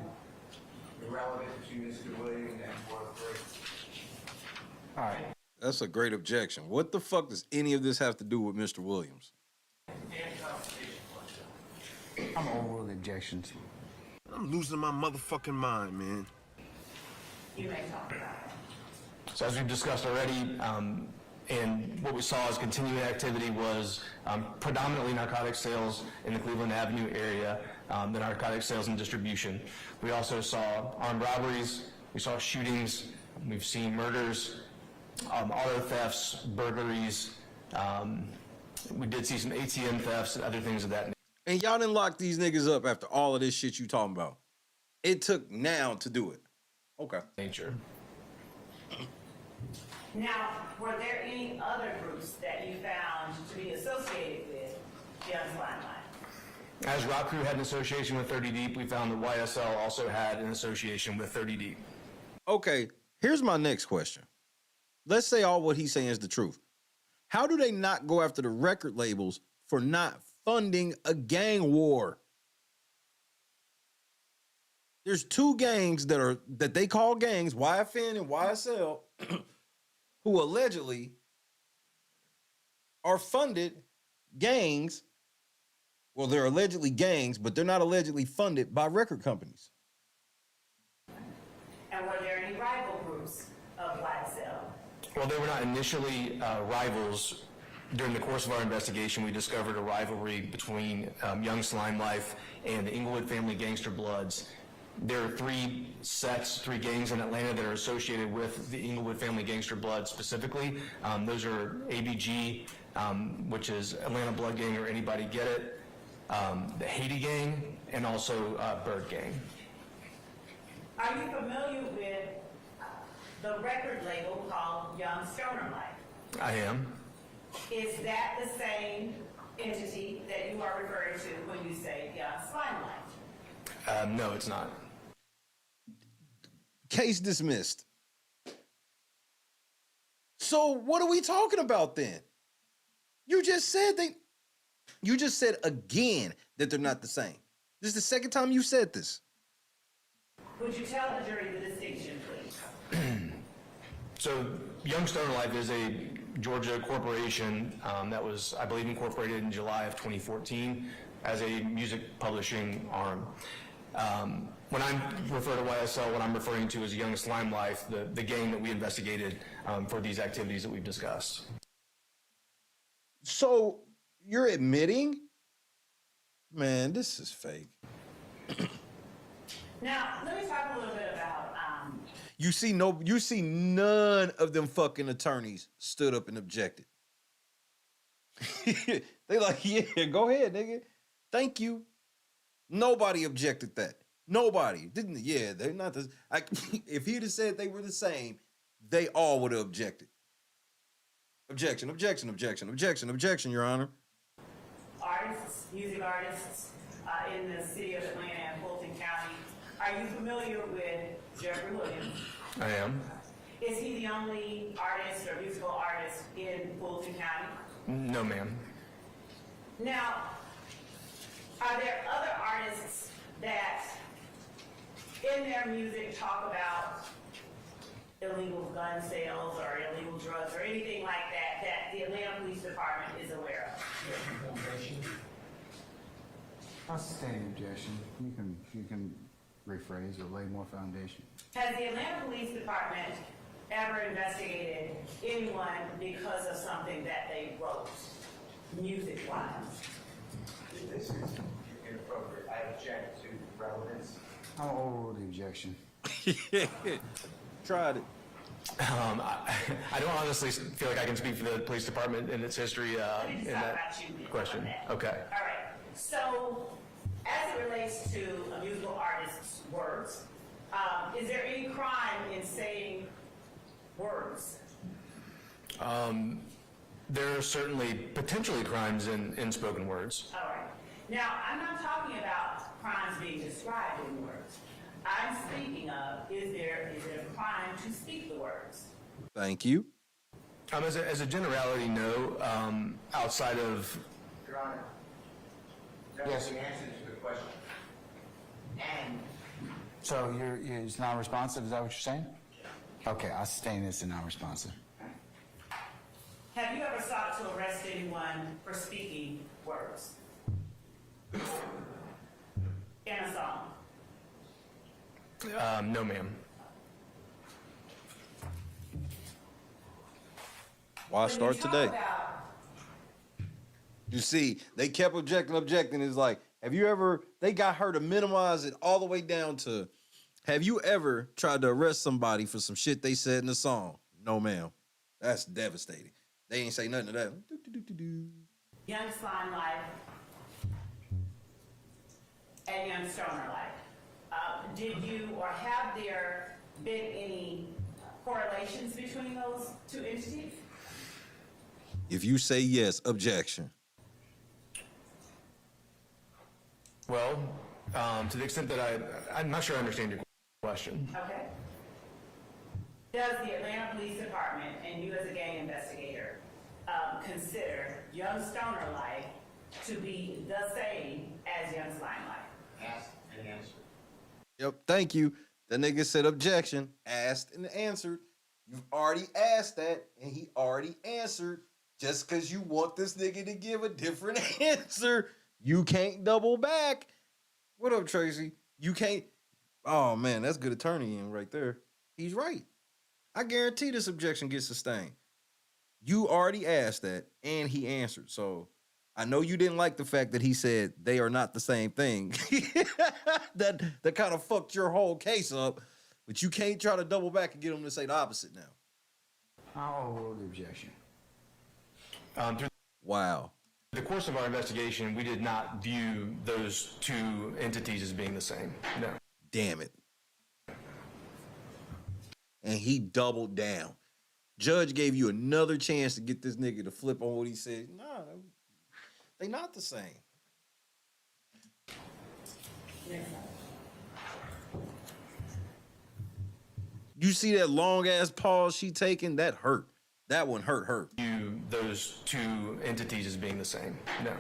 irrelevant to Mr. Williams and worth. All right. That's a great objection. What the fuck does any of this have to do with Mr. Williams? I'm over the objections. I'm losing my motherfucking mind, man. You may talk about it. So as we've discussed already, and what we saw as continuing activity was predominantly narcotic sales in the Cleveland Avenue area, the narcotic sales and distribution. We also saw armed robberies, we saw shootings, we've seen murders, auto thefts, burglaries. We did see some ATM thefts and other things of that nature. And y'all didn't lock these niggas up after all of this shit you talking about. It took now to do it. Okay. Nature. Now, were there any other groups that you found to be associated with Young Slime Life? As Rock Crew had an association with 30 Deep, we found that YSL also had an association with 30 Deep. Okay, here's my next question. Let's say all what he's saying is the truth. How do they not go after the record labels for not funding a gang war? There's two gangs that they call gangs, YFN and YSL, who allegedly are funded gangs. Well, they're allegedly gangs, but they're not allegedly funded by record companies. And were there any rival groups of YSL? Well, they were not initially rivals. During the course of our investigation, we discovered a rivalry between Young Slime Life and the Inglewood Family Gangster Bloods. There are three gangs in Atlanta that are associated with the Inglewood Family Gangster Bloods specifically. Those are ABG, which is Atlanta Blood Gang or Anybody Get It, the Haiti Gang, and also Bird Gang. Are you familiar with the record label called Young Stoner Life? I am. Is that the same entity that you are referring to when you say Young Slime Life? No, it's not. Case dismissed. So what are we talking about then? You just said again that they're not the same. This is the second time you said this. Would you tell the jury the distinction, please? So Young Stoner Life is a Georgia corporation that was, I believe, incorporated in July of 2014 as a music publishing arm. When I refer to YSL, what I'm referring to is Young Slime Life, the gang that we investigated for these activities that we've discussed. So you're admitting? Man, this is fake. Now, let me talk a little bit about You see none of them fucking attorneys stood up and objected. They like, yeah, go ahead, nigga. Thank you. Nobody objected that. Nobody. Didn't, yeah, they're not the, if he'd have said they were the same, they all would have objected. Objection, objection, objection, objection, objection, Your Honor. artists, music artists in the city of Atlanta and Fulton County. Are you familiar with Jeffrey Williams? I am. Is he the only artist or musical artist in Fulton County? No, ma'am. Now, are there other artists that in their music talk about illegal gun sales or illegal drugs or anything like that that the Atlanta Police Department is aware of? I'll sustain the objection. You can rephrase or lay more foundation. Has the Atlanta Police Department ever investigated anyone because of something that they wrote, music-wise? This is inappropriate. I object to relevance. I'll overrule the objection. Tried it. I don't honestly feel like I can speak for the police department and its history in that question. Okay. All right. So, as it relates to a musical artist's words, is there any crime in saying words? There are certainly potentially crimes in spoken words. All right. Now, I'm not talking about crimes being described in words. I'm speaking of, is it a crime to speak the words? Thank you. As a generality, no. Outside of... Your Honor, that was the answer to the question. And So it's non-responsive, is that what you're saying? Okay, I'll sustain this as non-responsive. Have you ever sought to arrest anyone for speaking words in a song? No, ma'am. Why start today? You see, they kept objecting. It's like, have you ever, they got her to minimize it all the way down to, have you ever tried to arrest somebody for some shit they said in the song? No, ma'am. That's devastating. They ain't say nothing to that. Young Slime Life and Young Stoner Life. Did you or have there been any correlations between those two entities? If you say yes, objection. Well, to the extent that I'm not sure I understand your question. Okay. Does the Atlanta Police Department and you as a gang investigator consider Young Stoner Life to be the same as Young Slime Life? asked and answered. Yep, thank you. The nigga said objection, asked and answered. You've already asked that, and he already answered. Just because you want this nigga to give a different answer, you can't double back. What up, Tracy? You can't. Oh, man, that's good attorney in right there. He's right. I guarantee this objection gets sustained. You already asked that, and he answered. So I know you didn't like the fact that he said they are not the same thing. that kind of fucked your whole case up. But you can't try to double back and get him to say the opposite now. I'll overrule the objection. Wow. The course of our investigation, we did not view those two entities as being the same. No. Damn it. And he doubled down. Judge gave you another chance to get this nigga to flip on what he said. Nah, they not the same. You see that long ass pause she taking? That hurt. That one hurt her. View those two entities as being the same. No.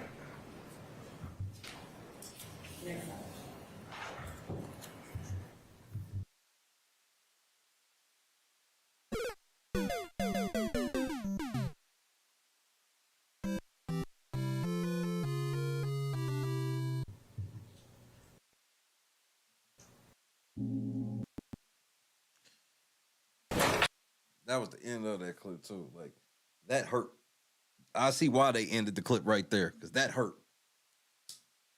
That was the end of that clip too. Like, that hurt. I see why they ended the clip right there, because that hurt.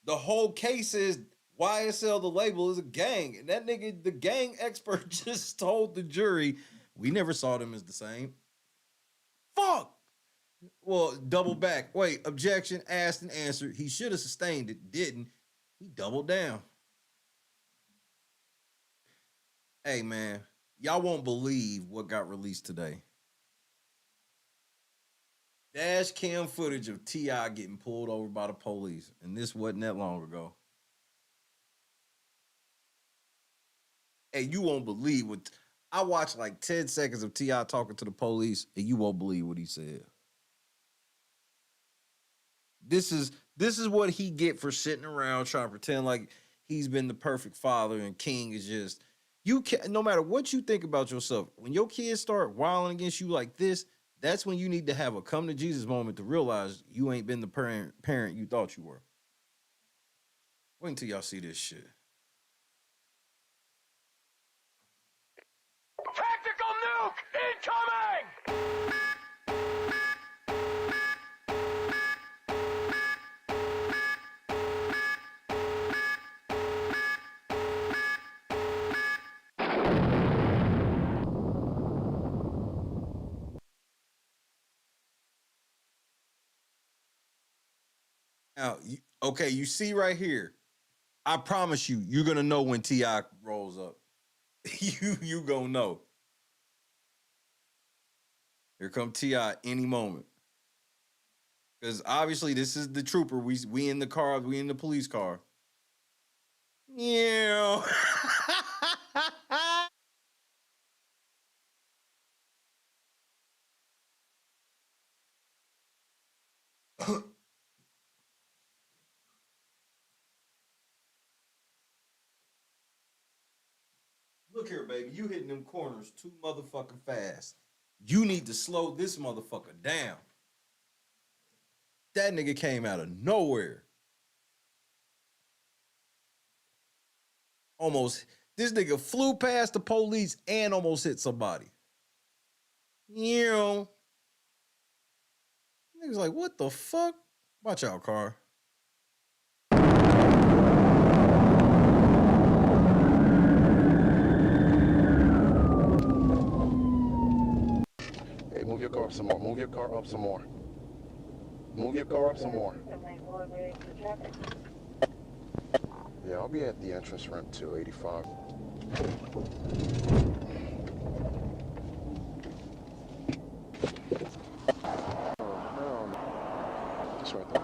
The whole case is YSL, the label, is a gang. And that nigga, the gang expert, just told the jury, we never saw them as the same. Fuck. Well, double back. Wait, objection, asked and answered. He should have sustained it, didn't. He doubled down. Hey, man, y'all won't believe what got released today. Dash cam footage of T.I. getting pulled over by the police. And this wasn't that long ago. Hey, you won't believe what... I watched like 10 seconds of T.I. talking to the police, and you won't believe what he said. This is what he get for sitting around trying to pretend like he's been the perfect father and King is You can, no matter what you think about yourself, when your kids start wilding against you like this, that's when you need to have a come to Jesus moment to realize you ain't been the parent you thought you were. Wait until y'all see this shit. Tactical nuke incoming! Now, okay, you see right here. I promise you, you're gonna know when T.I. rolls up. you gonna know. Here come T.I. any moment. Because obviously this is the trooper. We in the car, we in the police car. Yeah. Look here, baby. You hitting them corners too motherfucking fast. You need to slow this motherfucker down. That nigga came out of nowhere. Almost, this nigga flew past the police and almost hit somebody. You know. Niggas like, what the fuck? Watch out, car. Hey, move your car up some more. Move your car up some more. Move your car up some more. Yeah, I'll be at the entrance ramp 285. That's right there.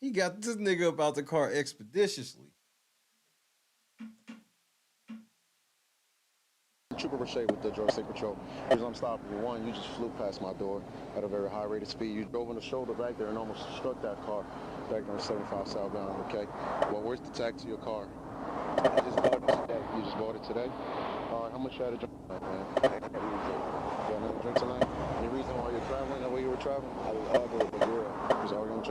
He got this nigga up out the car expeditiously. Trooper Brochet with the Drug State Patrol. The reason I'm stopping you, one, you just flew past my door at a very high rate of speed. You drove on the shoulder back there and almost struck that car back there on 75 southbound, okay? Well, where's the tag to your car? I just bought it today. You just bought it today? All right, how much you had to drink tonight, man? You had another drink tonight? Any reason why you're traveling the way you were traveling? I was arguing with the girl. You was arguing with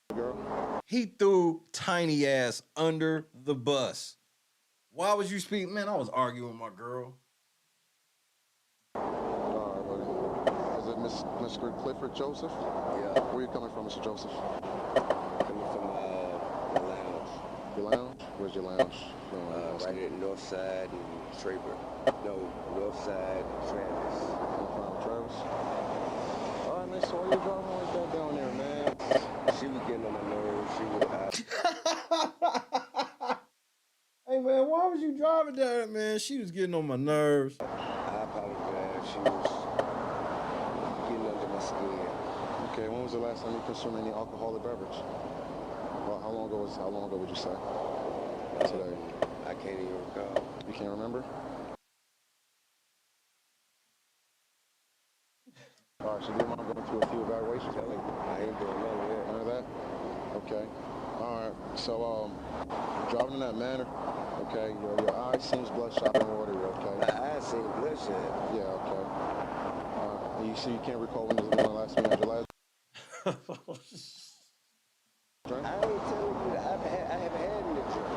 the girl? He threw tiny ass under the bus. Why was you speaking? Man, I was arguing with my girl. All right, buddy. Is it Mr. Clifford Joseph? Yeah. Where you coming from, Mr. Joseph? Coming from the lounge. Your lounge? Where's your lounge? Right here at North Side and Traver. No, North Side and Travis. Travis? All right, man, so why you driving like that down there, man? She was getting on my nerves. She was Hey, man, why was you driving down, man? She was getting on my nerves. I apologize. She was getting under my skin. Okay, when was the last time you consumed any alcoholic beverage? Well, how long ago would you say? Today. I can't even recall. You can't remember? All right, so do you mind going through a few evaluations? I ain't doing none of that. None of that? Okay. All right, so driving in that manner, okay, your eye seems bloodshot and watery, okay? My eyes seem bloodshot. Yeah, okay. And you see you can't recall when the last time you had your last drink? I ain't telling you that I haven't had any drink.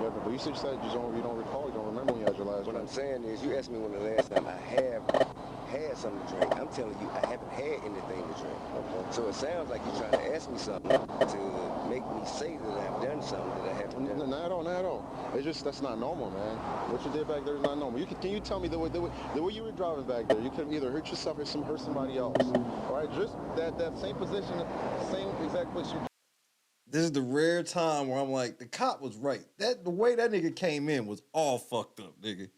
Yeah, but you said you don't recall, you don't remember when you had your last What drink. I'm saying is, you asked me when the last time I have had something to drink. I'm telling you, I haven't had anything to drink. Okay. So it sounds like you're trying to ask me something to make me say that I've done something that I haven't done. Not at all. It's just, that's not normal, man. What you did back there is not normal. Can you tell me the way you were driving back there, you could either hurt yourself or hurt somebody else. All right, just that same position, same exact place you. This is the rare time where I'm like, the cop was right. The way that nigga came in was all fucked up, nigga.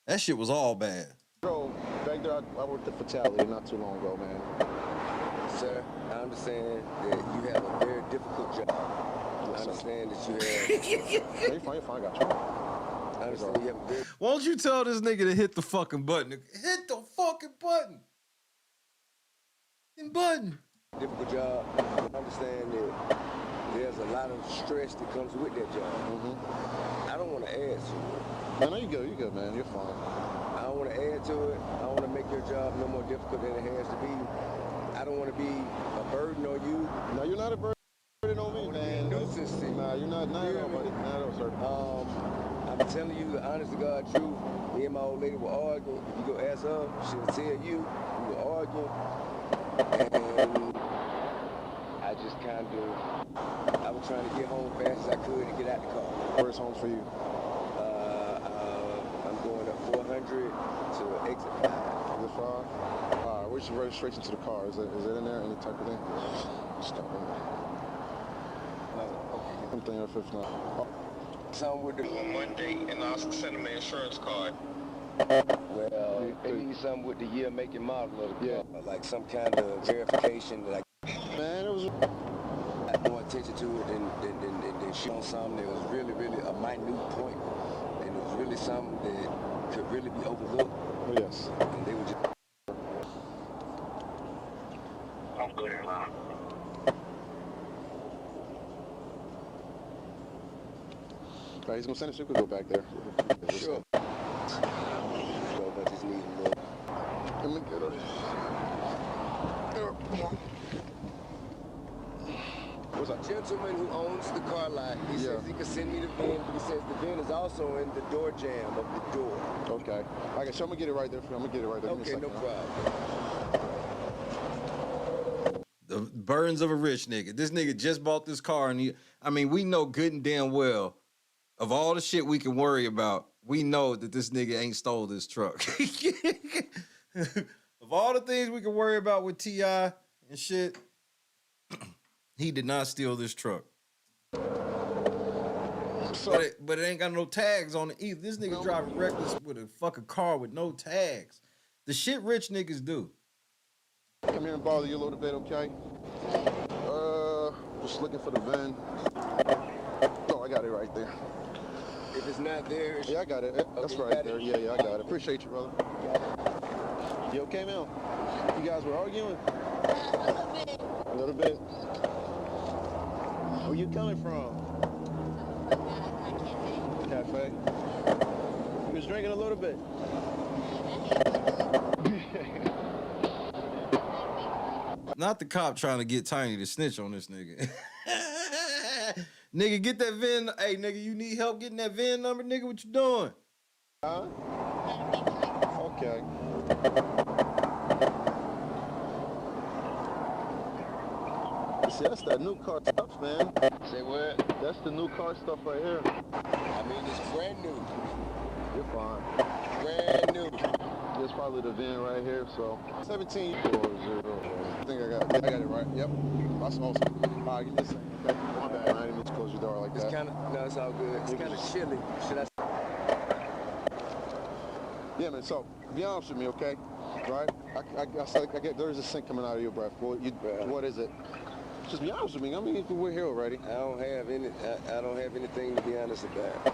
That shit was all bad. Bro, back there, I worked at Fatality not too long ago, man. Sir, I understand that you have a very difficult job. I understand that you have... You're fine, I got you. I understand you have a very... Why don't you tell this nigga to hit the fucking button? Hit the fucking button. Difficult job. I understand that there's there's a lot of stress that comes with that job. I don't want to add to it. I know you're good, man. You're fine. I don't want to add to it. I want to make your job no more difficult than it has to be. I don't want to be a burden on you. No, you're not a burden on me, man. Nuisance to you. Nah, you're not at all, buddy. Not at all, sir. I'm telling you the honest to God truth. Me and my old lady were arguing. If you go ask her, she'll tell you we were arguing. And I just I was trying to get home fast as I could to get out the car. Where's home for you? I'm going up 400 to exit 5. Exit 5? All right, where's your registration to the car? Is it in there, any type of thing? Stop in there. Something or 59. Some would do on Monday, and also send them an insurance card. Well, they need something with the year, make, and model of the car, like some kind of verification. Like, man, it was more attention to it than showing something that was really, really a minute point, and it was really something that could really be overlooked. Oh, yes. And they were just. I'm good here, man. All right, he's gonna send us. We could go back there. Sure. So, but just need a little. Let me get her. What's that? Gentleman who owns the car lot, he says he can send me the VIN, but he says the VIN is also in the door jamb of the door. Okay. Okay, so I'm gonna get it right there for you. I'm gonna get it right there. Okay, no problem. The burdens of a rich nigga. This nigga just bought this car, and we know good and damn well, of all the shit we can worry about, we know that this nigga ain't stole this truck. Of all the things we can worry about with T.I. and shit, he did not steal this truck. But it ain't got no tags on it either. This nigga driving reckless with a fucking car with no tags. The shit rich niggas do. Come here and bother you a little bit, okay? Just looking for the VIN. Oh, I got it right there. If it's not there, yeah, I got it. That's okay, right there. Yeah, I got it. Appreciate you, brother. You okay, Mel? You guys were arguing? A little bit. Where you coming from? Cafe. You was drinking a little bit. Not the cop trying to get Tiny to snitch on this nigga. Nigga, get that VIN. Hey, nigga, you need help getting that VIN number? Nigga, what you doing? Huh? Okay. See, that's that new car stuff, man. Say what? That's the new car stuff right here. I mean, it's brand new. You're fine. Brand new. There's probably the VIN right here, so 1740. I think I got it right. Yep. That's awesome. All right, give me a second. Okay. My bad. I didn't mean to close your door like that. It's kind of, no, it's all good. It's kind of chilly. Should I? Yeah, man. So, be honest with me, okay? Right? I get there's a scent coming out of your breath. What is it? Just be honest with me. I mean, we're here already. I don't have anything to be honest about.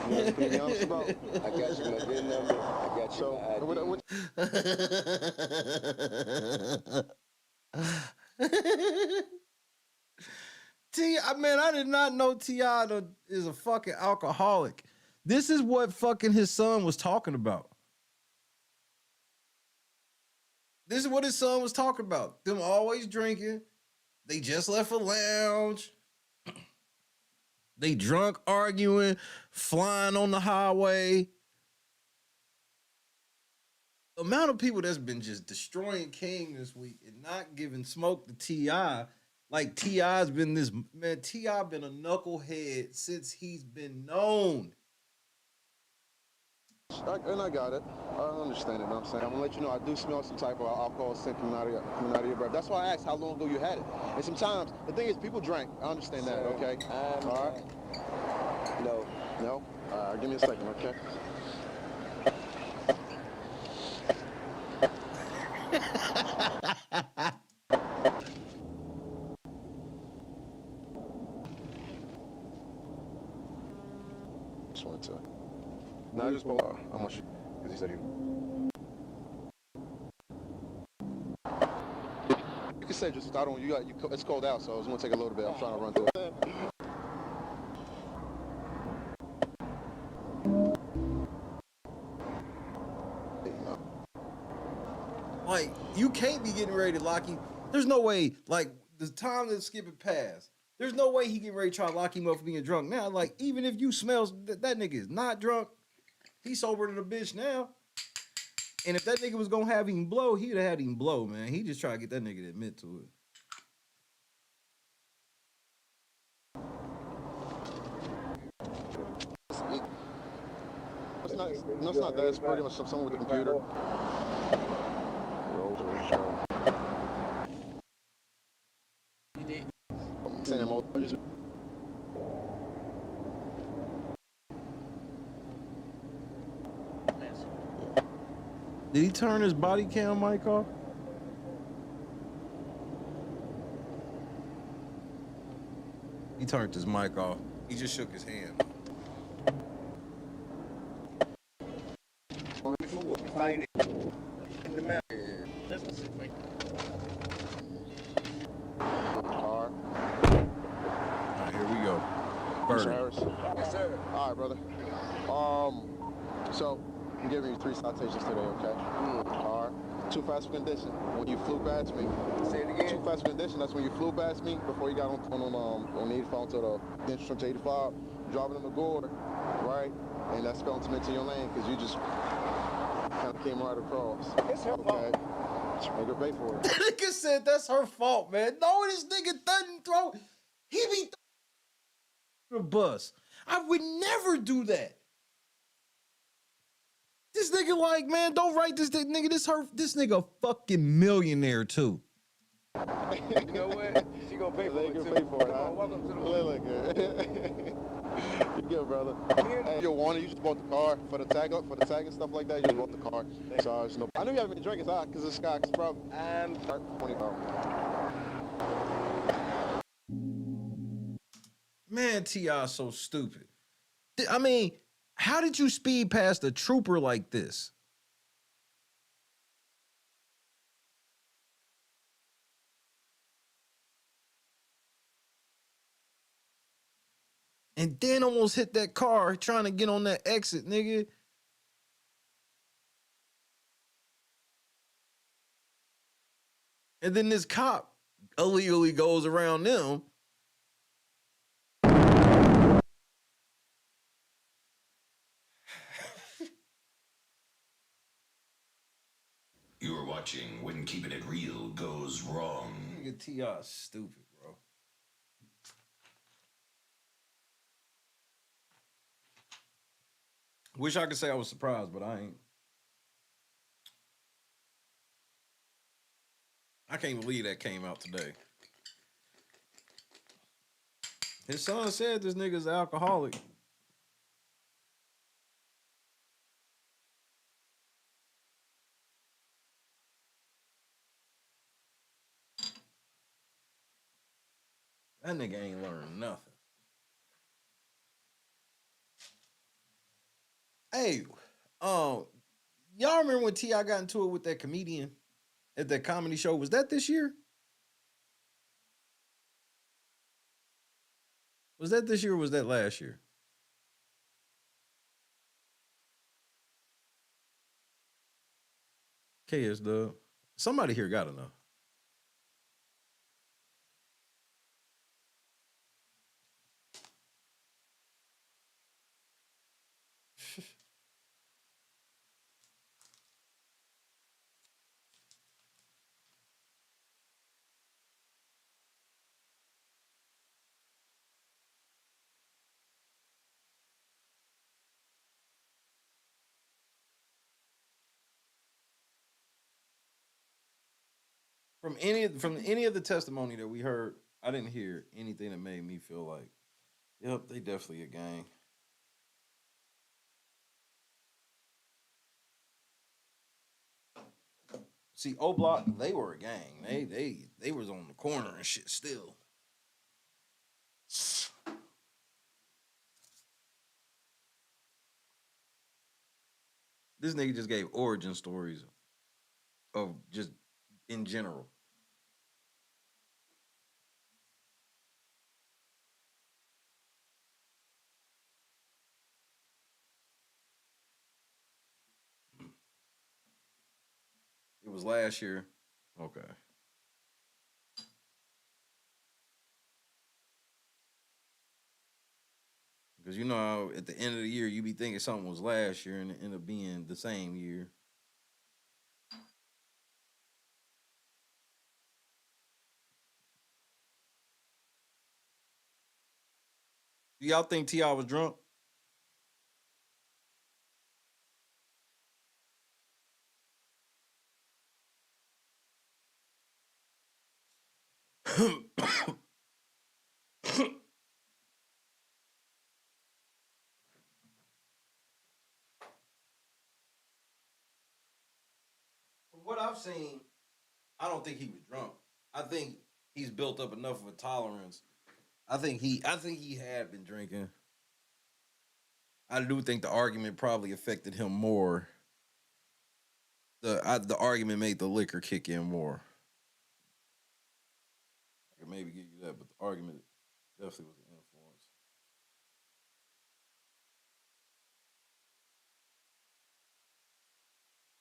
You know, to be honest about? I got you my VIN number. I got you my ID. I did not know T.I. is a fucking alcoholic. This is what fucking his son was talking about. This is what his son was talking about. Them always drinking. They just left a lounge. They drunk, arguing, flying on the highway. The amount of people that's been just destroying King this week and not giving smoke to T.I. Like T.I.'s been this, man, T.I. been a knucklehead since he's been known. And I got it. I understand it, you know what I'm saying? I'm gonna let you know I do smell some type of alcohol scent coming out of your breath. That's why I asked how long ago you had it. And sometimes, the thing is, people drink. I understand that, okay? All right? No. No? All right, give me a second, okay? Just wanted to... No, I just spoke. How much? Because he said he. You can say just I don't. It's cold out, so it's gonna take a little bit. I'm trying to run through it. can't be getting ready to lock him. There's no way, like, the time that Skip passed, there's no way he getting ready to try to lock him up for being drunk now. Like, even if you smell that nigga is not drunk, he's sober than a bitch now. And if that nigga was gonna have him blow, he'd have had him blow, man. He just tried to get that nigga to admit to it. It's not that. It's pretty much someone with a computer. Did he turn his body cam mic off? He turned his mic off. He just shook his hand. Here we go. Harris. Yes, sir. All right, brother. So I'm giving you 3 citations today, okay? All right. Too fast for condition. When you flew past me. Say it again. Too fast for condition. That's when you flew past me before you got on the 85 to the entrance to 85, driving in the Gore, right? And that's going to into your lane because you just kind of came right across. It's her fault. Make her pay for it. Nigga said that's her fault, man. No, this nigga doesn't throw. He be the bus. I would never do that. This nigga like, man, don't write this nigga. This nigga fucking millionaire too. You know what? She gonna pay for it too. Pay for it, huh? Welcome to the hood. You good, brother. Hey, you want it? You just bought the car for the tag and stuff like that. You just bought the car. So I knew you haven't been drinking, because it's Scott's problem. And 20 Man, T.I. so stupid. I mean, how did you speed past a trooper like this? And then almost hit that car trying to get on that exit, nigga. And then this cop illegally goes around them. You are watching When Keeping It Real Goes Wrong. Nigga T.I. stupid, bro. Wish I could say I was surprised, but I ain't. I can't believe that came out today. His son said this nigga's an alcoholic. That nigga ain't learned nothing. Hey, y'all remember when T.I. got into it with that comedian at that comedy show? Was that this year? Was that this year or was that last year? KS Dub. Somebody here gotta know. From any of the testimony that we heard, I didn't hear anything that made me feel like, yep, they definitely a gang. See, O Block, they were a gang. They was on the corner and shit still. This nigga just gave origin stories of just in general. It was last year. Okay. Because you know how at the end of the year you be thinking something was last year and it end up being the same year. Do y'all think T.I. was drunk? From what I've seen, I don't think he was drunk. I think he's built up enough of a tolerance. I think he had been drinking. I do think the argument probably affected him more. The argument made the liquor kick in more. I could maybe give you that, but the argument definitely was an influence.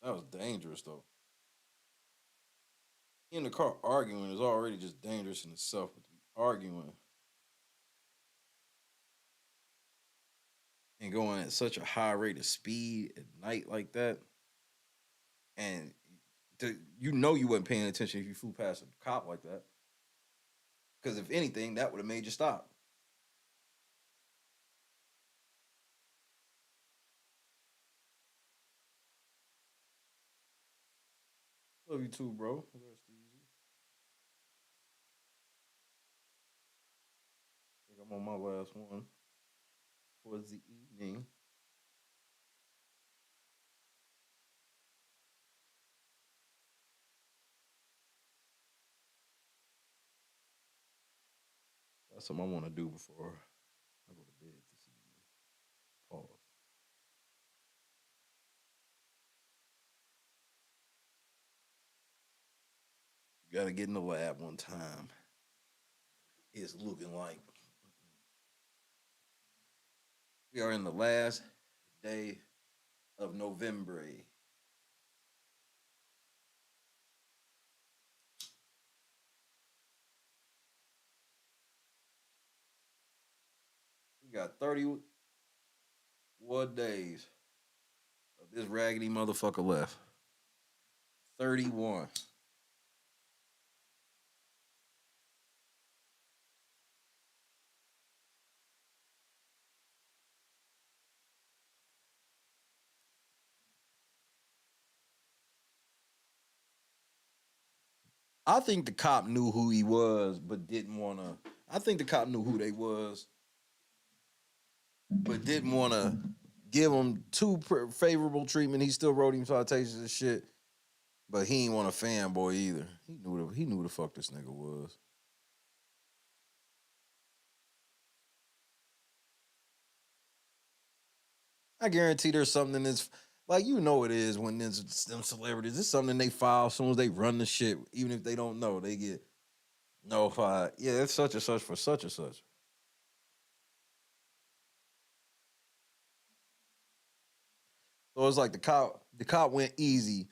That was dangerous though. In the car arguing is already just dangerous in itself, but to be arguing and going at such a high rate of speed at night like that, and you know you wasn't paying attention if you flew past a cop like that. Because if anything, that would have made you stop. Love you too, bro. Rest easy. I think I'm on my last one for the evening. That's something I want to do before I go to bed this evening. Pause. Got to get in the lab one time. It's looking like we are in the last day of November. We got 31 days of this raggedy motherfucker left. 31. I think the cop knew who he was, but didn't want to. I think the cop knew who they was, but didn't want to give him too favorable treatment. He still wrote him citations and shit, but he ain't want a fanboy either. He knew the fuck this nigga was. I guarantee there's something in this, like you know it is when there's them celebrities. It's something they file as soon as they run the shit, even if they don't know, they get notified. Yeah, it's such and such for such and such. So it's like the cop went easy,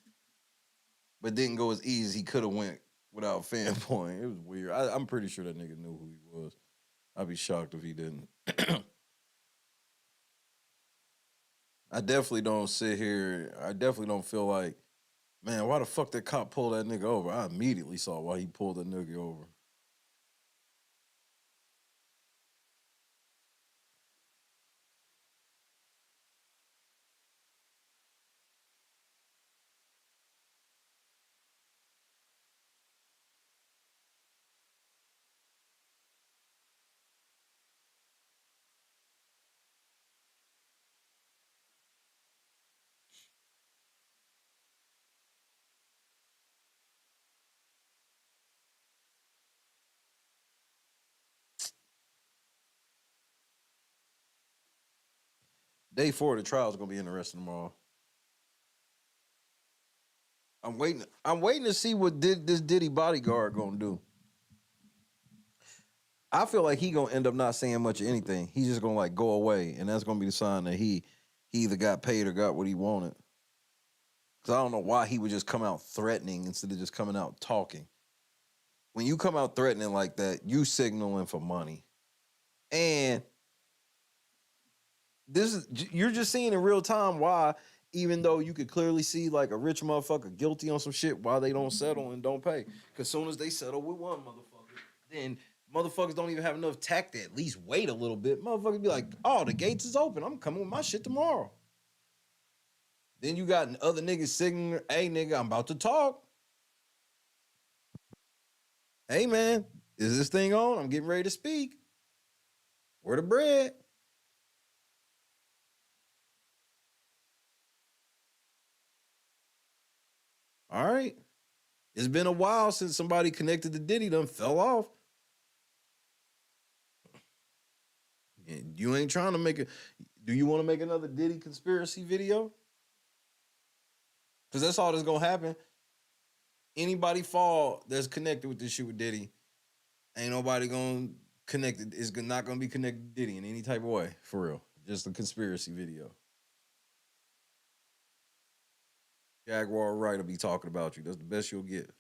but didn't go as easy as he could have went without fanboying. It was weird. I'm pretty sure that nigga knew who he was. I'd be shocked if he didn't. I definitely don't sit here. I definitely don't feel like, man, why the fuck that cop pulled that nigga over? I immediately saw why he pulled that nigga over. Day 4 of the trial is gonna be interesting tomorrow. I'm waiting to see what this Diddy bodyguard gonna do. I feel like he gonna end up not saying much of anything. He's just gonna like go away, and that's gonna be the sign that he either got paid or got what he wanted. Because I don't know why he would just come out threatening instead of just coming out talking. When you come out threatening like that, you signaling for money. And you're just seeing in real time why, even though you could clearly see like a rich motherfucker guilty on some shit, why they don't settle and don't pay. Because soon as they settle with one motherfucker, then motherfuckers don't even have enough tact to at least wait a little bit. Motherfuckers be like, oh, the gates is open. I'm coming with my shit tomorrow. Then you got other niggas signaling, hey nigga, I'm about to talk. Hey man, is this thing on? I'm getting ready to speak. Where the bread? All right. It's been a while since somebody connected to Diddy done fell off. And you ain't trying to make it. Do you want to make another Diddy conspiracy video? Because that's all that's going to happen. Anybody fall that's connected with this shit with Diddy, ain't nobody going to connect it. It's not going to be connected to Diddy in any type of way, for real. Just a conspiracy video. Jaguar Wright will be talking about you. That's the best you'll get.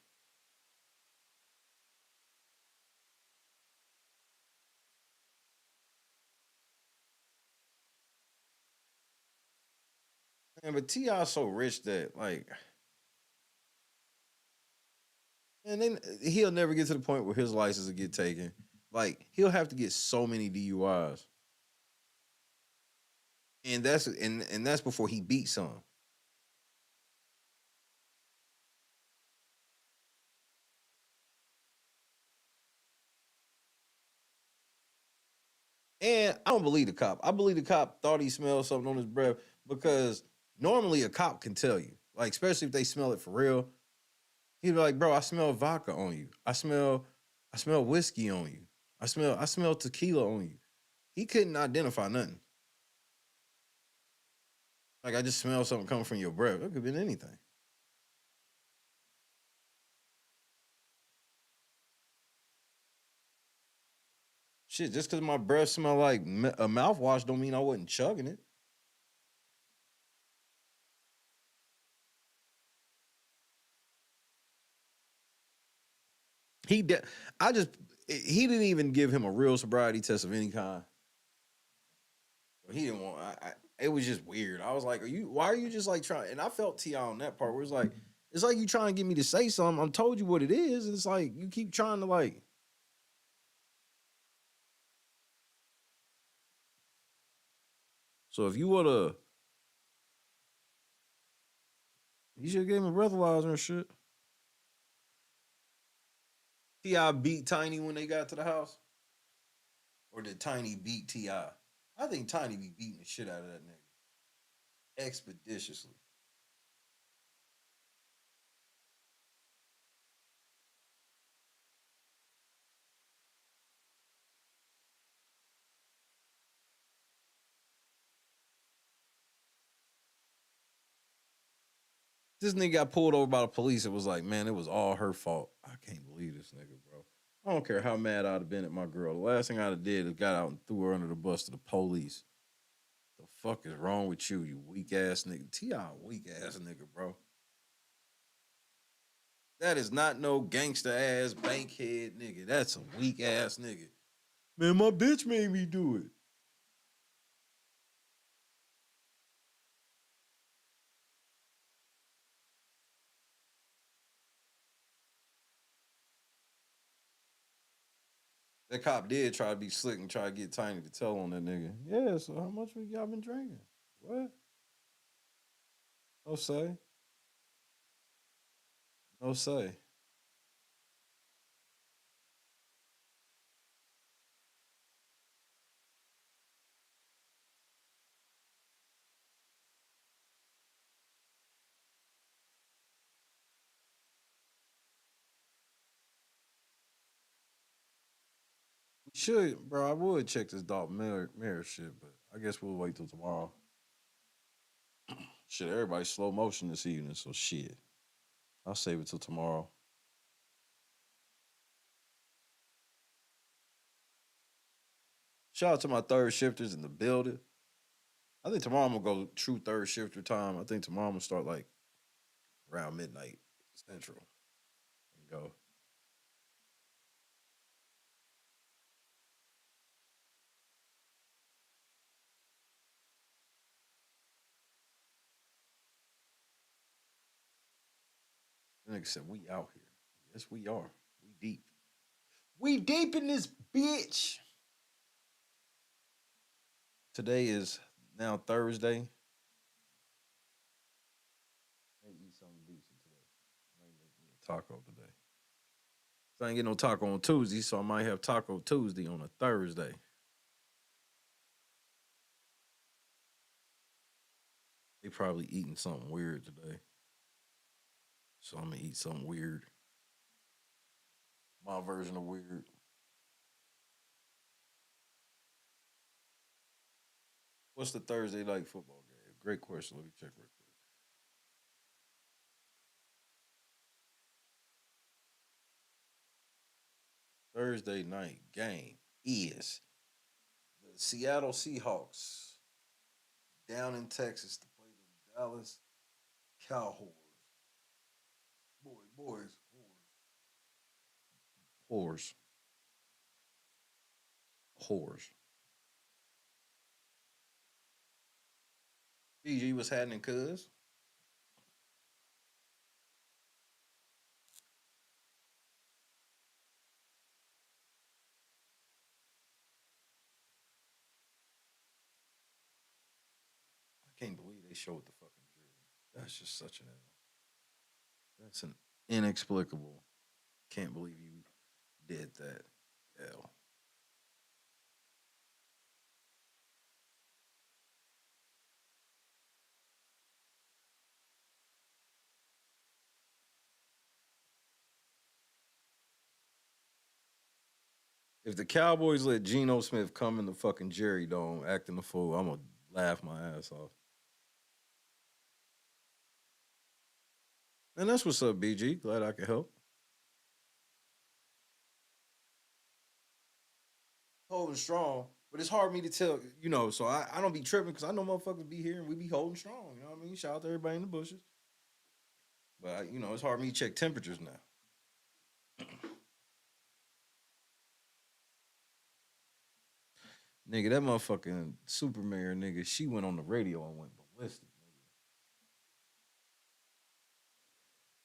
Man, but T.I.'s so rich that, like, and then he'll never get to the point where his license will get taken. Like, he'll have to get so many DUIs. And that's before he beats some. And I don't believe the cop. I believe the cop thought he smelled something on his breath because normally a cop can tell you, like, especially if they smell it for real. He'd be like, bro, I smell vodka on you. I smell whiskey on you. I smell tequila on you. He couldn't identify nothing. Like, I just smell something coming from your breath. It could have been anything. Shit, just because my breath smell like a mouthwash don't mean I wasn't chugging it. He didn't even give him a real sobriety test of any kind. He didn't want. It was just weird. I was like, why are you just like trying? And I felt T.I. on that part where it's like you trying to get me to say something. I told you what it is. And it's like you keep trying to like. So if you woulda, you should have gave him a breathalyzer and shit. T.I. beat Tiny when they got to the house? Or did Tiny beat T.I.? I think Tiny be beating the shit out of that nigga. Expeditiously. This nigga got pulled over by the police. It was like, man, it was all her fault. I can't believe this nigga, bro. I don't care how mad I'd have been at my girl. The last thing I'd have did is got out and threw her under the bus to the police. The fuck is wrong with you, you weak ass nigga? T.I. weak ass nigga, bro. That is not no gangster ass bankhead nigga. That's a weak ass nigga. Man, my bitch made me do it. That cop did try to be slick and try to get Tiny to tell on that nigga. Yeah, so how much y'all been drinking? What? No say. No say. Should, bro. I would check this Dalton Mayer shit, but I guess we'll wait till tomorrow. Shit, everybody slow motion this evening, so shit. I'll save it till tomorrow. Shout out to my third shifters in the building. I think tomorrow I'm gonna go true third shifter time. I think tomorrow I'm gonna start like around midnight Central and go. The nigga said, we out here. Yes, we are. We deep. We deep in this bitch. Today is now Thursday. I eat something decent today. I ain't make me a taco today. So I ain't get no taco on Tuesday, so I might have Taco Tuesday on a Thursday. They probably eating something weird today. So I'm gonna eat something weird. My version of weird. What's the Thursday night football game? Great question. Let me check real quick. Thursday night game is the Seattle Seahawks down in Texas to play the Dallas Cowboys. Boys. Whores. BG, what's happening, cuz? I can't believe they showed the fucking jersey. That's just such an L. That's an inexplicable. Can't believe you did that. L. If the Cowboys let Geno Smith come in the fucking Jerry Dome acting a fool, I'm gonna laugh my ass off. And that's what's up, BG. Glad I could help. Holding strong, but it's hard for me to tell, so I don't be tripping because I know motherfuckers be here and we be holding strong. You know what I mean? Shout out to everybody in the bushes. But, it's hard for me to check temperatures now. Nigga, that motherfucking super mayor nigga, she went on the radio and went ballistic, nigga.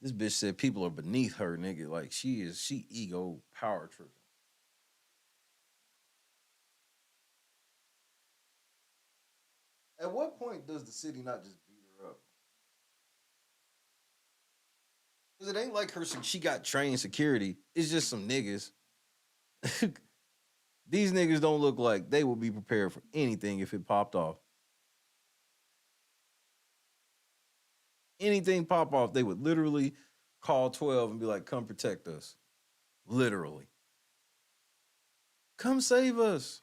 This bitch said people are beneath her, nigga. Like, she ego power tripping. At what point does the city not just beat her up? Because it ain't like she got trained security. It's just some niggas. These niggas don't look like they will be prepared for anything if it popped off. Anything pop off, they would literally call 12 and be like, come protect us. Literally. Come save us.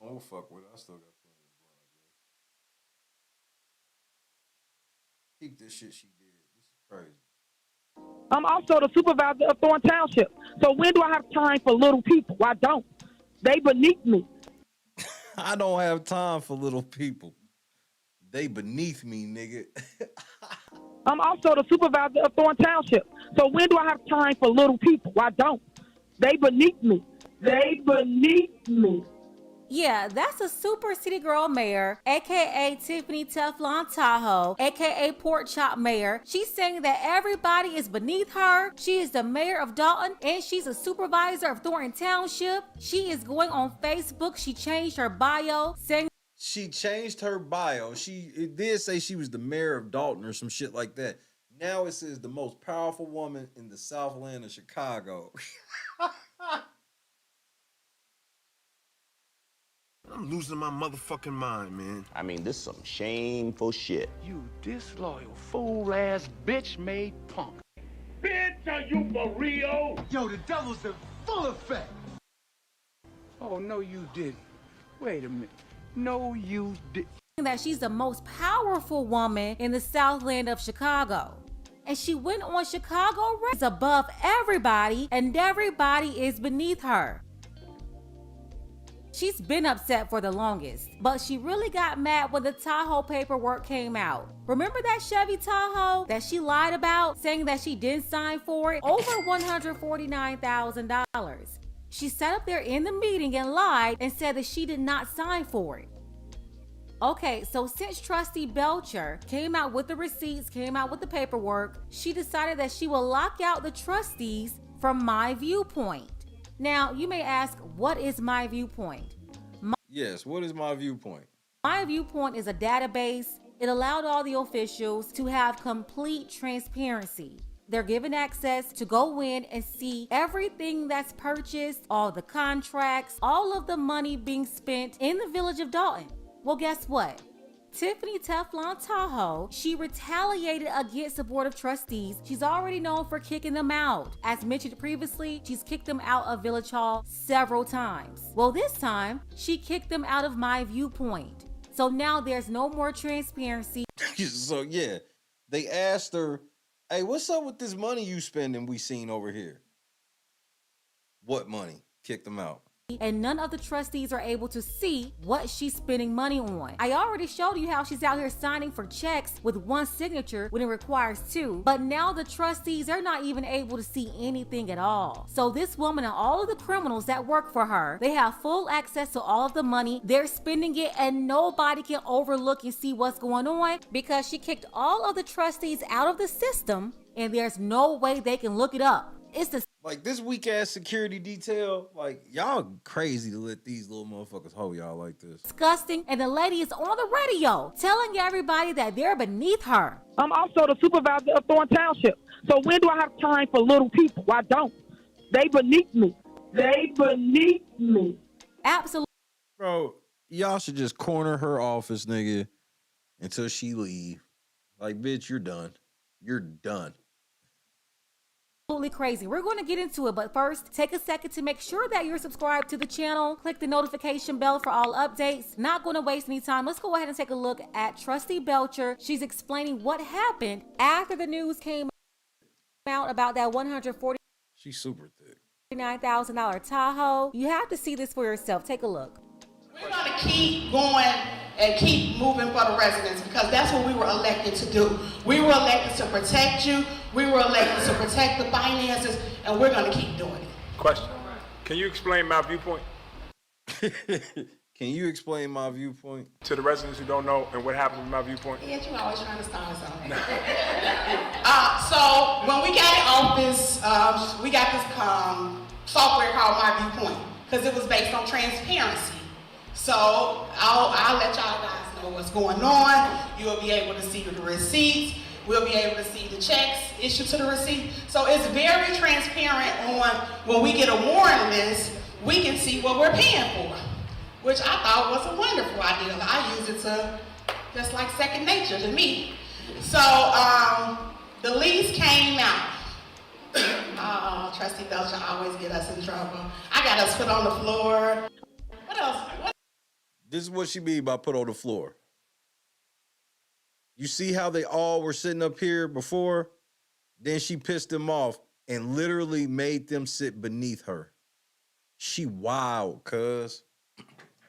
Oh, fuck with it. I still got plenty of blood, I guess. Keep this shit she did. This is crazy. I'm also the supervisor of Thorn Township. So when do I have time for little people? I don't. They beneath me. I don't have time for little people. They beneath me, nigga. I'm also the supervisor of Thorn Township. So when do I have time for little people? I don't. They beneath me. They beneath me. Yeah, that's a super city girl mayor, aka Tiffany Teflon Tahoe, aka Pork Chop Mayor. She's saying that everybody is beneath her. She is the mayor of Dalton and she's a supervisor of Thornton Township. She is going on Facebook. She changed her bio saying she changed her bio. It did say she was the mayor of Dalton or some shit like that. Now it says the most powerful woman in the Southland of Chicago. I'm losing my motherfucking mind, man. I mean, this is some shameful shit. You disloyal, fool-ass, bitch-made punk. Bitch, are you for real? Yo, the devil's in full effect. Oh, no, you didn't. Wait a minute. No, you didn't. That she's the most powerful woman in the Southland of Chicago. And she went on Chicago Red above everybody, and everybody is beneath her. She's been upset for the longest, but she really got mad when the Tahoe paperwork came out. Remember that Chevy Tahoe that she lied about, saying that she didn't sign for it? Over $149,000. She sat up there in the meeting and lied and said that she did not sign for it. Okay, so since Trustee Belcher came out with the receipts, came out with the paperwork, she decided that she will lock out the trustees from My Viewpoint. Now, you may ask, what is My Viewpoint? Yes, what is My Viewpoint? My Viewpoint is a database. It allowed all the officials to have complete transparency. They're given access to go in and see everything that's purchased, all the contracts, all of the money being spent in the village of Dalton. Well, guess what? Tiffany Teflon Tahoe, she retaliated against the Board of Trustees. She's already known for kicking them out. As mentioned previously, she's kicked them out of Village Hall several times. Well, this time, she kicked them out of My Viewpoint. So now there's no more transparency. So yeah, they asked her, hey, what's up with this money you spending we seen over here? What money? Kicked them out. And none of the trustees are able to see what she's spending money on. I already showed you how she's out here signing for checks with one signature when it requires two, but now the trustees are not even able to see anything at all. So this woman and all of the criminals that work for her, they have full access to all of the money. They're spending it and nobody can overlook and see what's going on because she kicked all of the trustees out of the system and there's no way they can look it up. It's the like this weak ass security detail. Like y'all crazy to let these little motherfuckers hold y'all like this. Disgusting, and the lady is on the radio telling everybody that they're beneath her. I'm also the supervisor of Thorn Township. So when do I have time for little people? I don't. They beneath me. They beneath me. Absolutely. Bro, y'all should just corner her office, nigga, until she leave. Like, bitch, you're done. You're done. Absolutely crazy. We're going to get into it, but first, take a second to make sure that you're subscribed to the channel. Click the notification bell for all updates. Not going to waste any time. Let's go ahead and take a look at Trustee Belcher. She's explaining what happened after the news came out about that She's super thick. $149,000 Tahoe. You have to see this for yourself. Take a look. We're going to keep going and keep moving for the residents because that's what we were elected to do. We were elected to protect you. We were elected to protect the finances, and we're going to keep doing it. Question. Can you explain My Viewpoint? Can you explain My Viewpoint? To the residents who don't know and what happens with My Viewpoint? Yeah, you're always trying to start something. So when we got in office, we got this software called My Viewpoint because it was based on transparency. So I'll let y'all guys know what's going on. You'll be able to see the receipts. We'll be able to see the checks issued to the receipt. So it's very transparent on when we get a warrant list, we can see what we're paying for, which I thought was a wonderful idea. I use it to, just like second nature to me. So the lease came out. Trustee Belcher always get us in trouble. I got us put on the floor. What else? This is what she mean by put on the floor. You see how they all were sitting up here before? Then she pissed them off and literally made them sit beneath her. She wild, cuz.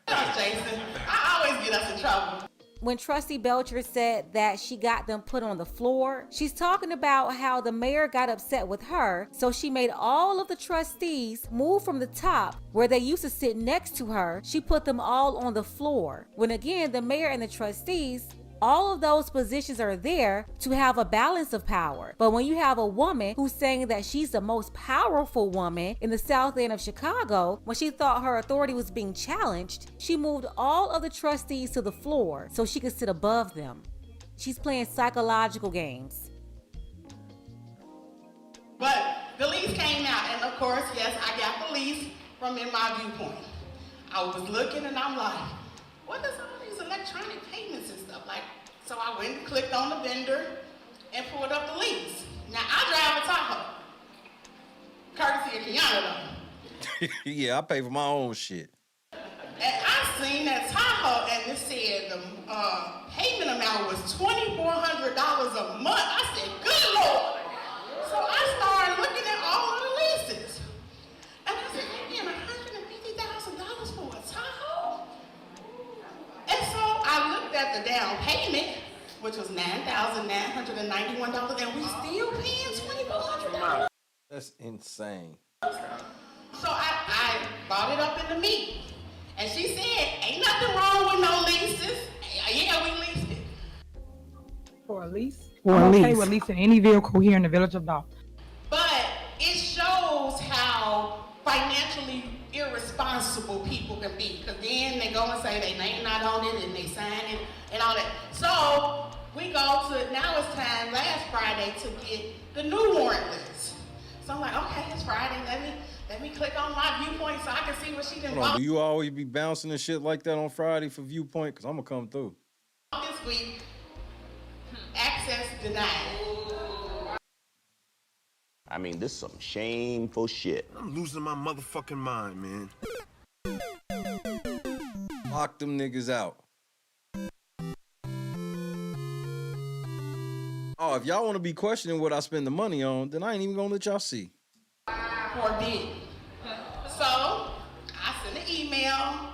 Jason, I always get us in trouble. When Trustee Belcher said that she got them put on the floor, she's talking about how the mayor got upset with her, so she made all of the trustees move from the top where they used to sit next to her. She put them all on the floor. When again, the mayor and the trustees, all of those positions are there to have a balance of power. But when you have a woman who's saying that she's the most powerful woman in the South End of Chicago, when she thought her authority was being challenged, she moved all of the trustees to the floor so she could sit above them. She's playing psychological games. But the lease came out, and of course, yes, I got the lease from In My Viewpoint. I was looking and I'm like, what is all these electronic payments and stuff like? So I went and clicked on the vendor and pulled up the lease. Now I drive a Tahoe, courtesy of Kiana though. Yeah, I pay for my own shit. And I seen that Tahoe and it said the payment amount was $2,400 a month. I said, good Lord. So I started looking at all of the leases. And I said, they're paying $150,000 for a Tahoe. at the down payment, which was $9,991, and we still paying $2,400. That's insane. So I bought it up in the meeting, and she said, ain't nothing wrong with no leases. Yeah, we leased it. For a lease? I'm okay with leasing any vehicle here in the village of Dalton. But it shows how financially irresponsible people can be. Because then they go and say they name not on it and they sign it and all that. So we go to, now it's time last Friday to get the new warrant list. So I'm like, okay, it's Friday. Let me click on my Viewpoint so I can see what she done Hold on, bought do you always be bouncing and shit like that on Friday for Viewpoint? Because I'm going to come through. this week. Access denied. I mean, this is some shameful shit. I'm losing my motherfucking mind, man. Lock them niggas out. Oh, if y'all want to be questioning what I spend the money on, then I ain't even gonna let y'all see. For Diddy. So I sent an email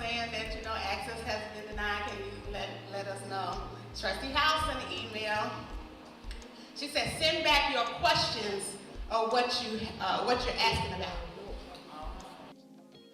saying that, you know, access has been denied. Can you let us know? Trustee House sent an email. She said, send back your questions of what you're asking about.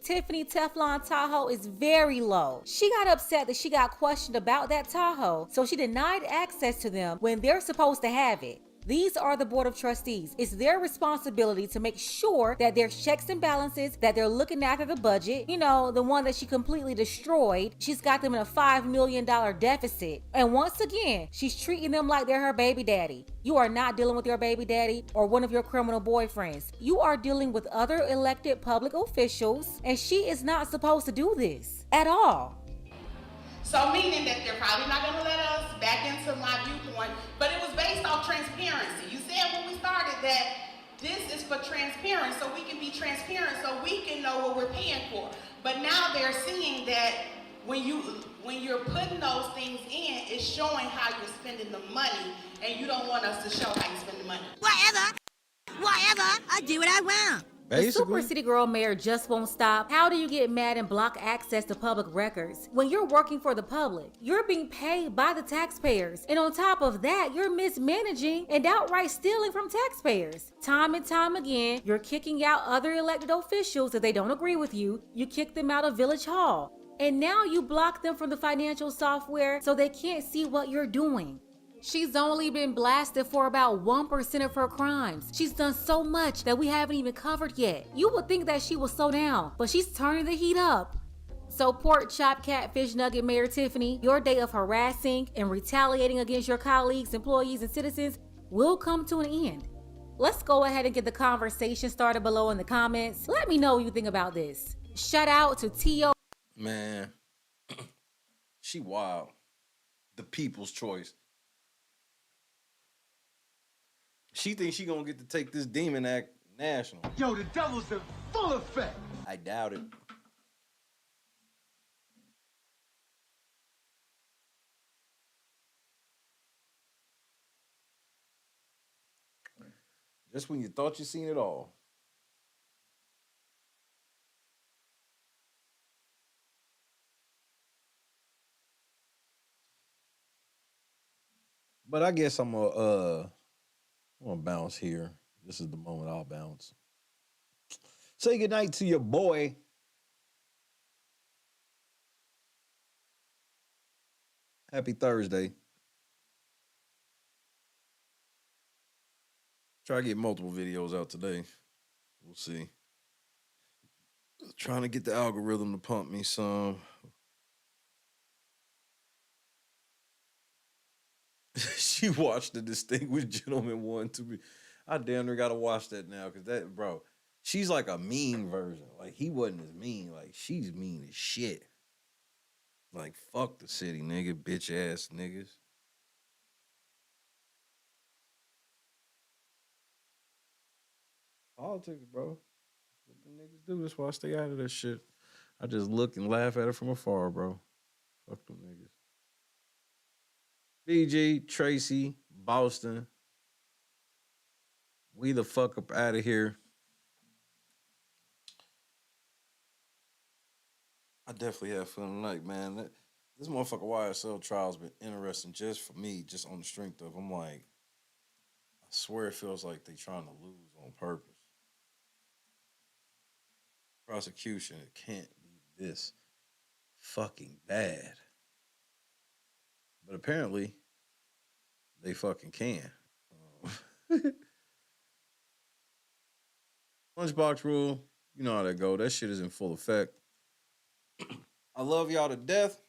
Tiffany Teflon Tahoe is very low. She got upset that she got questioned about that Tahoe, so she denied access to them when they're supposed to have it. These are the Board of Trustees. It's their responsibility to make sure that there's checks and balances, that they're looking after the budget. You know, the one that she completely destroyed. She's got them in a $5 million deficit. And once again, she's treating them like they're her baby daddy. You are not dealing with your baby daddy or one of your criminal boyfriends. You are dealing with other elected public officials, and she is not supposed to do this at all. So meaning that they're probably not gonna let us back into my Viewpoint, but it was based on transparency. You said when we started that this is for transparency, so we can be transparent, so we can know what we're paying for. But now they're seeing that when you're putting those things in, it's showing how you're spending the money, and you don't want us to show how you spend the money. Whatever, I do what I want. The Super City Girl Mayor just won't stop. How do you get mad and block access to public records? When you're working for the public, you're being paid by the taxpayers. And on top of that, you're mismanaging and outright stealing from taxpayers. Time and time again, you're kicking out other elected officials if they don't agree with you. You kick them out of Village Hall. And now you block them from the financial software so they can't see what you're doing. She's only been blasted for about 1% of her crimes. She's done so much that we haven't even covered yet. You would think that she was so down, but she's turning the heat up. So pork chop catfish nugget Mayor Tiffany, your day of harassing and retaliating against your colleagues, employees, and citizens will come to an end. Let's go ahead and get the conversation started below in the comments. Let me know what you think about this. Shout out to T.O. Man, she wild. The people's choice. She thinks she gonna get to take this Demon Act national. Yo, the devil's in full effect. I doubt it. Just when you thought you seen it all. But I guess I'm gonna bounce here. This is the moment I'll bounce. Say goodnight to your boy. Happy Thursday. Try to get multiple videos out today. We'll see. Trying to get the algorithm to pump me some. She watched the Distinguished Gentleman one to me. I damn near gotta watch that now, cause that, bro, she's like a mean version. Like, he wasn't as mean. Like, she's mean as shit. Like, fuck the city, nigga, bitch ass niggas. Politics, bro. What the niggas do. That's why I stay out of that shit. I just look and laugh at it from afar, bro. Fuck them niggas. BG, Tracy, Boston. We the fuck up out of here. I definitely had fun tonight, man. This motherfucker YSL trial's been interesting just for me, just on the strength of, I'm like, I swear it feels like they trying to lose on purpose. Prosecution, it can't be this fucking bad. But apparently, they fucking can. Lunchbox rule, you know how that go. That shit is in full effect. I love y'all to death.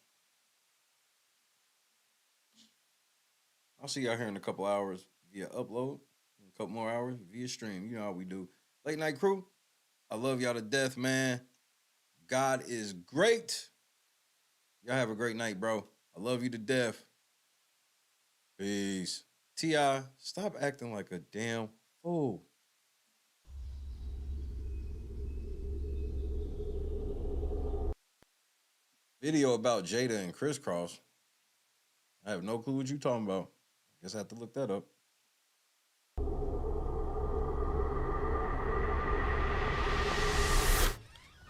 I'll see y'all here in a couple hours via upload. In a couple more hours via stream. You know how we do. Late night crew, I love y'all to death, man. God is great. Y'all have a great night, bro. I love you to death. Peace. T.I., stop acting like a damn fool. Video about Jada and Crisscross. I have no clue what you talking about. I guess I have to look that up.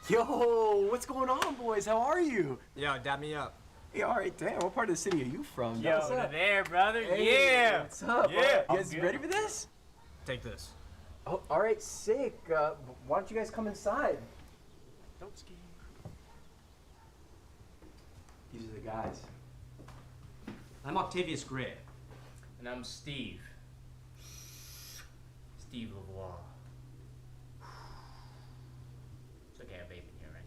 Yo, what's going on, boys? How are you? Yo, dab me up. Hey, all right, damn. What part of the city are you from? Yo, What's up? there, brother. Hey, Yeah. What's up? Yeah. You guys ready for this? Take this. Oh, all right, sick. Why don't you guys come inside? Don't ski. These are the guys. I'm Octavius Gray. And I'm Steve. Steve Lavoie. It's okay, I have vape in here, right?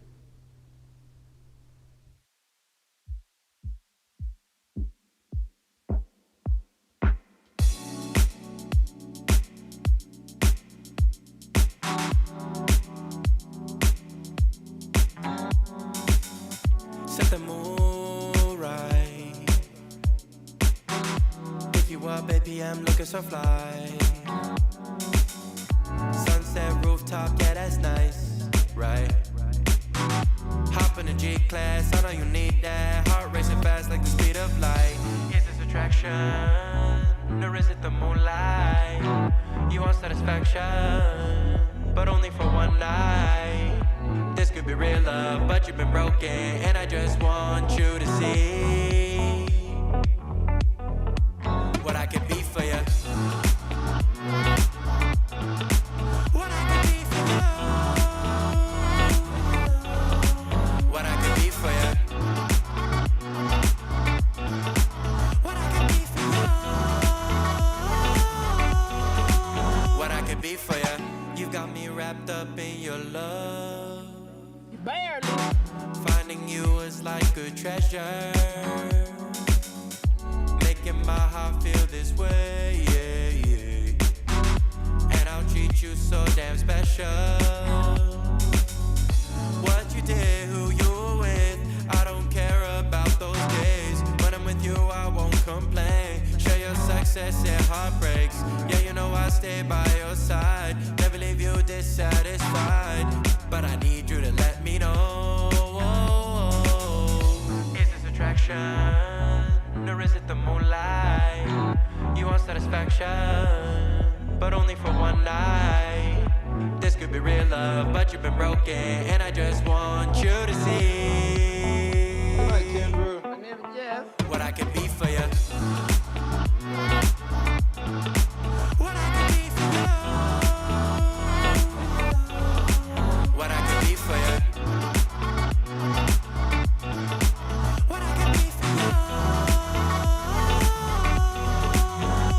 Set the mood right. Pick you up, baby, I'm looking so fly. Sunset rooftop, yeah, that's nice, right? Hop in the G-Class, I know you need that. Heart racing fast like the speed of light. Is this attraction, or is it the moonlight? You want satisfaction, but only for one night. This could be real love, but you've been broken, and I just want you to see what I can be for you. What I can be for you. What I can be for you. What I can be for you. What I can be for you. You got me wrapped up in your love. Barely. Finding you is like a treasure. Making my heart feel this way, yeah, yeah. And I'll treat you so damn special. What you did, who you were with, I don't care about those days. When I'm with you, I won't complain. Share your success and heartbreaks. Yeah, you know I stay by your side. Never leave you dissatisfied. But I need you to let me know. Is this attraction, or is it the moonlight? You want satisfaction, but only for one night. This could be real love, but you've been broken, and I just want you to see what I can be for you. What I can be for you. What I can be for you. What I can be for you.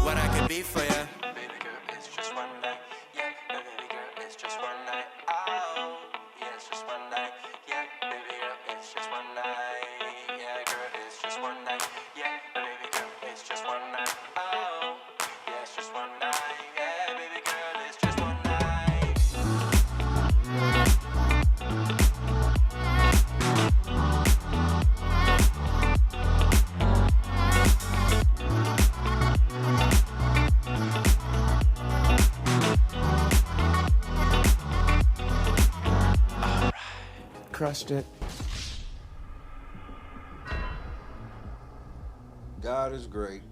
What I can be for you. Baby girl, it's just one night. Yeah, baby girl, it's just one night. Oh, yeah, it's just one night. Yeah, baby girl, it's just one night. Yeah, girl, it's just one night. Yeah, baby girl, it's just one night. Oh, yeah, it's just one night. Yeah, baby girl, it's just one night. Crushed it. God is great.